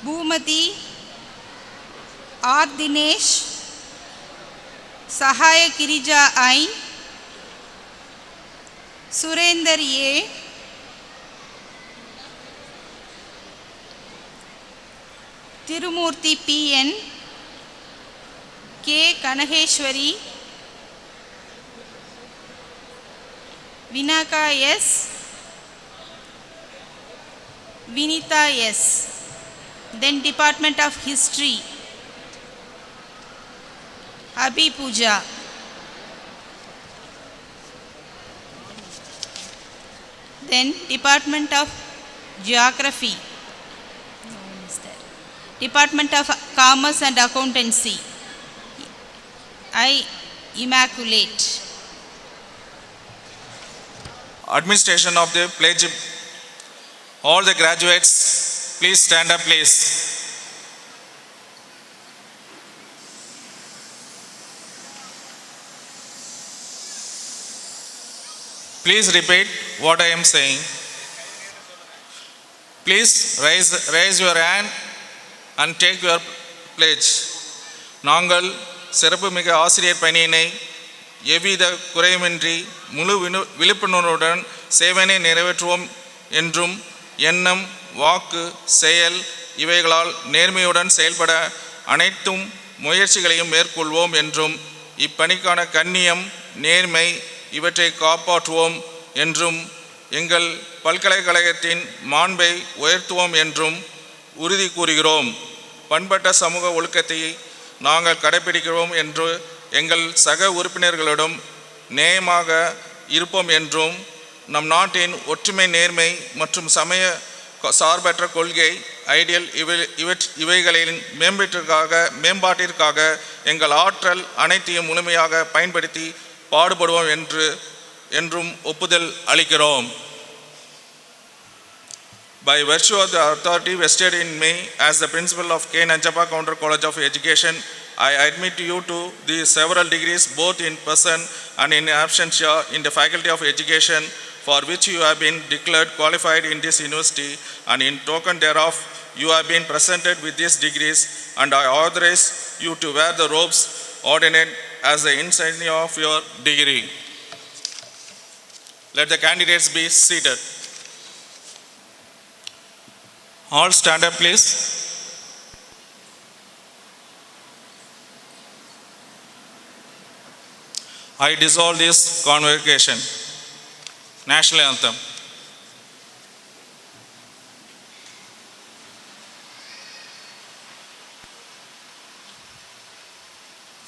Bhumati R. Dinesh, Sahaya Kirija I, Surender A, Tirumurthy P. N, K. Kanaheshwari, Vinaka S, Vinita S. Then Department of History, Abhi Puja. Then Department of Geography, Department of Commerce and Accountancy, I. Immaculate. Administration of the pledge. All the graduates, please stand up, please. Please repeat what I am saying. Please raise your hand and take your pledge. நாங்கள் சிறப்புமிகு ஆசிரியர் பணியினை எவ்வித குறையுமின்றி முழு விழிப்புணர்வுடன் சேவனை நிறைவேற்றுவோம் என்றும் எண்ணம், வாக்கு, செயல் இவைகளால் நேர்மையுடன் செயல்பட அனைத்தும் முயற்சிகளையும் மேற்கொள்வோம் என்றும் இப்பணிக்கான கண்ணியம், நேர்மை இவற்றை காப்பாற்றுவோம் என்றும் எங்கள் பல்கலைக்கழகத்தின் மாண்பை உயர்த்துவோம் என்றும் உறுதி கூறுகிறோம். பண்பட்ட சமூக ஒழுக்கத்தை நாங்கள் கடைபிடிக்கிறோம் என்று எங்கள் சக உறுப்பினர்களிடம் நேயமாக இருப்போம் என்றும் நம் நாட்டின் ஒற்றுமை, நேர்மை மற்றும் சமய சார்பற்ற கொள்கை, ஐடியல் இவைகளின் மேம்பாட்டிற்காக எங்கள் ஆற்றல் அனைத்தையும் முழுமையாக பயன்படுத்தி பாடுபடுவோம் என்றும் ஒப்புதல் அளிக்கிறோம். By virtue of the authority vested in me as the principal of K. Nanjappa Counter College of Education, I admit you to the several degrees both in person and in absentia in the Faculty of Education, for which you have been declared qualified in this university, and in token thereof you have been presented with these degrees, and I authorize you to wear the robes ordinate as the insignia of your degree. Let the candidates be seated. All stand up, please. I dissolve this convocation. National Anthem.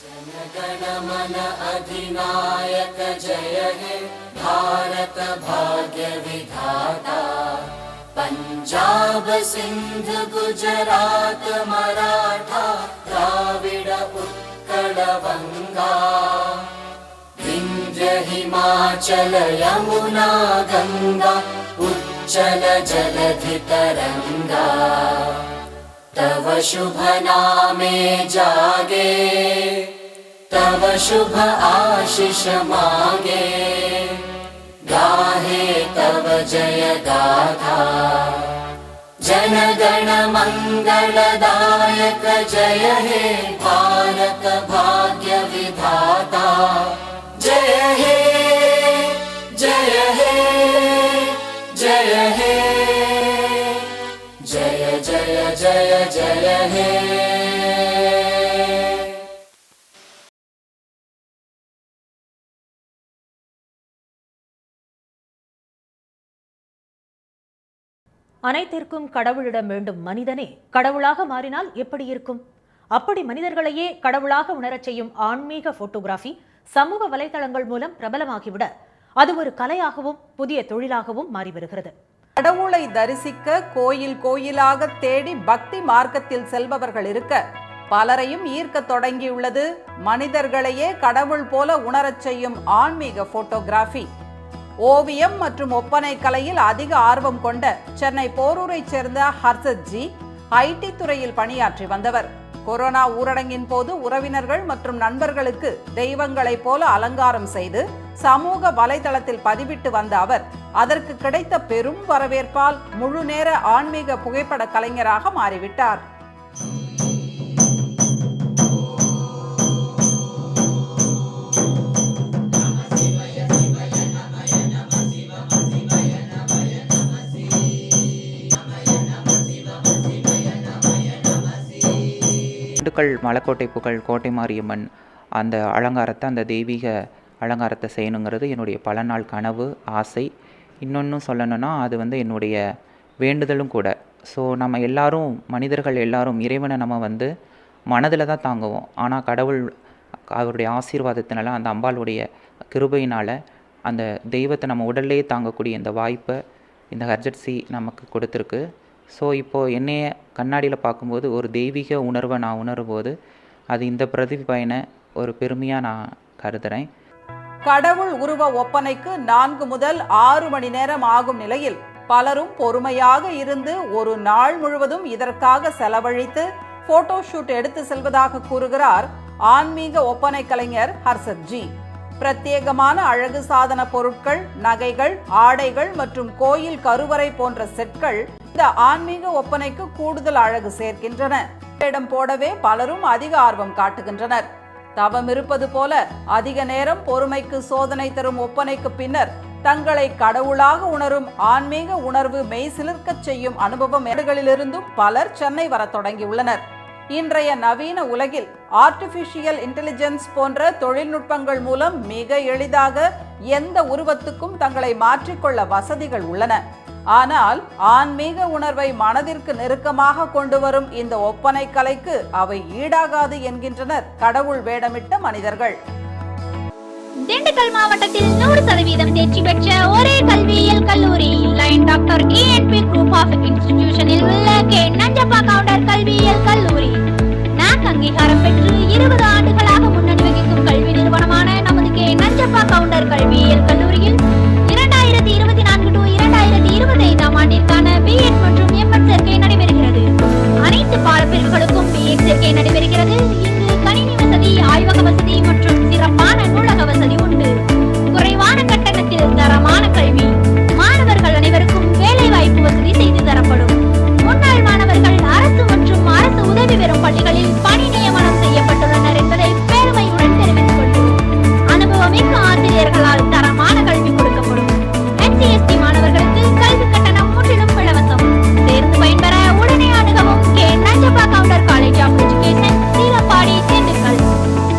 Jana Gana Mana अधिनायक जय हे भारत भाग्य विधाता, पंजाब सिंध गुजरात मराठा द्राविड उत्कल बंगा, विंध्य हिमाचल यमुना गंगा उच्चल जलधि तरंगा, तव शुभ नामे जागे, तव शुभ आशीष मांगे, गाहे तव जय गाथा, जन गण मंगलदायक जय हे भारत भाग्य विधाता, जय हे जय हे जय हे जय जय जय जय हे. அனைத்திற்கும் கடவுளிடம் வேண்டும் மனிதனே கடவுளாக மாறினால் எப்படி இருக்கும்? அப்படி மனிதர்களையே கடவுளாக உணரச் செய்யும் ஆன்மீக போட்டோகிராஃபி சமூக வலைதளங்கள் மூலம் பிரபலமாகிவிட அது ஒரு கலையாகவும் புதிய தொழிலாகவும் மாறி வருகிறது. கடவுளை தரிசிக்க கோயில் கோயிலாக தேடி பக்தி மார்க்கத்தில் செல்பவர்கள் இருக்க பலரையும் ஈர்க்க தொடங்கியுள்ளது மனிதர்களையே கடவுள் போல உணரச் செய்யும் ஆன்மீக போட்டோகிராஃபி. ஓவியம் மற்றும் ஒப்பனை கலையில் அதிக ஆர்வம் கொண்ட சென்னை போரூரைச் சேர்ந்த ஹர்ஷத் ஜி ஐடி துறையில் பணியாற்றி வந்தவர். கொரோனா ஊரடங்கின் போது உறவினர்கள் மற்றும் நண்பர்களுக்கு தெய்வங்களைப் போல அலங்காரம் செய்து சமூக வலைதளத்தில் பதிவிட்டு வந்த அவர் அதற்கு கிடைத்த பெரும் வரவேற்பால் முழு நேர ஆன்மீக புகைப்பட கலைஞராக மாறிவிட்டார். திண்டுக்கல் மலைக்கோட்டை புகழ் கோட்டை மாரியம்மன் அந்த அலங்காரத்தை, அந்த தெய்வீக அலங்காரத்தை செய்யணுங்கிறது என்னுடைய பல நாள் கனவு, ஆசை. இன்னொன்று சொல்லணும்னா அது என்னுடைய வேண்டுதலும் கூட. ஸோ நம்ம எல்லாரும், மனிதர்கள் எல்லாரும் இறைவனை நம்ம மனதில் தான் தாங்குவோம். ஆனால் கடவுள் அவருடைய ஆசீர்வாதத்தினால, அந்த அம்பாளுடைய கிருபையினால் அந்த தெய்வத்தை நம்ம உடல்லே தாங்கக்கூடிய இந்த வாய்ப்பை இந்த ஹர்ஷத் ஜி நமக்கு கொடுத்துருக்கு. ஸோ இப்போது என்னைய கண்ணாடியில் பார்க்கும்போது ஒரு தெய்வீக உணர்வை நான் உணரும்போது அது இந்த பிரதிபயனை ஒரு பெருமையாக நான் கருதுகிறேன். கடவுள் உருவ ஒப்பனைக்கு 4 முதல் 6 மணி நேரம் ஆகும் நிலையில் பலரும் பொறுமையாக இருந்து ஒரு நாள் முழுவதும் இதற்காக செலவழித்து போட்டோ ஷூட் எடுத்து செல்வதாக கூறுகிறார் ஆன்மீக ஒப்பனை கலைஞர் ஹர்ஷத் ஜி. பிரத்யேகமான அழகு சாதன பொருட்கள், நகைகள், ஆடைகள் மற்றும் கோயில் கருவறை போன்ற செட்கள் இந்த ஆன்மீக ஒப்பனைக்கு கூடுதல் அழகு சேர்க்கின்றன. இடம் போடவே பலரும் அதிக ஆர்வம் காட்டுகின்றனர். தவம் இருப்பது போல அதிக நேரம் பொறுமைக்கு சோதனை தரும் ஒப்பனைக்கு பின்னர் தங்களை கடவுளாக உணரும் ஆன்மீக உணர்வு மெய் சிலிர்க்கச் செய்யும் அனுபவம் இடங்களிலிருந்தும் பலர் சென்னை வர தொடங்கியுள்ளனர். இன்றைய நவீன உலகில் ஆர்டிபிஷியல் இன்டெலிஜென்ஸ் போன்ற தொழில்நுட்பங்கள் மூலம் மிக எளிதாக எந்த உருவத்துக்கும் தங்களை மாற்றிக்கொள்ள வசதிகள் உள்ளன. ஆனால் ஆன்மீக உணர்வை மனதிற்கு நெருக்கமாக கொண்டு வரும் இந்த ஒப்பனை கலைக்கு அவை ஈடாகாது என்கின்றனர் கடவுள் வேடமிட்ட மனிதர்கள். திண்டுக்கல் மாவட்டத்தில் 100% தேர்ச்சி பெற்ற ஒரே கல்வியியல் கல்லூரி lion doctor KNP group of இன்ஸ்டிடியூஷனில் உள்ள கே நஞ்சப்பா கவுண்டர் கல்வியியல் கல்லூரி NAC அங்கீகாரம் பெற்று 20 ஆண்டுகளாக முன்னணி வகிக்கும் கல்வி நிறுவனமான நமது கே நஞ்சப்பா கவுண்டர் கல்வியியல் கல்லூரியில் 2024 to 2025 ஆண்டிற்கான B.Ed மற்றும் M.Ed சேர்க்கை நடைபெறுகிறது. அனைத்து பாடப்பிரிவுகளுக்கும் B.Ed சேர்க்கை நடைபெறுகிறது. இங்கு கணினி வசதி, ஆய்வக வசதி மற்றும் சிறப்பான நூலக வசதி உண்டு. குறைவான கட்டணத்தில் தரமான கல்வி. மாணவர்கள் அனைவருக்கும் வேலை வாய்ப்பு வசதி செய்து தரப்படும். முன்னாள் மாணவர்கள் அரசு மற்றும் அரசு உதவி பெறும் பள்ளிகளில் பணி நியமனம் செய்யப்பட்டுள்ளனர் என்பதை பெருமையுடன் தெரிவித்துக் கொள்கிறோம். அனுபவமிக்க ஆசிரியர்களால் தரமான கல்வி கொடுக்கப்படும். SC/ST மாணவர்களுக்கு கல்வி கட்டணம் முற்றிலும் இலவசம். சேர்ந்து பயன்பெற உடனே அணுகவும் K Nanjappa Gounder college of education, Seelapadi, Dindigul.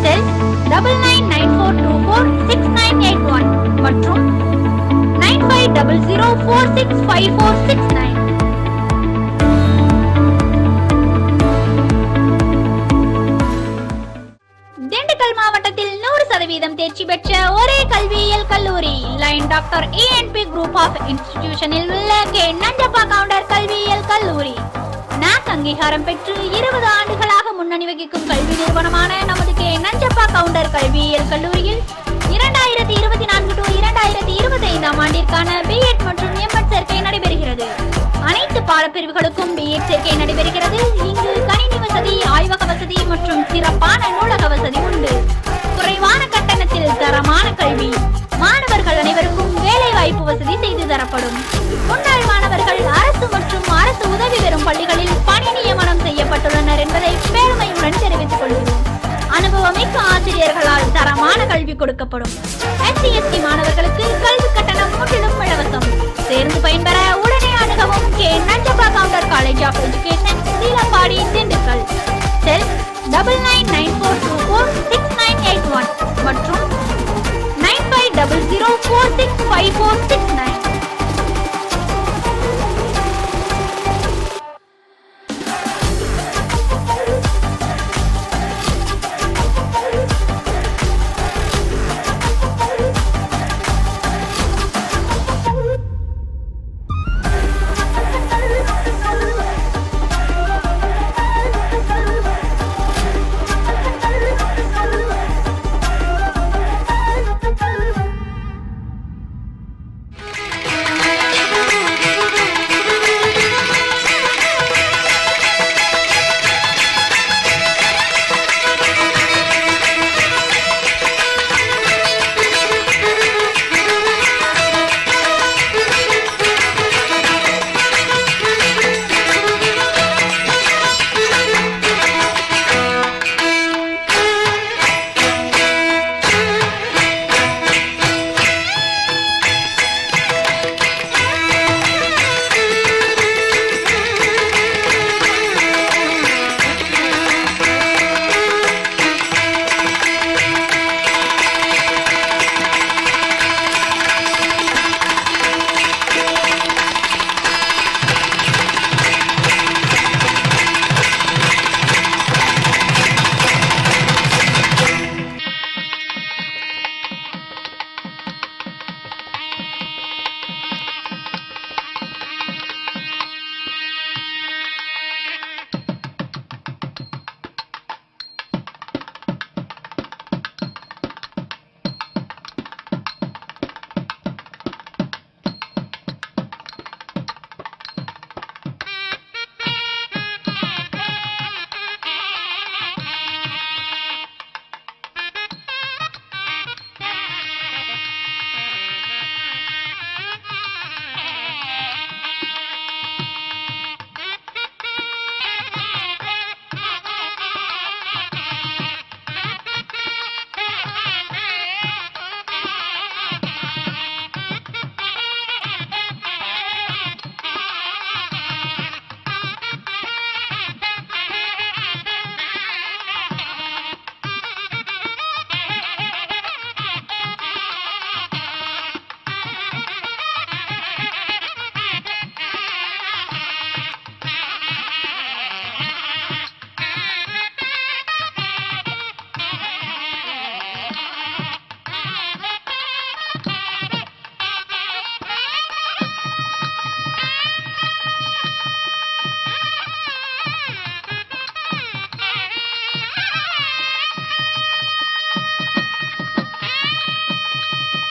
Cell 9994246981 மற்றும் 9500465469. திண்டுக்கல் மாவட்டத்தில் 100% தேர்ச்சி பெற்ற ஒரே கல்வியியல் கல்லூரி lion doctor ENP group of இன்ஸ்டிடியூஷனில் உள்ள கே நஞ்சப்பா கவுண்டர் கல்வியியல் கல்லூரி NAC அங்கீகாரம் பெற்று 20 ஆண்டுகளாக முன்னணி வகிக்கும் கல்வி நிறுவனமான நமது கே நஞ்சப்பா கவுண்டர் கல்வியியல் கல்லூரியில் 2024 to 2025 ஆண்டிற்கான B.Ed மற்றும் M.Ed சேர்க்கை நடைபெறுகிறது. அனைத்து பாடப்பிரிவுகளுக்கும் B.Ed சேர்க்கை நடைபெறுகிறது. இங்கு கணினி வசதி, ஆய்வக வசதி மற்றும் சிறப்பான நூலக வசதி உண்டு. குறைவான கட்டணத்தில் தரமான கல்வி. மாணவர்கள் அனைவருக்கும் வேலை வாய்ப்பு வசதி செய்து தரப்படும். முன்னாள் மாணவர்கள் அரசு மற்றும் அரசு உதவி பெறும் பள்ளிகளில் பணி நியமனம் செய்யப்பட்டுள்ளனர் என்பதை பெருமையுடன் தெரிவித்துக் கொள்கிறோம். அனுபவமிக்க ஆசிரியர்களால் தரமான கல்வி கொடுக்கப்படும். SC/ST மாணவர்களுக்கு கல்வி கட்டணம் முற்றிலும் இலவசம். சேர்ந்து பயன்பெற